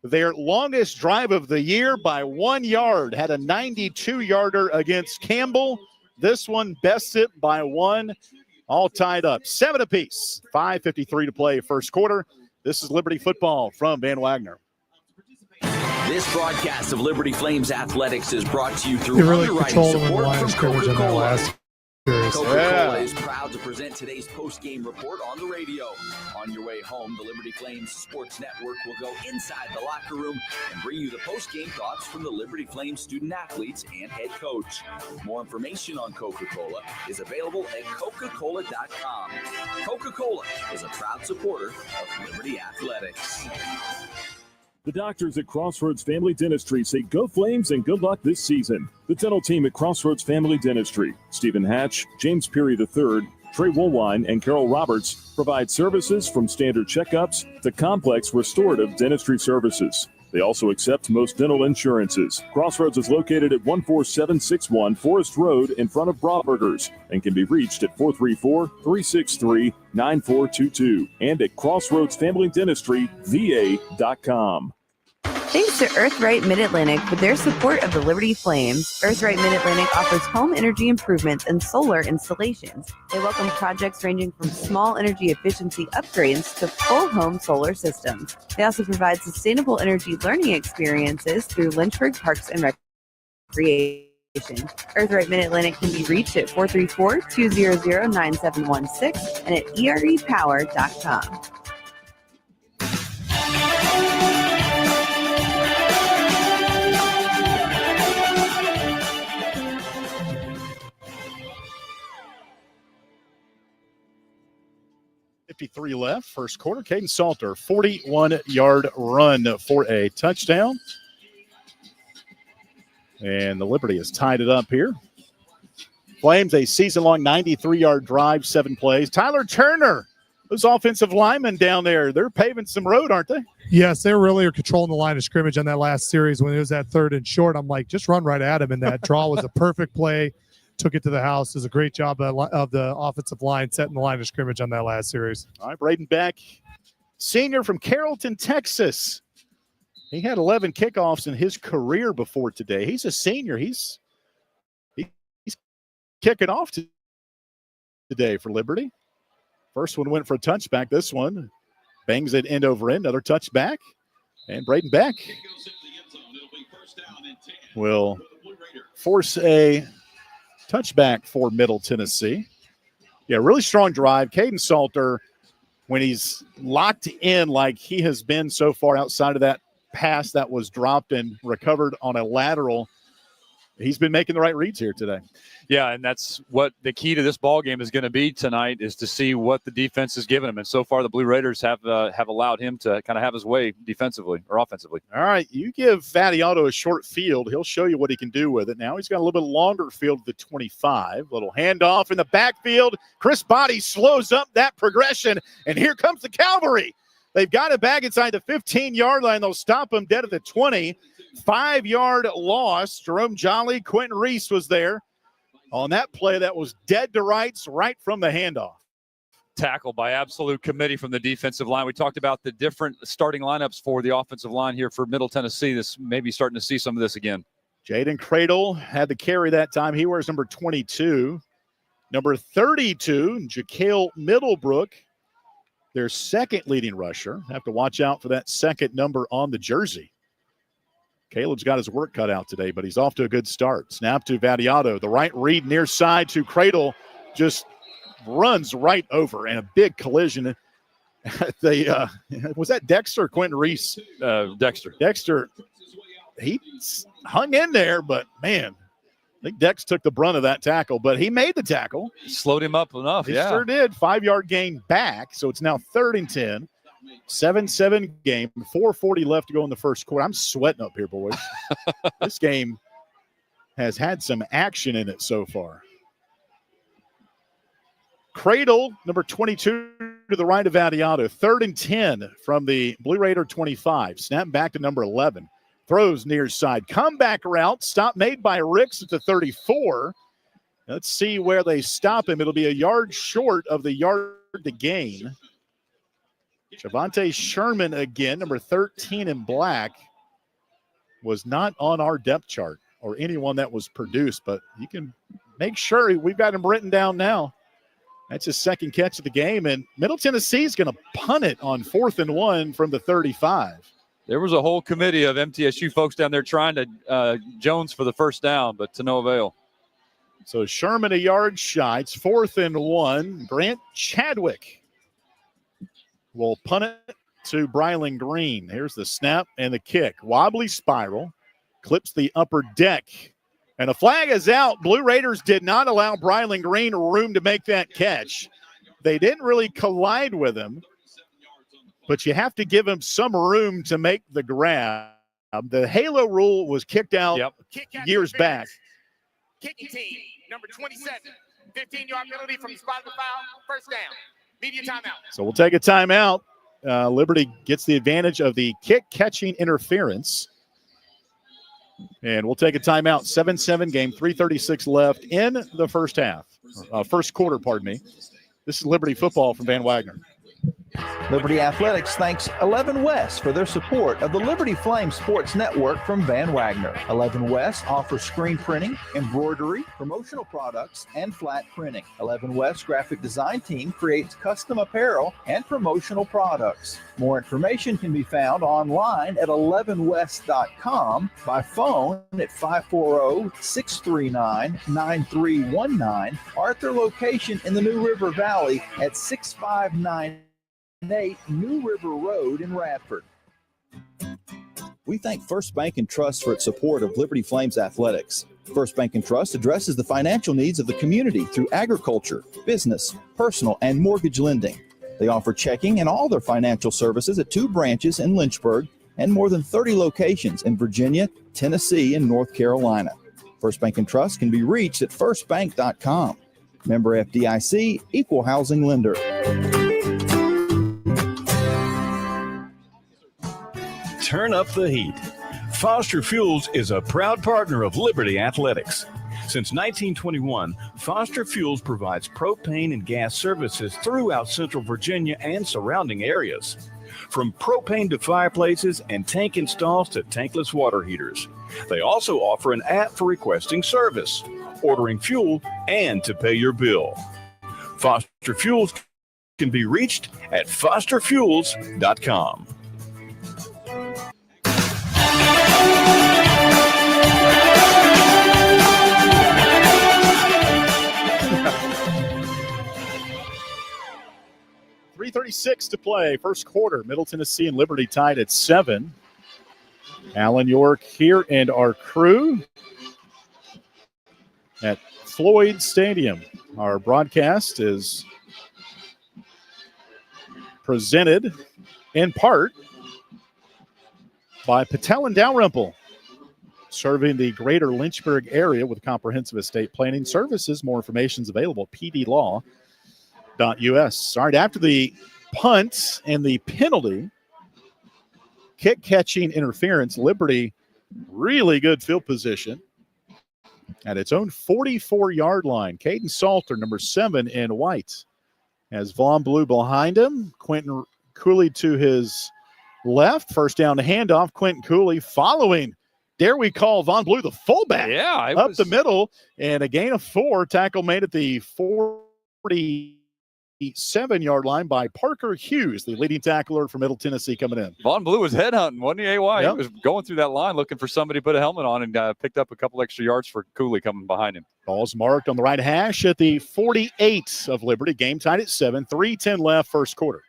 their longest drive of the year by 1 yard. Had a 92-yarder against Campbell. This one bested by 1. All tied up. 7 apiece. 5:53 to play first quarter. This is Liberty Football from Van Wagner. This broadcast of Liberty Flames Athletics is brought to you through really underwriting controlled support when from Lions coverage in that Coca-Cola. last series. Coca-Cola is proud to present today's post-game report on the radio. On your way home, the Liberty Flames Sports Network will go inside the locker room and bring you the post-game thoughts from the Liberty Flames student-athletes and head coach. More information on Coca-Cola is available at Coca-Cola.com. Coca-Cola is a proud supporter of Liberty Athletics. The doctors at Crossroads Family Dentistry say go Flames and good luck this season. The dental team at Crossroads Family Dentistry, Stephen Hatch, James Peary III, Trey Woolwine, and Carol Roberts provide services from standard checkups to complex restorative dentistry services. They also accept most dental insurances. Crossroads is located at 14761 Forest Road in front of Brawburgers and can be reached at 434-363-9422 and at crossroadsfamilydentistryva.com. Thanks to Earthright Mid-Atlantic for their support of the Liberty Flames. Earthright Mid-Atlantic offers home energy improvements and solar installations. They welcome projects ranging from small energy efficiency upgrades to full home solar systems. They also provide sustainable energy learning experiences through Lynchburg Parks and Recreation. Earthright Mid-Atlantic can be reached at 434-200-9716 and at erepower.com. .53 left, first quarter. Caden Salter, 41-yard run for a touchdown. And the Liberty has tied it up here. Flames a season-long 93-yard drive, 7 plays. Tyler Turner, those offensive linemen down there, they're paving some road, aren't they? Yes, they really are controlling the line of scrimmage on that last series when it was that 3rd and short. I'm like, just run right at him, and that draw was a perfect play. Took it to the house. It was a great job of the offensive line setting the line of scrimmage on that last series. All right, Braden Beck, senior from Carrollton, Texas. He had 11 kickoffs in his career before today. He's a senior. He's kicking off today for Liberty. First one went for a touchback. This one bangs it end over end. Another touchback. And Braden Beck will force a touchback for Middle Tennessee. Yeah, really strong drive. Caden Salter, when he's locked in like he has been so far outside of that pass that was dropped and recovered on a lateral, he's been making the right reads here today. Yeah, and that's what the key to this ball game is going to be tonight, is to see what the defense is giving him. And so far, the Blue Raiders have allowed him to kind of have his way defensively or offensively. All right, you give Vattiato a short field, he'll show you what he can do with it. Now he's got a little bit longer field at the 25. Little handoff in the backfield. Chris Body slows up that progression, and here comes the cavalry. They've got it back inside the 15-yard line. They'll stop him dead at the 20. 5-yard loss. Jerome Jolly, Quentin Reese was there on that play that was dead to rights right from the handoff. Tackle by absolute committee from the defensive line. We talked about the different starting lineups for the offensive line here for Middle Tennessee. This may be starting to see some of this again. Jaden Cradle had the carry that time. He wears number 22. Number 32, Jaquel Middlebrook, their second leading rusher. Have to watch out for that second number on the jersey. Caleb's got his work cut out today, but he's off to a good start. Snap to Vattiato. The right read near side to Cradle. Just runs right over, and a big collision. Was that Dexter or Quentin Reese? Dexter. Dexter, he hung in there, but, man, I think Dex took the brunt of that tackle, but he made the tackle. Slowed him up enough, He sure did. 5-yard gain back, so it's now 3rd and 10. 7-7 game, 4:40 left to go in the first quarter. I'm sweating up here, boys. This game has had some action in it so far. Cradle, number 22 to the right of Vattiato. 3rd and 10 from the Blue Raider 25. Snap back to number 11. Throws near side. Comeback route. Stop made by Ricks at the 34. Let's see where they stop him. It'll be a yard short of the yard to gain. Javante Sherman again, number 13 in black, was not on our depth chart or anyone that was produced, but you can make sure we've got him written down now. That's his second catch of the game, and Middle Tennessee is going to punt it on 4th and 1 from the 35. There was a whole committee of MTSU folks down there trying to Jones for the first down, but to no avail. So Sherman a yard shy. It's 4th and 1. Grant Chadwick will punt it to Brylan Green. Here's the snap and the kick. Wobbly spiral. Clips the upper deck. And a flag is out. Blue Raiders did not allow Brylan Green room to make that catch. They didn't really collide with him, but you have to give him some room to make the grab. The halo rule was kicked out years back. Kicking team, number 27. 15-yard penalty from the spot of the foul. First down. Media timeout. So we'll take a timeout. Liberty gets the advantage of the kick-catching interference. And we'll take a timeout. 7-7 game, 3:36 left in the first half. First quarter, pardon me. This is Liberty Football from Van Wagner. Liberty Athletics thanks 11 West for their support of the Liberty Flame Sports Network from Van Wagner. 11 West offers screen printing, embroidery, promotional products, and flat printing. 11 West graphic design team creates custom apparel and promotional products. More information can be found online at 11west.com, by phone at 540-639-9319, or at their location in the New River Valley at 659 New River Road in Radford. We thank First Bank and Trust for its support of Liberty Flames athletics. First Bank and Trust addresses the financial needs of the community through agriculture, business, personal, and mortgage lending. They offer checking and all their financial services at 2 branches in Lynchburg and more than 30 locations in Virginia, Tennessee, and North Carolina. First Bank and Trust can be reached at firstbank.com. Member FDIC, equal housing lender. Turn up the heat. Foster Fuels is a proud partner of Liberty Athletics. Since 1921, Foster Fuels provides propane and gas services throughout Central Virginia and surrounding areas. From propane to fireplaces and tank installs to tankless water heaters. They also offer an app for requesting service, ordering fuel, and to pay your bill. Foster Fuels can be reached at fosterfuels.com. .336 to play, first quarter. Middle Tennessee and Liberty tied at 7. Alan York here and our crew at Floyd Stadium. Our broadcast is presented in part by Patel and Dalrymple, serving the greater Lynchburg area with comprehensive estate planning services. More information is available at pdlaw.us. All right, after the punt and the penalty, kick-catching interference, Liberty really good field position at its own 44-yard line. Caden Salter, number 7 in white, has Vaughn Blue behind him. Quentin Cooley to his left. First down handoff. Quentin Cooley following, dare we call Vaughn Blue the fullback? Yeah. Up the middle, and a gain of 4. Tackle made at the 47-yard line by Parker Hughes, the leading tackler from Middle Tennessee coming in. Vaughn Blue was headhunting, wasn't he, AY? Yep. He was going through that line looking for somebody to put a helmet on and picked up a couple extra yards for Cooley coming behind him. Ball's marked on the right hash at the 48 of Liberty. Game tied at 7. 3:10 left, first quarter.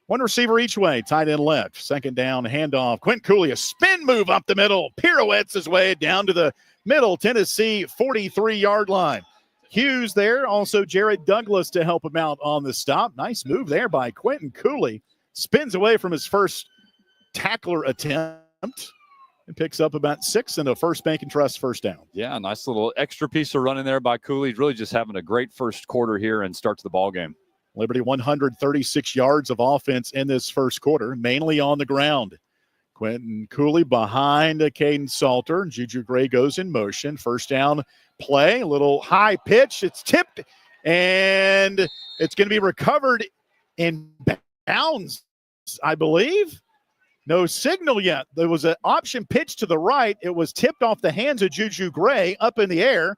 One receiver each way, tight end left. Second down, handoff. Quentin Cooley, a spin move up the middle. Pirouettes his way down to the Middle Tennessee 43-yard line. Hughes there, also Jared Douglas to help him out on the stop. Nice move there by Quentin Cooley. Spins away from his first tackler attempt and picks up about 6 and a First Bank and Trust first down. Yeah, nice little extra piece of running there by Cooley. Really just having a great first quarter here and starts the ball game. Liberty 136 yards of offense in this first quarter, mainly on the ground. Quentin Cooley behind Caden Salter. Juju Gray goes in motion. First down play, a little high pitch. It's tipped, and it's going to be recovered in bounds, I believe. No signal yet. There was an option pitch to the right. It was tipped off the hands of Juju Gray up in the air,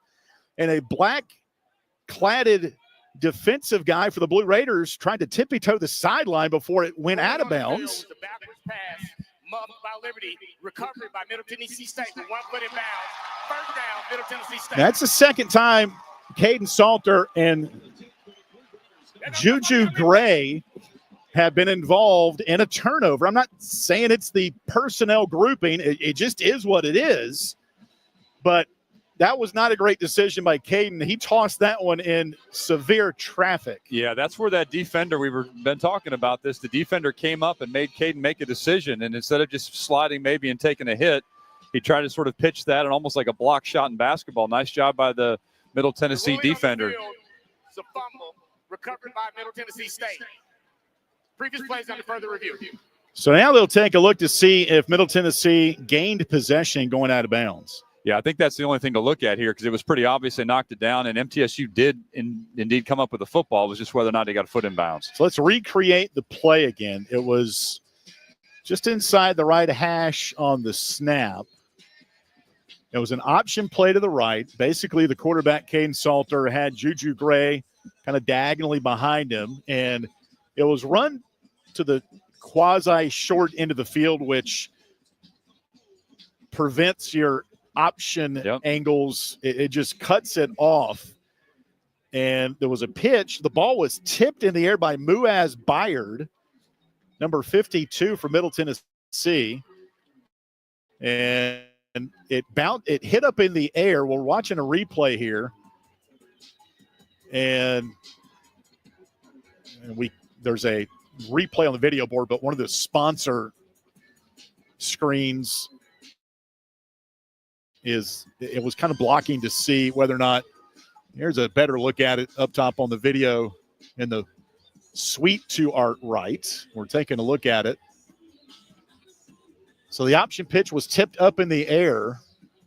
and a black-cladded defensive guy for the Blue Raiders tried to tippy-toe the sideline before it went out of bounds. The backwards pass, muffed by Liberty, recovery by Middle Tennessee State with 1 foot in bounds. First down, Middle Tennessee State. That's the second time Caden Salter and Juju Gray have been involved in a turnover. I'm not saying it's the personnel grouping. It just is what it is. But that was not a great decision by Caden. He tossed that one in severe traffic. Yeah, that's where that defender, been talking about this, the defender came up and made Caden make a decision, and instead of just sliding maybe and taking a hit, he tried to sort of pitch that and almost like a block shot in basketball. Nice job by the Middle Tennessee defender. It's a fumble recovered by Middle Tennessee State. Previous plays under further review. So now they'll take a look to see if Middle Tennessee gained possession going out of bounds. Yeah, I think that's the only thing to look at here because it was pretty obvious they knocked it down, and MTSU did indeed come up with the football. It was just whether or not they got a foot in bounds. So let's recreate the play again. It was just inside the right hash on the snap. It was an option play to the right. Basically, the quarterback, Caden Salter, had Juju Gray kind of diagonally behind him, and it was run to the quasi-short end of the field, which prevents your option angles. It just cuts it off. And there was a pitch. The ball was tipped in the air by Muaz Byard, number 52 for Middle Tennessee. And it hit up in the air. We're watching a replay here. And there's a replay on the video board, but one of the sponsor screens it was kind of blocking to see whether or not. Here's a better look at it up top on the video in the suite to our right. We're taking a look at it. So the option pitch was tipped up in the air,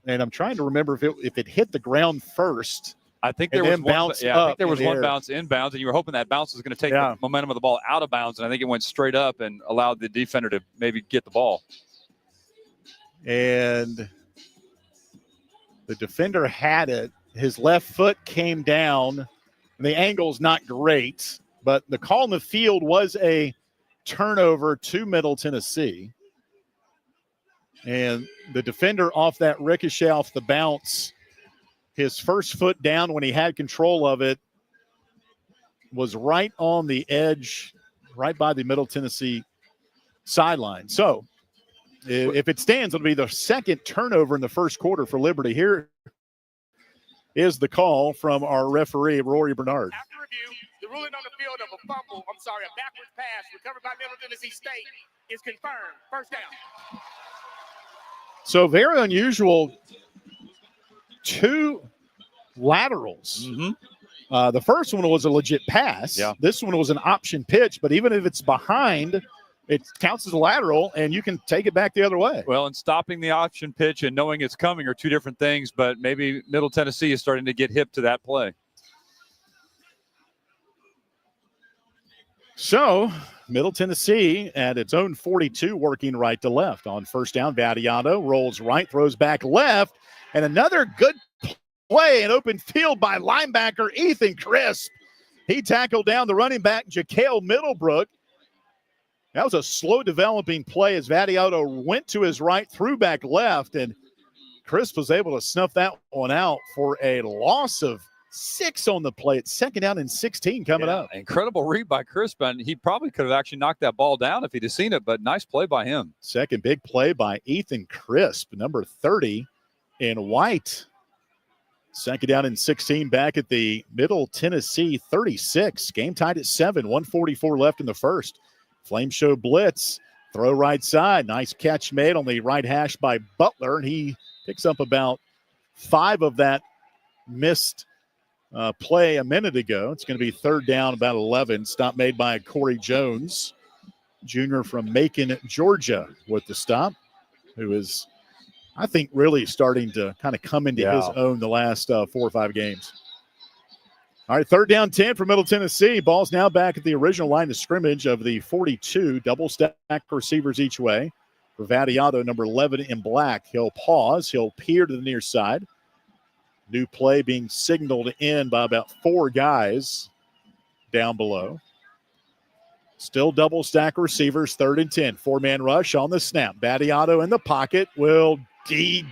and I'm trying to remember if it hit the ground first. I think there was one bounce inbounds, and you were hoping that bounce was going to take the momentum of the ball out of bounds, and I think it went straight up and allowed the defender to maybe get the ball. And the defender had it. His left foot came down. And the angle's not great, but the call in the field was a turnover to Middle Tennessee. And the defender off that ricochet off the bounce, his first foot down when he had control of it was right on the edge, right by the Middle Tennessee sideline. So if it stands, it'll be the second turnover in the first quarter for Liberty. Here is the call from our referee, Rory Bernard. After review, the ruling on the field of a backwards pass recovered by Middle Tennessee State is confirmed. First down. So very unusual. Two laterals. The first one was a legit pass. This one was an option pitch, but even if it's behind, it counts as a lateral, and you can take it back the other way. Well, and stopping the option pitch and knowing it's coming are two different things, but maybe Middle Tennessee is starting to get hip to that play. So Middle Tennessee at its own 42 working right to left. On first down, Vadiano rolls right, throws back left, and another good play in open field by linebacker Ethan Crisp. He tackled down the running back, Jakael Middlebrook. That was a slow developing play as Vadiano went to his right, threw back left, and Crisp was able to snuff that one out for a loss of 6 on the play. It's second down and 16 coming up. Incredible read by Crisp, and he probably could have actually knocked that ball down if he'd have seen it, but nice play by him. Second big play by Ethan Crisp, number 30 in white. Second down and 16 back at the Middle Tennessee 36. Game tied at 7, 1:44 left in the first. Flame show blitz, throw right side. Nice catch made on the right hash by Butler, and he picks up about 5 of that missed play a minute ago. It's going to be third down, about 11. Stop made by Corey Jones, junior from Macon, Georgia, with the stop, who is, I think, really starting to kind of come into his own the last 4 or 5 games. All right, third down 10 for Middle Tennessee. Ball's now back at the original line of scrimmage of the 42. Double stack receivers each way. For Vadiano, number 11 in black. He'll pause. He'll peer to the near side. New play being signaled in by about 4 guys down below. Still double stack receivers, third and 10. 4-man rush on the snap. Vadiano in the pocket will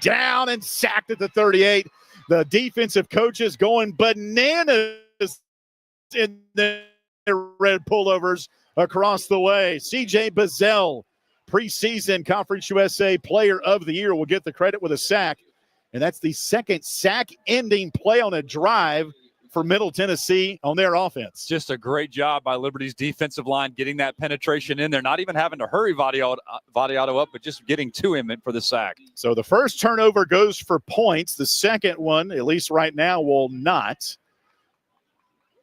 down and sacked at the 38. The defensive coaches going bananas in their red pullovers across the way. CJ Bazell, preseason Conference USA Player of the Year, will get the credit with a sack. And that's the second sack-ending play on a drive for Middle Tennessee on their offense. Just a great job by Liberty's defensive line getting that penetration in there, not even having to hurry Vadiano up, but just getting to him for the sack. So the first turnover goes for points. The second one, at least right now, will not.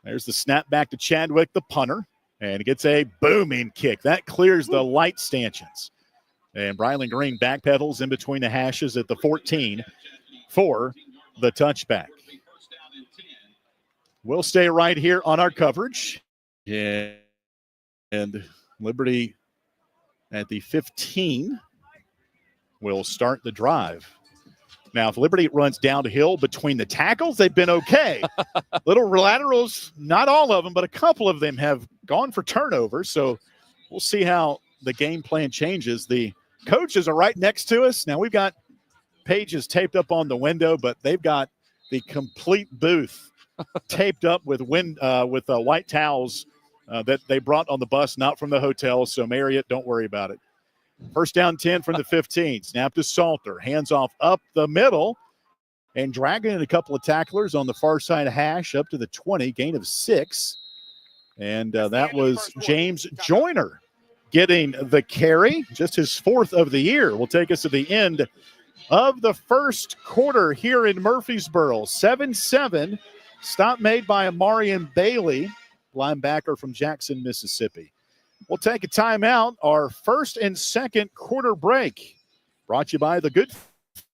There's the snap back to Chadwick, the punter, and gets a booming kick. That clears the light stanchions. And Brylan Green backpedals in between the hashes at the 14. for the touchback. We'll stay right here on our coverage. And Liberty at the 15 will start the drive. Now, if Liberty runs downhill between the tackles, they've been okay. Little laterals, not all of them, but a couple of them have gone for turnovers. So we'll see how the game plan changes. The coaches are right next to us. Now, we've got pages taped up on the window, but they've got the complete booth taped up with white towels that they brought on the bus, not from the hotel. So, Marriott, don't worry about it. First down 10 from the 15. Snap to Salter. Hands off up the middle and dragging in a couple of tacklers on the far side hash up to the 20. Gain of 6. And that was James Joyner getting the carry. Just his 4th of the year. Will take us to the end of the first quarter here in Murfreesboro. 7-7. Stop made by Amarian Bailey, linebacker from Jackson, Mississippi. We'll take a timeout. Our first and second quarter break brought to you by the Good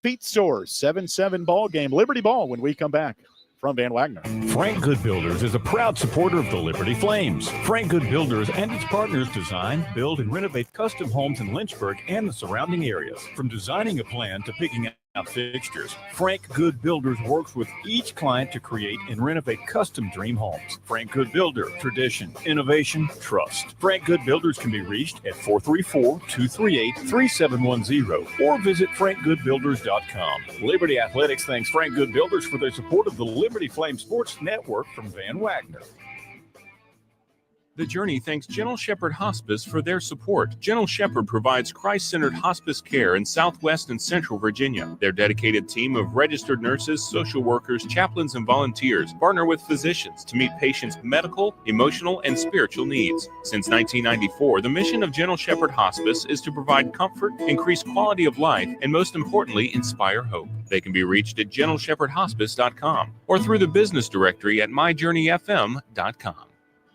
Feet Store. 7-7 ball game. Liberty ball when we come back from Van Wagner. Frank Good Builders is a proud supporter of the Liberty Flames. Frank Good Builders and its partners design, build, and renovate custom homes in Lynchburg and the surrounding areas. From designing a plan to picking out fixtures, Frank Good Builders works with each client to create and renovate custom dream homes. Frank Good Builder, tradition, innovation, trust. Frank Good Builders can be reached at 434-238-3710 or visit frankgoodbuilders.com. Liberty Athletics thanks Frank Good Builders for their support of the Liberty Flame Sports Network from Van Wagner. The Journey thanks Gentle Shepherd Hospice for their support. Gentle Shepherd provides Christ-centered hospice care in Southwest and Central Virginia. Their dedicated team of registered nurses, social workers, chaplains, and volunteers partner with physicians to meet patients' medical, emotional, and spiritual needs. Since 1994, the mission of Gentle Shepherd Hospice is to provide comfort, increase quality of life, and most importantly, inspire hope. They can be reached at gentleshepherdhospice.com or through the business directory at myjourneyfm.com.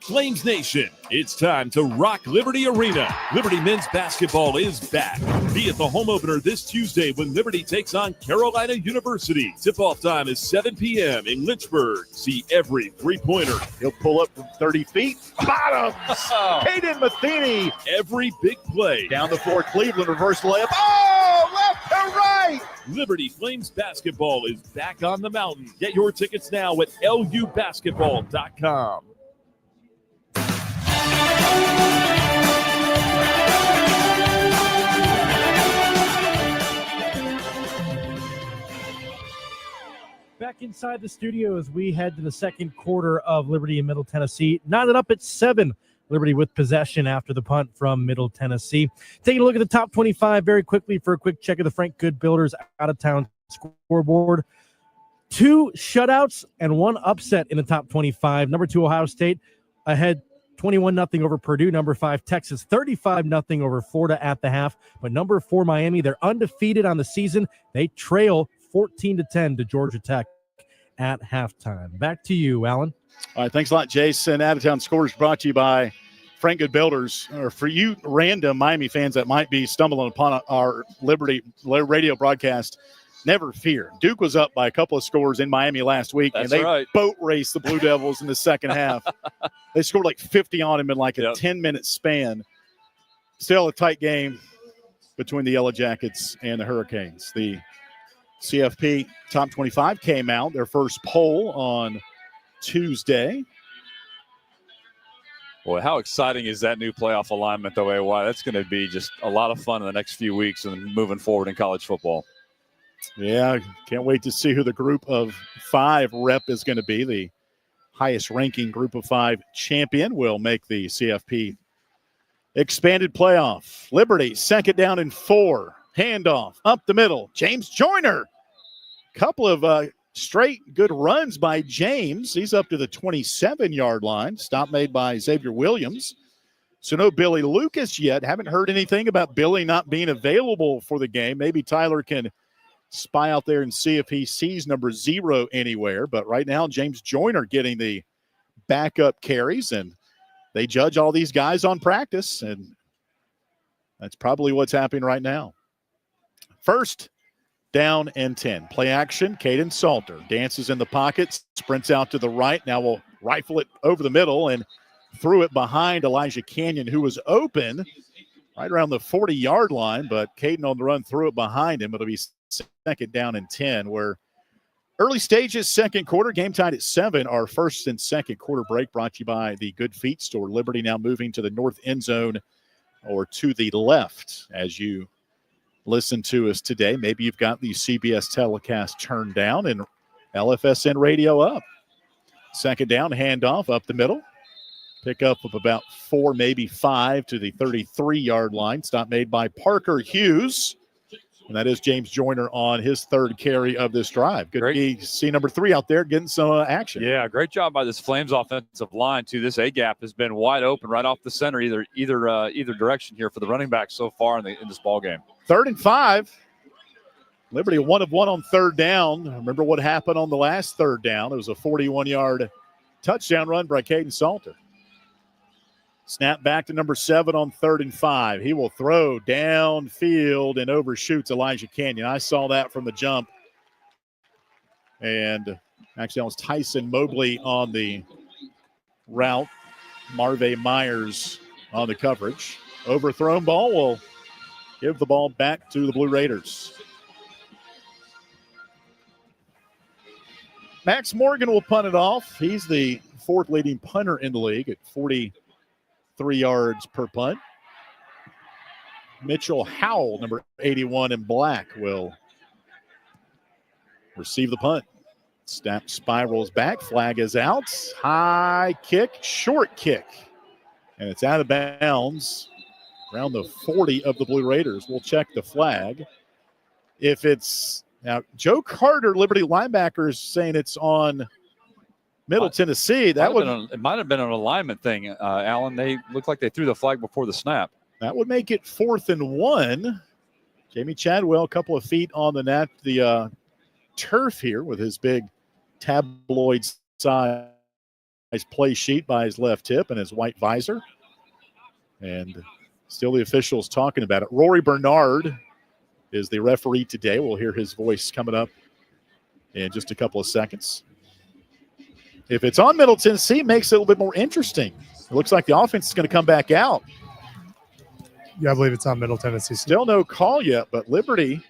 Flames Nation, it's time to rock Liberty Arena. Liberty men's basketball is back. Be at the home opener this Tuesday when Liberty takes on Carolina University. Tip-off time is 7 p.m. in Lynchburg. See every three-pointer. He'll pull up from 30 feet. Bottoms. Caden Matheny. Every big play. Down the floor, Cleveland, reverse layup. Oh, left to right. Liberty Flames basketball is back on the mountain. Get your tickets now at lubasketball.com. Back inside the studio as we head to the second quarter of Liberty and Middle Tennessee. Knotted up at 7. Liberty with possession after the punt from Middle Tennessee. Taking a look at the top 25 very quickly for a quick check of the Frank Good Builders out-of-town scoreboard. 2 shutouts and 1 upset in the top 25. Number 2, Ohio State ahead 21-0 over Purdue. Number 5, Texas, 35-0 over Florida at the half. But number 4, Miami, they're undefeated on the season. They trail 14-10 to Georgia Tech at halftime. Back to you, Alan. All right, thanks a lot, Jason. Out-of-town scores brought to you by Frank Good Builders. Or for you random Miami fans that might be stumbling upon our Liberty radio broadcast, never fear. Duke was up by a couple of scores in Miami last week, and they boat raced the Blue Devils in the second half. They scored like 50 on him in like a 10-minute span. Still a tight game between the Yellow Jackets and the Hurricanes. The CFP Top 25 came out, their first poll on Tuesday. Boy, how exciting is that new playoff alignment, though, AY? That's going to be just a lot of fun in the next few weeks and moving forward in college football. Yeah, can't wait to see who the group of 5 rep is going to be. The highest ranking group of 5 champion will make the CFP expanded playoff. Liberty, second down and 4. Handoff up the middle. James Joyner. Couple of straight good runs by James. He's up to the 27-yard line. Stop made by Xavier Williams. So no Billy Lucas yet. Haven't heard anything about Billy not being available for the game. Maybe Tyler can spy out there and see if he sees number 0 anywhere. But right now, James Joyner getting the backup carries, and they judge all these guys on practice, and that's probably what's happening right now. First down and 10. Play action. Caden Salter dances in the pocket, sprints out to the right. Now we'll rifle it over the middle and threw it behind Elijah Canyon, who was open right around the 40-yard line, but Caden on the run threw it behind him. It'll be second down and 10, where early stages, second quarter, game tied at 7. Our first and second quarter break brought to you by the Good Feet Store. Liberty now moving to the north end zone or to the left as you listen to us today. Maybe you've got the CBS telecast turned down and LFSN radio up. Second down, handoff up the middle. Pickup of about 4, maybe 5 to the 33-yard line. Stop made by Parker Hughes. And that is James Joyner on his third carry of this drive. Good to see number 3 out there getting some action. Yeah, great job by this Flames offensive line, too. This A-gap has been wide open right off the center, either direction here for the running back so far in this ball game. 3rd and 5. Liberty 1 of 1 on third down. Remember what happened on the last third down. It was a 41-yard touchdown run by Caden Salter. Snap back to number 7 on 3rd and 5. He will throw downfield and overshoots Elijah Canyon. I saw that from the jump. And actually, that was Tyson Mobley on the route. Marve Myers on the coverage. Overthrown ball will give the ball back to the Blue Raiders. Max Morgan will punt it off. He's the 4th leading punter in the league at 43 yards per punt. Mitchell Howell, number 81 in black, will receive the punt. Snap spirals back. Flag is out. High kick, short kick. And it's out of bounds around the 40 of the Blue Raiders. We'll check the flag. If it's now, Joe Carter, Liberty linebacker, is saying it's on Middle Tennessee. It might have been an alignment thing, Alan. They looked like they threw the flag before the snap. That would make it 4th and 1. Jamie Chadwell, a couple of feet on the turf here with his big tabloid size play sheet by his left hip and his white visor. And still the officials talking about it. Rory Bernard is the referee today. We'll hear his voice coming up in just a couple of seconds. If it's on Middle Tennessee, it makes it a little bit more interesting. It looks like the offense is going to come back out. Yeah, I believe it's on Middle Tennessee. Still no call yet, but Liberty,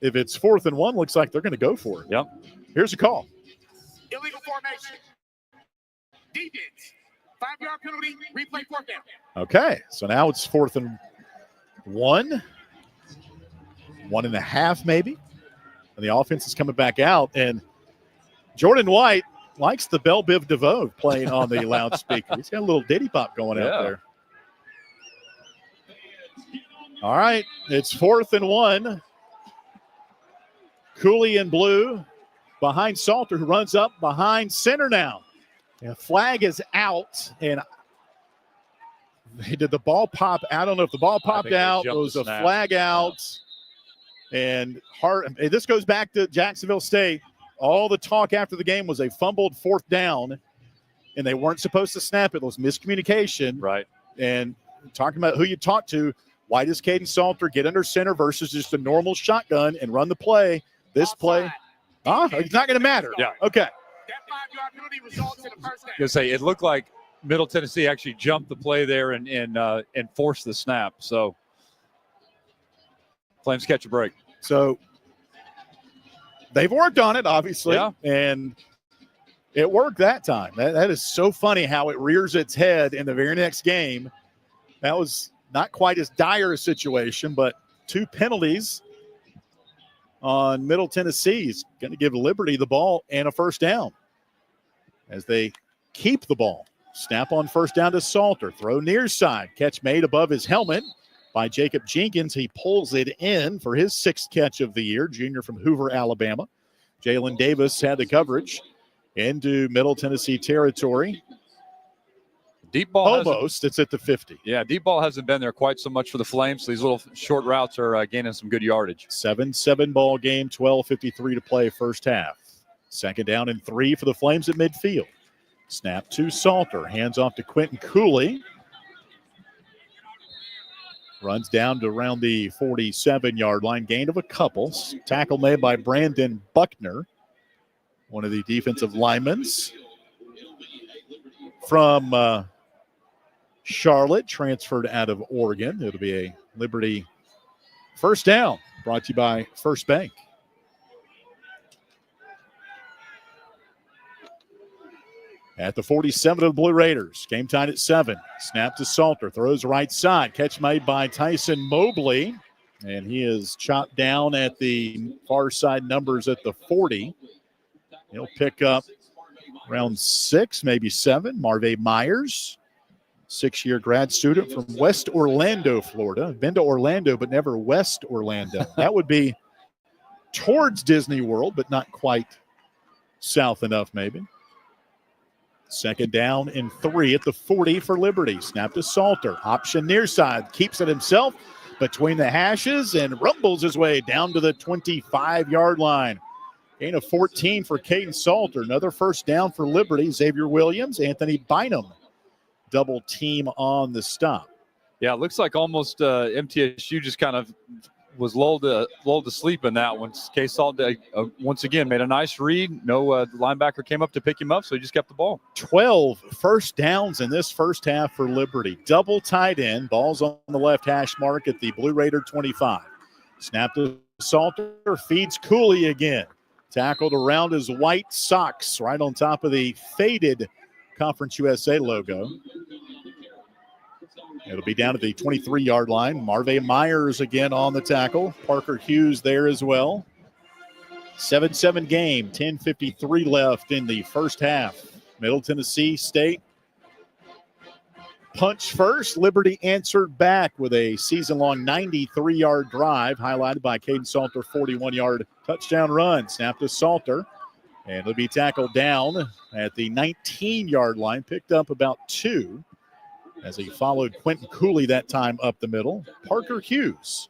if it's 4th and 1, looks like they're going to go for it. Yep. Here's a call. Illegal formation. Defense. 5-yard penalty. Replay 4th down. Okay, so now it's 4th and 1. 1.5 maybe. And the offense is coming back out. And Jordan White likes the Belle Biv DeVoe playing on the loudspeaker. He's got a little ditty pop going out there. All right, it's 4th and 1. Cooley in blue behind Salter, who runs up behind center now. And flag is out. And did the ball pop? I don't know if the ball popped out. It was a flag out. And this goes back to Jacksonville State. All the talk after the game was a fumbled 4th down, and they weren't supposed to snap it. It was miscommunication. Right. And talking about who you talk to, why does Caden Salter get under center versus just a normal shotgun and run the play? This play, it's not going to matter. Yeah. Okay. That 5-yard penalty results in a first down. I was gonna say, it looked like Middle Tennessee actually jumped the play there and forced the snap. So Flames catch a break. So they've worked on it, obviously, and it worked that time. That is so funny how it rears its head in the very next game. That was not quite as dire a situation, but 2 penalties on Middle Tennessee is going to give Liberty the ball and a first down as they keep the ball. Snap on first down to Salter. Throw near side. Catch made above his helmet by Jacob Jenkins. He pulls it in for his 6th catch of the year, junior from Hoover, Alabama. Jalen Davis had the coverage into Middle Tennessee territory. Deep ball. Almost. It's at the 50. Yeah, deep ball hasn't been there quite so much for the Flames. So these little short routes are gaining some good yardage. 7-7 ball game, 12:53 to play first half. Second down and 3 for the Flames at midfield. Snap to Salter. Hands off to Quentin Cooley. Runs down to around the 47-yard line. Gain of a couple. Tackle made by Brandon Buckner, one of the defensive linemen from Charlotte, transferred out of Oregon. It'll be a Liberty first down, brought to you by First Bank. At the 47 of the Blue Raiders. Game tied at 7. Snap to Salter. Throws right side. Catch made by Tyson Mobley. And he is chopped down at the far side numbers at the 40. He'll pick up around 6, maybe 7. Marvay Myers, 6-year grad student from West Orlando, Florida. Been to Orlando, but never West Orlando. That would be towards Disney World, but not quite south enough, maybe. Second down and 3 at the 40 for Liberty. Snap to Salter. Option near side. Keeps it himself between the hashes and rumbles his way down to the 25-yard line. Gain of 14 for Caden Salter. Another first down for Liberty. Xavier Williams, Anthony Bynum. Double team on the stop. Yeah, it looks like almost MTSU just kind of was lulled to sleep in that one. Case Salter once again made a nice read. No linebacker came up to pick him up, so he just kept the ball. 12 first downs in this first half for Liberty. Double tight end. Ball's on the left hash mark at the Blue Raider 25. Snap to Salter. Feeds Cooley again. Tackled around his white socks right on top of the faded Conference USA logo. It'll be down at the 23-yard line. Marvay Myers again on the tackle. Parker Hughes there as well. 7-7 game. 10:53 left in the first half. Middle Tennessee State punch first. Liberty answered back with a season-long 93-yard drive, highlighted by Caden Salter, 41-yard touchdown run. Snap to Salter. And it'll be tackled down at the 19-yard line. Picked up about 2. As he followed Quentin Cooley that time up the middle. Parker Hughes,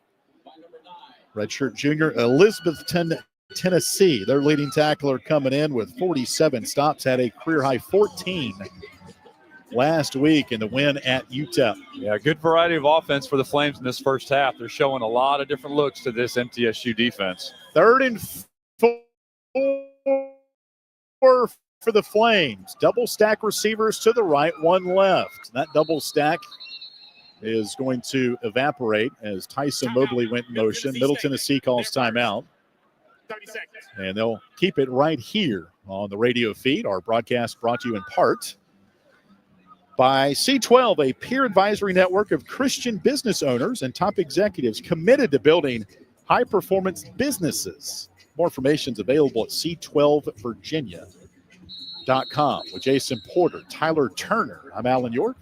redshirt junior, Elizabethton, Tennessee. Their leading tackler coming in with 47 stops, had a career-high 14 last week in the win at UTEP. Yeah, good variety of offense for the Flames in this first half. They're showing a lot of different looks to this MTSU defense. 3rd and 4 for the Flames. Double stack receivers to the right, 1 left. That double stack is going to evaporate as Tyson Mobley went in motion. Middle Tennessee calls timeout. 30 seconds. And they'll keep it right here on the radio feed. Our broadcast brought to you in part by C12, a peer advisory network of Christian business owners and top executives committed to building high-performance businesses. More information is available at C12Virginia.com with Jason Porter, Tyler Turner. I'm Alan York.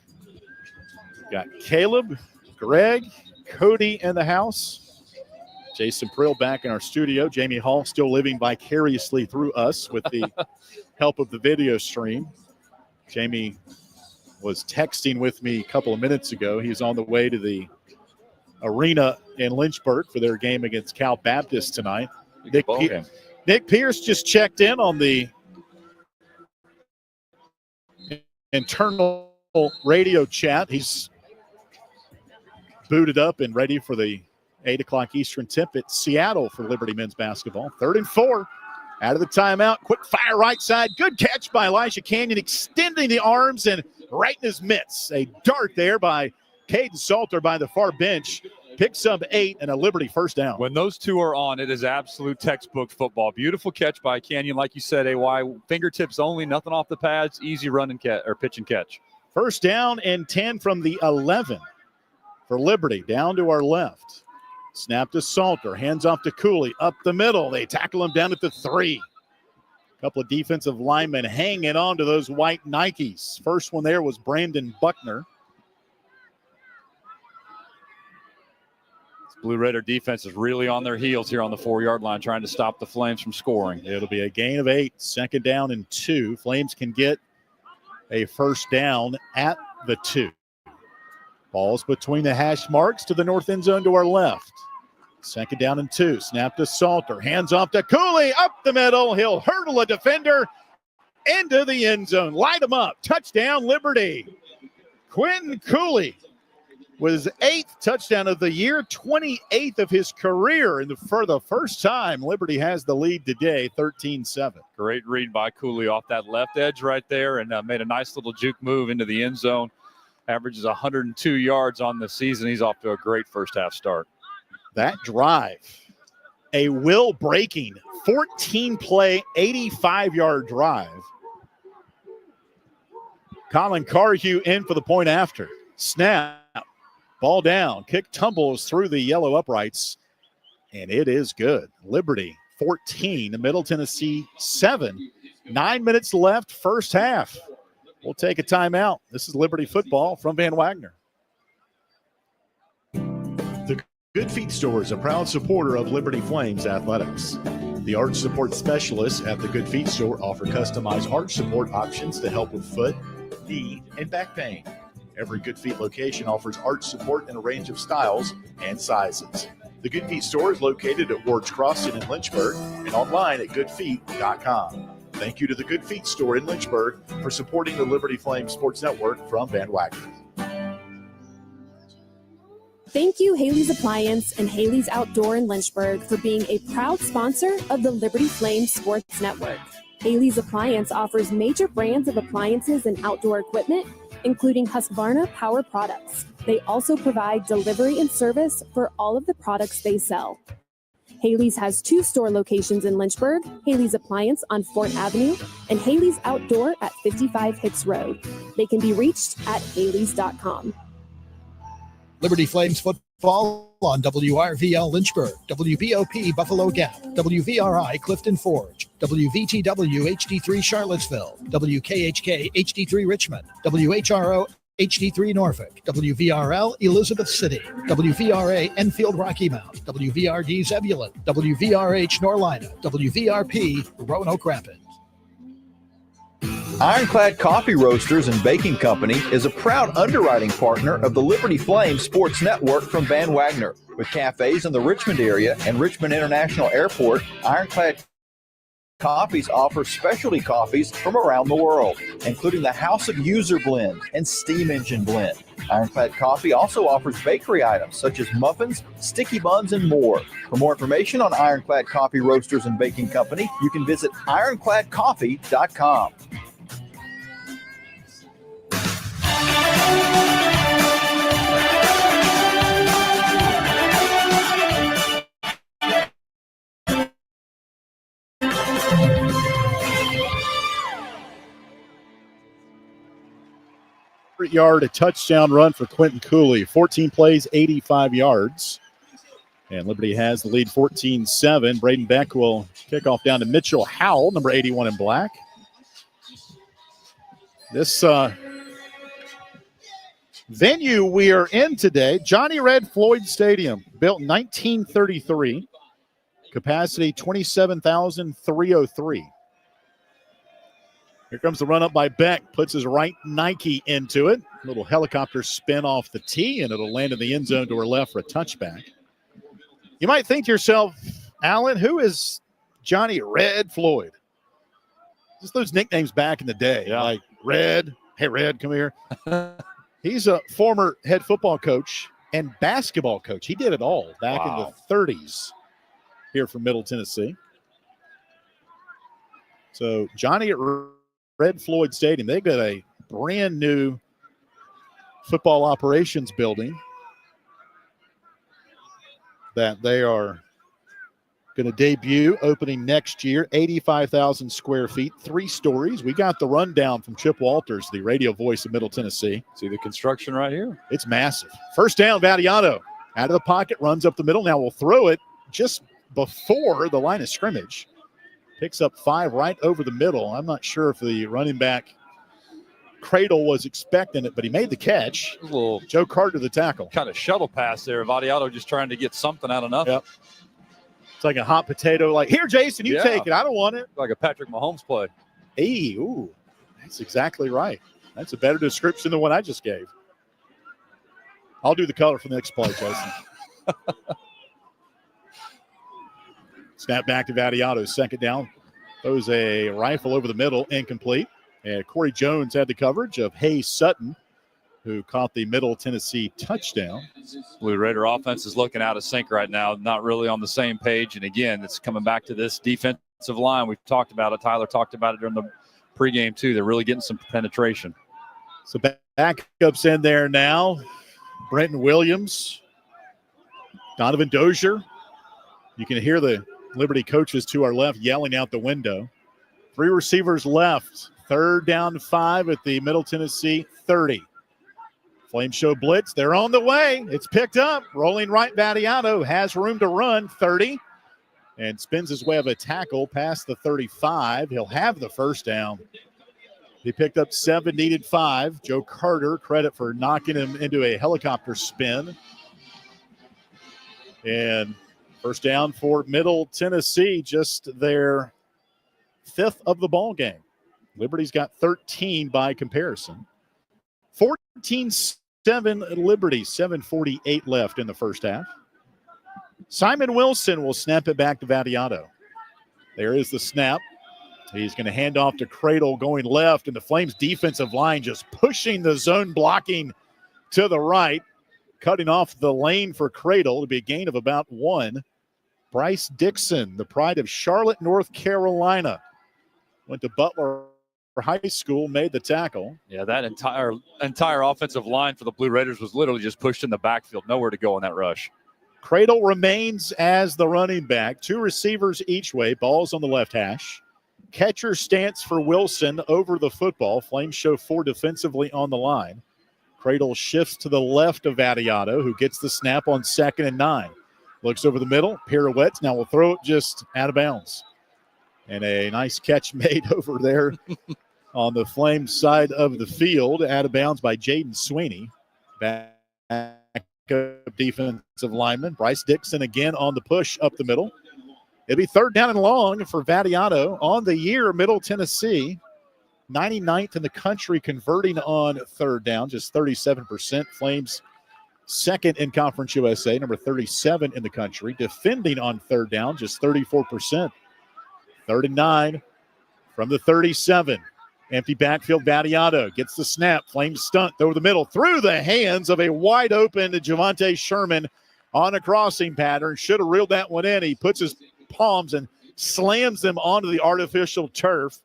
We've got Caleb, Greg, Cody in the house. Jason Prill back in our studio. Jamie Hall still living vicariously through us with the help of the video stream. Jamie was texting with me a couple of minutes ago. He's on the way to the arena in Lynchburg for their game against Cal Baptist tonight. Nick Pierce just checked in on the internal radio chat. He's booted up and ready for the 8 o'clock Eastern tip at Seattle for Liberty men's basketball. 3rd and 4 out of the timeout. Quick fire right side. Good catch by Elijah Canyon, extending the arms and right in his mitts. A dart there by Caden Salter by the far bench. Picks up 8 and a Liberty first down. When those two are on, it is absolute textbook football. Beautiful catch by Canyon, like you said, AY. Fingertips only, nothing off the pads. Easy run and catch, or pitch and catch. First down and 10 from the 11 for Liberty. Down to our left. Snap to Salter. Hands off to Cooley. Up the middle. They tackle him down at the 3. A couple of defensive linemen hanging on to those white Nikes. First one there was Brandon Buckner. Blue Raider defense is really on their heels here on the 4-yard line, trying to stop the Flames from scoring. It'll be a gain of 8, 2nd down and 2. Flames can get a first down at the 2. Ball's between the hash marks to the north end zone to our left. 2nd down and 2. Snap to Salter. Hands off to Cooley. Up the middle. He'll hurdle a defender into the end zone. Light him up. Touchdown, Liberty. Quentin Cooley with his 8th touchdown of the year, 28th of his career. And for the first time, Liberty has the lead today, 13-7. Great read by Cooley off that left edge right there, and made a nice little juke move into the end zone. Averages 102 yards on the season. He's off to a great first half start. That drive, a will-breaking 14-play, 85-yard drive. Colin Carhew in for the point after. Snap. Ball down. Kick tumbles through the yellow uprights, and it is good. Liberty 14, Middle Tennessee 7. 9 minutes left, first half. We'll take a timeout. This is Liberty Football from Van Wagner. The Good Feet Store is a proud supporter of Liberty Flames athletics. The arch support specialists at the Good Feet Store offer customized arch support options to help with foot, knee, and back pain. Every Good Feet location offers arch support in a range of styles and sizes. The Good Feet Store is located at Ward's Crossing in Lynchburg and online at goodfeet.com. Thank you to the Good Feet Store in Lynchburg for supporting the Liberty Flames Sports Network from Van Wagner. Thank you, Haley's Appliance and Haley's Outdoor in Lynchburg, for being a proud sponsor of the Liberty Flames Sports Network. Haley's Appliance offers major brands of appliances and outdoor equipment, including Husqvarna Power products. They also provide delivery and service for all of the products they sell. Haley's has 2 store locations in Lynchburg, Haley's Appliance on Fort Avenue and Haley's Outdoor at 55 Hicks Road. They can be reached at haleys.com. Liberty Flames football on WRVL Lynchburg, WBOP Buffalo Gap, WVRI Clifton Forge, WVTW HD3 Charlottesville, WKHK HD3 Richmond, WHRO HD3 Norfolk, WVRL Elizabeth City, WVRA Enfield Rocky Mount, WVRD Zebulon, WVRH Norlina, WVRP Roanoke Rapids. Ironclad Coffee Roasters and Baking Company is a proud underwriting partner of the Liberty Flames Sports Network from Van Wagner. With cafes in the Richmond area and Richmond International Airport, Ironclad Coffees offers specialty coffees from around the world, including the House of User Blend and Steam Engine Blend. Ironclad Coffee also offers bakery items such as muffins, sticky buns, and more. For more information on Ironclad Coffee Roasters and Baking Company, you can visit ironcladcoffee.com. Yard, a touchdown run for Quentin Cooley. 14 plays, 85 yards. And Liberty has the lead 14-7. Braden Beck will kick off down to Mitchell Howell, number 81 in black. This venue we are in today, Johnny Red Floyd Stadium, built in 1933. Capacity 27,303. Here comes the run up by Beck, puts his right Nike into it. Little helicopter spin off the tee, and it'll land in the end zone to her left for a touchback. You might think to yourself, Alan, who is Johnny Red Floyd? Just those nicknames back in the day, like Red. Hey, Red, come here. He's a former head football coach and basketball coach. He did it all back in the 30s here from Middle Tennessee. So Johnny Red Floyd Stadium, they've got a brand new football operations building that they are going to debut opening next year, 85,000 square feet, 3 stories. We got the rundown from Chip Walters, the radio voice of Middle Tennessee. See the construction right here. It's massive. First down, Vadiano out of the pocket, runs up the middle. Now we'll throw it just before the line of scrimmage. Picks up 5 right over the middle. I'm not sure if the running back Cradle was expecting it, but he made the catch. A little Joe Carter, the tackle. Kind of shuttle pass there. Vadiano just trying to get something out of nothing. Yep. It's like a hot potato. Like, here, Jason, you take it. I don't want it. Like a Patrick Mahomes play. Hey, ooh, that's exactly right. That's a better description than what I just gave. I'll do the color for the next play, Jason. Snap back to Vadiano, second down. Throws a rifle over the middle, incomplete. And Corey Jones had the coverage of Hayes Sutton, who caught the Middle Tennessee touchdown. Blue Raider offense is looking out of sync right now, not really on the same page. And again, it's coming back to this defensive line. We've talked about it. Tyler talked about it during the pregame too. They're really getting some penetration. So backups in there now. Brenton Williams, Donovan Dozier. You can hear the Liberty coaches to our left yelling out the window. 3 receivers left. 3rd down 5 at the Middle Tennessee 30. Flames show blitz. They're on the way. It's picked up. Rolling right, Vattiato has room to run. 30. And spins his way of a tackle past the 35. He'll have the first down. He picked up 7, needed 5. Joe Carter, credit for knocking him into a helicopter spin. And first down for Middle Tennessee, just their 5th of the ball game. Liberty's got 13 by comparison. 14-7 Liberty, 7:48 left in the first half. Simon Wilson will snap it back to Vattiato. There is the snap. He's going to hand off to Cradle going left, and the Flames defensive line just pushing the zone blocking to the right, cutting off the lane for Cradle to be a gain of about 1. Bryce Dixon, the pride of Charlotte, North Carolina, went to Butler High School, made the tackle. Yeah, that entire offensive line for the Blue Raiders was literally just pushed in the backfield. Nowhere to go on that rush. Cradle remains as the running back. 2 receivers each way. Ball's on the left hash. Catcher stance for Wilson over the football. Flames show 4 defensively on the line. Cradle shifts to the left of Vattiato, who gets the snap on 2nd and 9. Looks over the middle, pirouettes. Now we'll throw it just out of bounds. And a nice catch made over there on the Flames side of the field, out of bounds by Jaden Sweeney. Back defensive lineman. Bryce Dixon again on the push up the middle. It'll be 3rd down and long for Vattiato. On the year, Middle Tennessee, 99th in the country converting on 3rd down, just 37%. Flames 2nd in Conference USA, number 37 in the country. Defending on 3rd down, just 34%. 3rd and 9 from the 37. Empty backfield, Vattiato gets the snap. Flames stunt over the middle through the hands of a wide open Javonte Sherman on a crossing pattern. Should have reeled that one in. He puts his palms and slams them onto the artificial turf.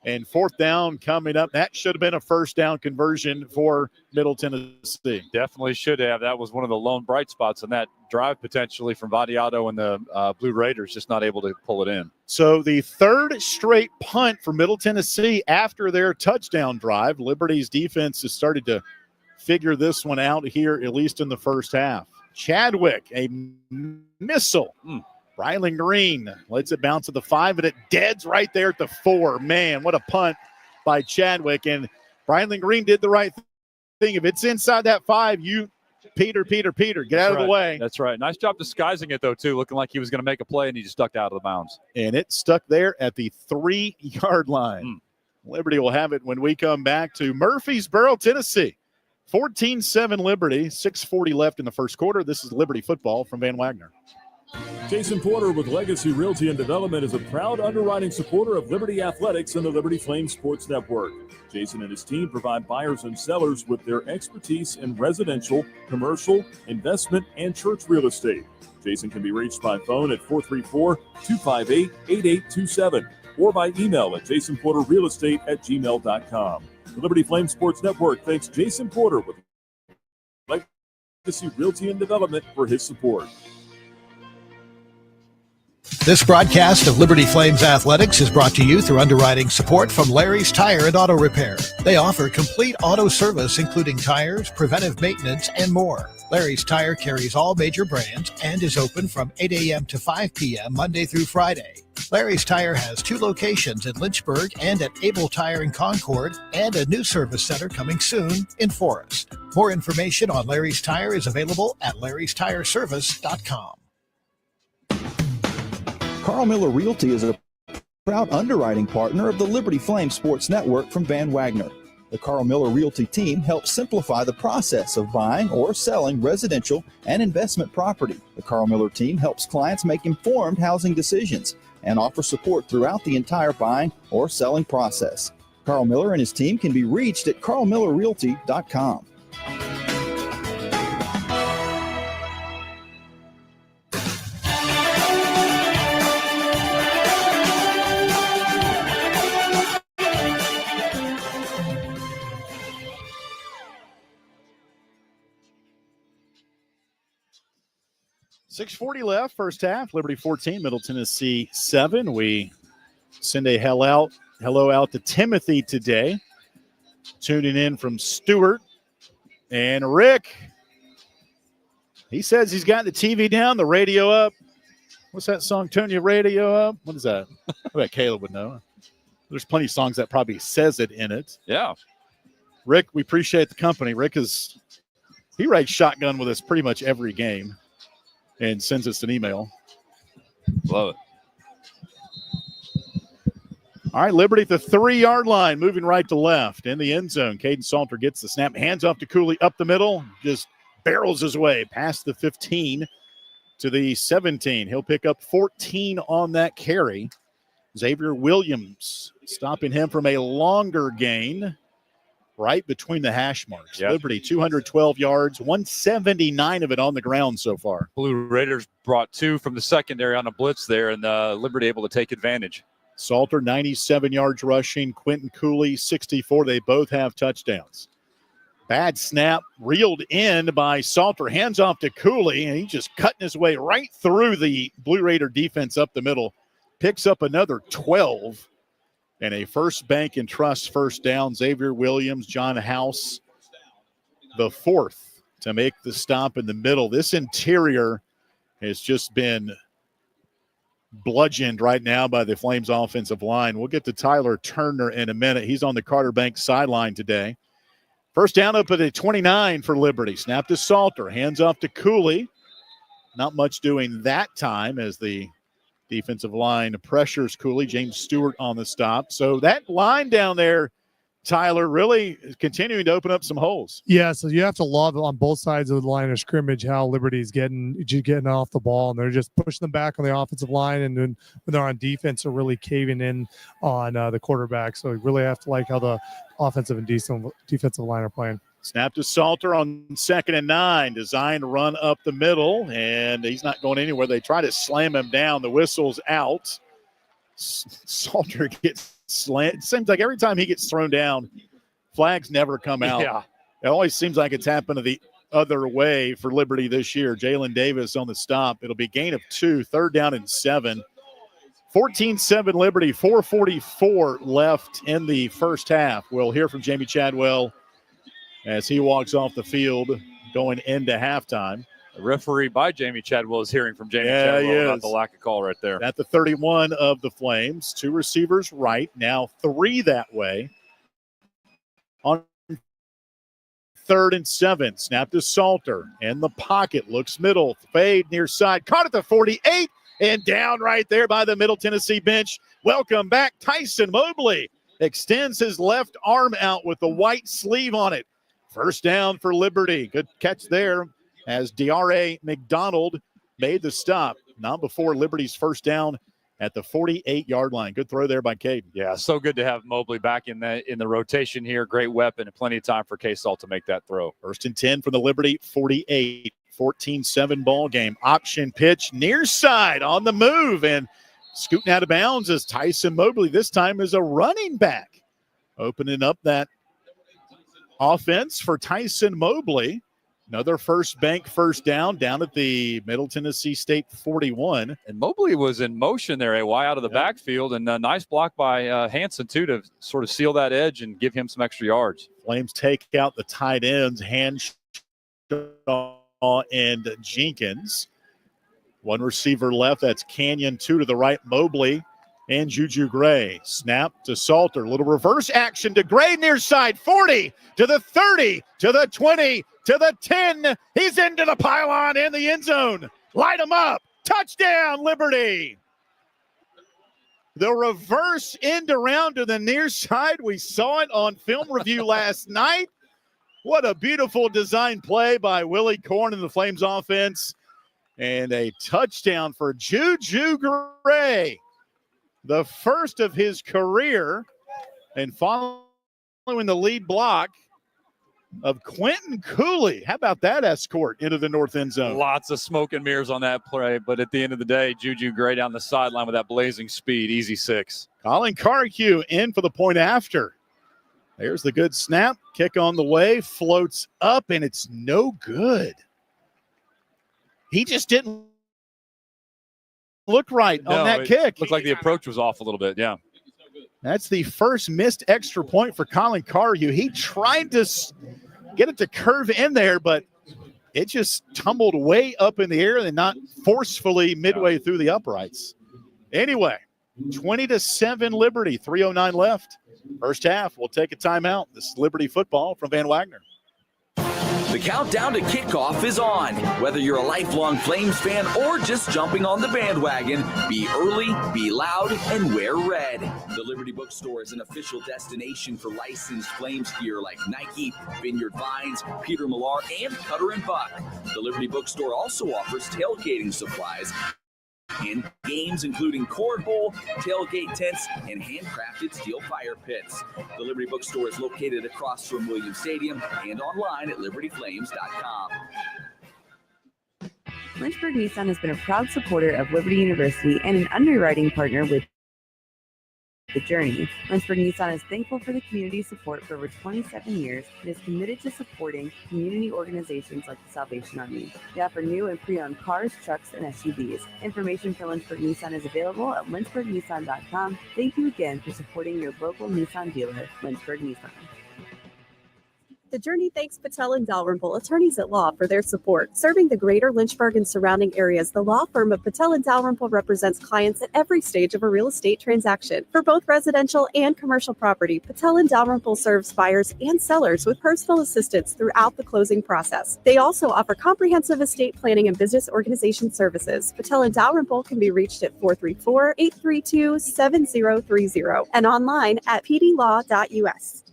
And 4th down coming up. That should have been a first down conversion for Middle Tennessee. Definitely should have. That was one of the lone bright spots in that drive potentially from Vattiato and the Blue Raiders, just not able to pull it in. So the 3rd straight punt for Middle Tennessee after their touchdown drive. Liberty's defense has started to figure this one out here, at least in the first half. Chadwick, a missile. Rylan Green lets it bounce to the 5, and it deads right there at the 4. Man, what a punt by Chadwick. And Rylan Green did the right thing. If it's inside that 5, you, Peter, get out of the way. That's right. Nice job disguising it, though, too, looking like he was going to make a play, and he just ducked out of the bounds. And it stuck there at the 3-yard line. Liberty will have it when we come back to Murfreesboro, Tennessee. 14-7 Liberty, 6:40 left in the first quarter. This is Liberty Football from Van Wagner. Jason Porter with Legacy Realty and Development is a proud underwriting supporter of Liberty Athletics and the Liberty Flames Sports Network. Jason and his team provide buyers and sellers with their expertise in residential, commercial, investment, and church real estate. Jason can be reached by phone at 434-258-8827 or by email at jasonporterrealestate@gmail.com. The Liberty Flames Sports Network thanks Jason Porter with Legacy Realty and Development for his support. This broadcast of Liberty Flames Athletics is brought to you through underwriting support from Larry's Tire and Auto Repair. They offer complete auto service, including tires, preventive maintenance, and more. Larry's Tire carries all major brands and is open from 8 a.m. to 5 p.m. Monday through Friday. Larry's Tire has 2 locations in Lynchburg and at Able Tire in Concord, and a new service center coming soon in Forest. More information on Larry's Tire is available at larrystireservice.com. Carl Miller Realty is a proud underwriting partner of the Liberty Flames Sports Network from Van Wagner. The Carl Miller Realty team helps simplify the process of buying or selling residential and investment property. The Carl Miller team helps clients make informed housing decisions and offer support throughout the entire buying or selling process. Carl Miller and his team can be reached at carlmillerrealty.com. .640 left, first half. Liberty 14, Middle Tennessee 7. We send a hello out to Timothy today. Tuning in from Stewart. And Rick, he says he's got the TV down, the radio up. What's that song, Turn Your Radio Up? What is that? I bet Caleb would know. There's plenty of songs that probably says it in it. Yeah. Rick, we appreciate the company. Rick he rides shotgun with us pretty much every game and sends us an email. Love it. All right, Liberty at the 3-yard line, moving right to left in the end zone. Caden Salter gets the snap, hands off to Cooley up the middle, just barrels his way past the 15 to the 17. He'll pick up 14 on that carry. Xavier Williams stopping him from a longer gain right between the hash marks. Yep. Liberty, 212 yards, 179 of it on the ground so far. Blue Raiders brought 2 from the secondary on a blitz there, and Liberty able to take advantage. Salter, 97 yards rushing. Quentin Cooley, 64. They both have touchdowns. Bad snap, reeled in by Salter. Hands off to Cooley, and he's just cutting his way right through the Blue Raider defense up the middle. Picks up another 12. And a First Bank and Trust first down. Xavier Williams, John House, the 4th to make the stop in the middle. This interior has just been bludgeoned right now by the Flames offensive line. We'll get to Tyler Turner in a minute. He's on the Carter Bank sideline today. First down up at a 29 for Liberty. Snap to Salter. Hands off to Cooley. Not much doing that time as the defensive line pressures Cooley. James Stewart on the stop. So that line down there, Tyler, really is continuing to open up some holes. Yeah, so you have to love on both sides of the line of scrimmage how Liberty's getting off the ball, and they're just pushing them back on the offensive line, and then when they're on defense, they're really caving in on the quarterback. So you really have to like how the offensive and defensive line are playing. Snap to Salter on 2nd and 9. Designed to run up the middle, and he's not going anywhere. They try to slam him down. The whistle's out. Salter gets slammed. It seems like every time he gets thrown down, flags never come out. Yeah. It always seems like it's happened to the other way for Liberty this year. Jalen Davis on the stop. It'll be gain of 2, 3rd down and 7. 14-7 Liberty, 4:44 left in the first half. We'll hear from Jamie Chadwell as he walks off the field going into halftime. The referee by Jamie Chadwell is hearing from Jamie Chadwell about the lack of call right there. At the 31 of the Flames, 2 receivers right, now 3 that way. On 3rd and 7, snap to Salter. In the pocket, looks middle, fade near side. Caught at the 48 and down right there by the Middle Tennessee bench. Welcome back, Tyson Mobley. Extends his left arm out with the white sleeve on it. First down for Liberty. Good catch there as D.R.A. McDonald made the stop. Not before Liberty's first down at the 48-yard line. Good throw there by Caden. Yeah, so good to have Mobley back in the rotation here. Great weapon and plenty of time for K-Salt to make that throw. 1st and 10 for the Liberty 48. 14-7 ball game. Option pitch near side on the move and scooting out of bounds is Tyson Mobley. This time is a running back. Opening up that offense for Tyson Mobley. Another First Bank first down at the Middle Tennessee State 41. And Mobley was in motion there, AY, out of the backfield. And a nice block by Hanson, too, to sort of seal that edge and give him some extra yards. Flames take out the tight ends, Hanshaw and Jenkins. 1 receiver left. That's Canyon. 2 to the right, Mobley and Juju Gray. Snap to Salter. Little reverse action to Gray near side. 40 to the 30 to the 20 to the 10. He's into the pylon in the end zone. Light him up. Touchdown, Liberty. The reverse end around to the near side. We saw it on film review last night. What a beautiful design play by Willie Korn and the Flames offense. And a touchdown for Juju Gray. The first of his career. And following the lead block of Quentin Cooley. How about that escort into the north end zone? Lots of smoke and mirrors on that play, but at the end of the day, Juju Gray down the sideline with that blazing speed. Easy 6. Colin Carhew in for the point after. There's the good snap. Kick on the way. Floats up, and it's no good. He just didn't look right on that kick. Looked like the approach was off a little bit, yeah. That's the first missed extra point for Colin Carhew. He tried to get it to curve in there, but it just tumbled way up in the air and not forcefully midway through the uprights. Anyway, 20-7 Liberty, 3:09 left. First half, we'll take a timeout. This is Liberty Football from Van Wagner. The countdown to kickoff is on. Whether you're a lifelong Flames fan or just jumping on the bandwagon, be early, be loud, and wear red. The Liberty Bookstore is an official destination for licensed Flames gear like Nike, Vineyard Vines, Peter Millar, and Cutter & Buck. The Liberty Bookstore also offers tailgating supplies and games including cornhole, tailgate tents, and handcrafted steel fire pits. The Liberty Bookstore is located across from Williams Stadium and online at libertyflames.com. Lynchburg Nissan has been a proud supporter of Liberty University and an underwriting partner with The Journey. Lynchburg Nissan is thankful for the community support for over 27 years and is committed to supporting community organizations like the Salvation Army. They offer new and pre-owned cars, trucks, and SUVs. Information for Lynchburg Nissan is available at lynchburgnissan.com. Thank you again for supporting your local Nissan dealer, Lynchburg Nissan. The Journey thanks Patel and Dalrymple, attorneys at law, for their support. Serving the greater Lynchburg and surrounding areas, the law firm of Patel and Dalrymple represents clients at every stage of a real estate transaction. For both residential and commercial property, Patel and Dalrymple serves buyers and sellers with personal assistance throughout the closing process. They also offer comprehensive estate planning and business organization services. Patel and Dalrymple can be reached at 434-832-7030 and online at pdlaw.us.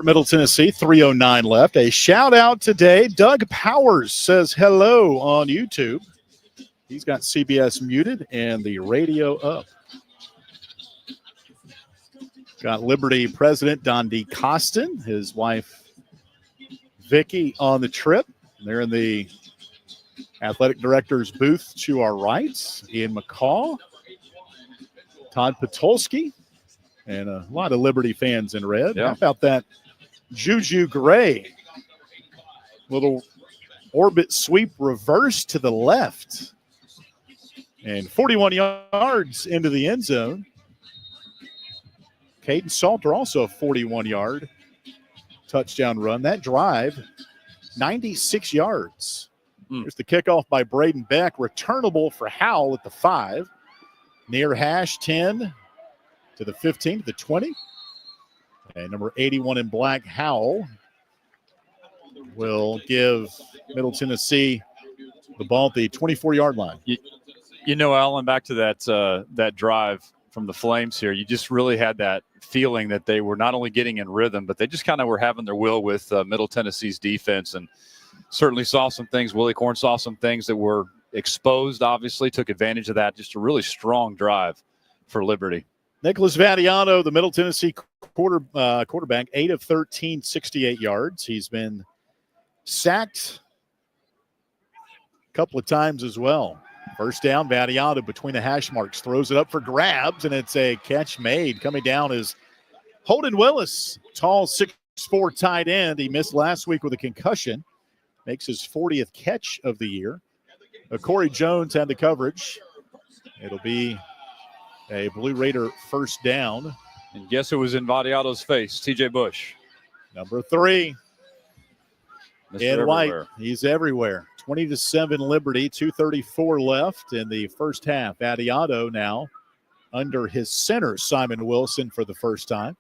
Middle Tennessee, 3:09 left. A shout out today. Doug Powers says hello on YouTube. He's got CBS muted and the radio up. Got Liberty President Don D. Costin, his wife Vicky on the trip. They're in the athletic director's booth to our right. Ian McCaw, Todd Patolsky, and a lot of Liberty fans in red. Yeah. How about that Juju Gray? Little orbit sweep reverse to the left. And 41 yards into the end zone. Caden Salter also a 41-yard touchdown run. That drive, 96 yards. Here's the kickoff by Braden Beck. Returnable for Howell at the 5. Near hash 10 to the 15 to the 20. And number 81 in black, Howell, will give Middle Tennessee the ball at the 24-yard line. You know, Alan, back to that drive from the Flames here, you just really had that feeling that they were not only getting in rhythm, but they just kind of were having their will with Middle Tennessee's defense, and certainly saw some things. Willie Korn saw some things that were exposed, obviously, took advantage of that. Just a really strong drive for Liberty. Nicholas Vadiano, the Middle Tennessee quarterback, 8 of 13, 68 yards. He's been sacked a couple of times as well. First down, Vadiano between the hash marks, throws it up for grabs, and it's a catch made. Coming down is Holden Willis, tall 6'4" tight end. He missed last week with a concussion. Makes his 40th catch of the year. Corey Jones had the coverage. It'll be a Blue Raider first down. And guess who was in Vadiano's face? TJ Bush. Number 3. Mr. In white. Everywhere. He's everywhere. 20-7 Liberty, 2:34 left in the first half. Vadiano now under his center, Simon Wilson, for the first time.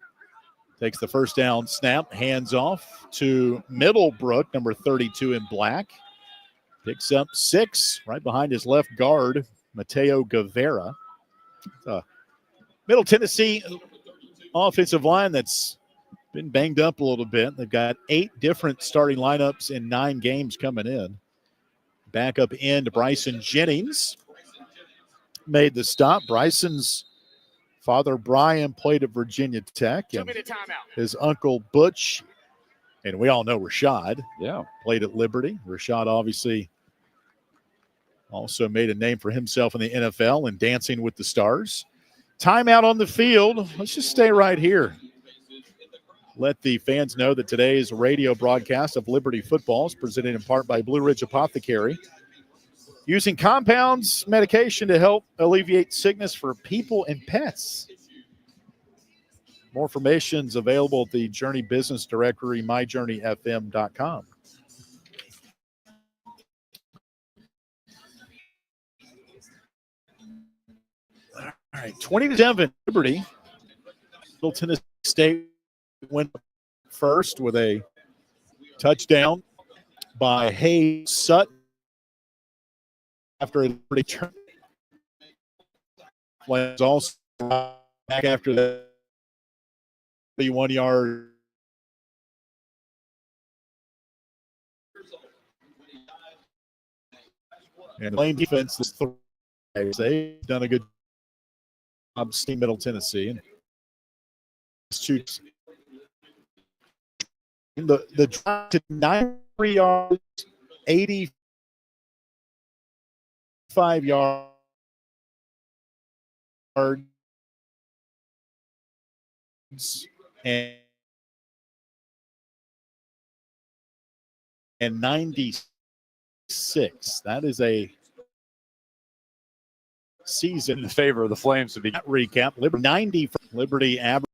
Takes the first down snap, hands off to Middlebrook, number 32 in black. Picks up 6 right behind his left guard, Mateo Guevara. Middle Tennessee offensive line that's been banged up a little bit. They've got 8 different starting lineups in 9 games coming in. Back up end, Bryson Jennings made the stop. Bryson's father, Brian, played at Virginia Tech. And his uncle, Butch, and we all know Rashad, played at Liberty. Rashad obviously also made a name for himself in the NFL and Dancing with the Stars. Timeout on the field. Let's just stay right here. Let the fans know that today's radio broadcast of Liberty Football is presented in part by Blue Ridge Apothecary. Using compounds, medication to help alleviate sickness for people and pets. More information is available at the Journey Business Directory, myjourneyfm.com. All right, 20-7 Liberty. Middle Tennessee State went first with a touchdown by Hayes Sutton after a return. Was also back after the 31-yard. And lane defense is they've done a good job steam Middle Tennessee. And the drive to 93 yards, 85 yards. And 96. That is a season in favor of the Flames to be recap. Liberty 90 for Liberty average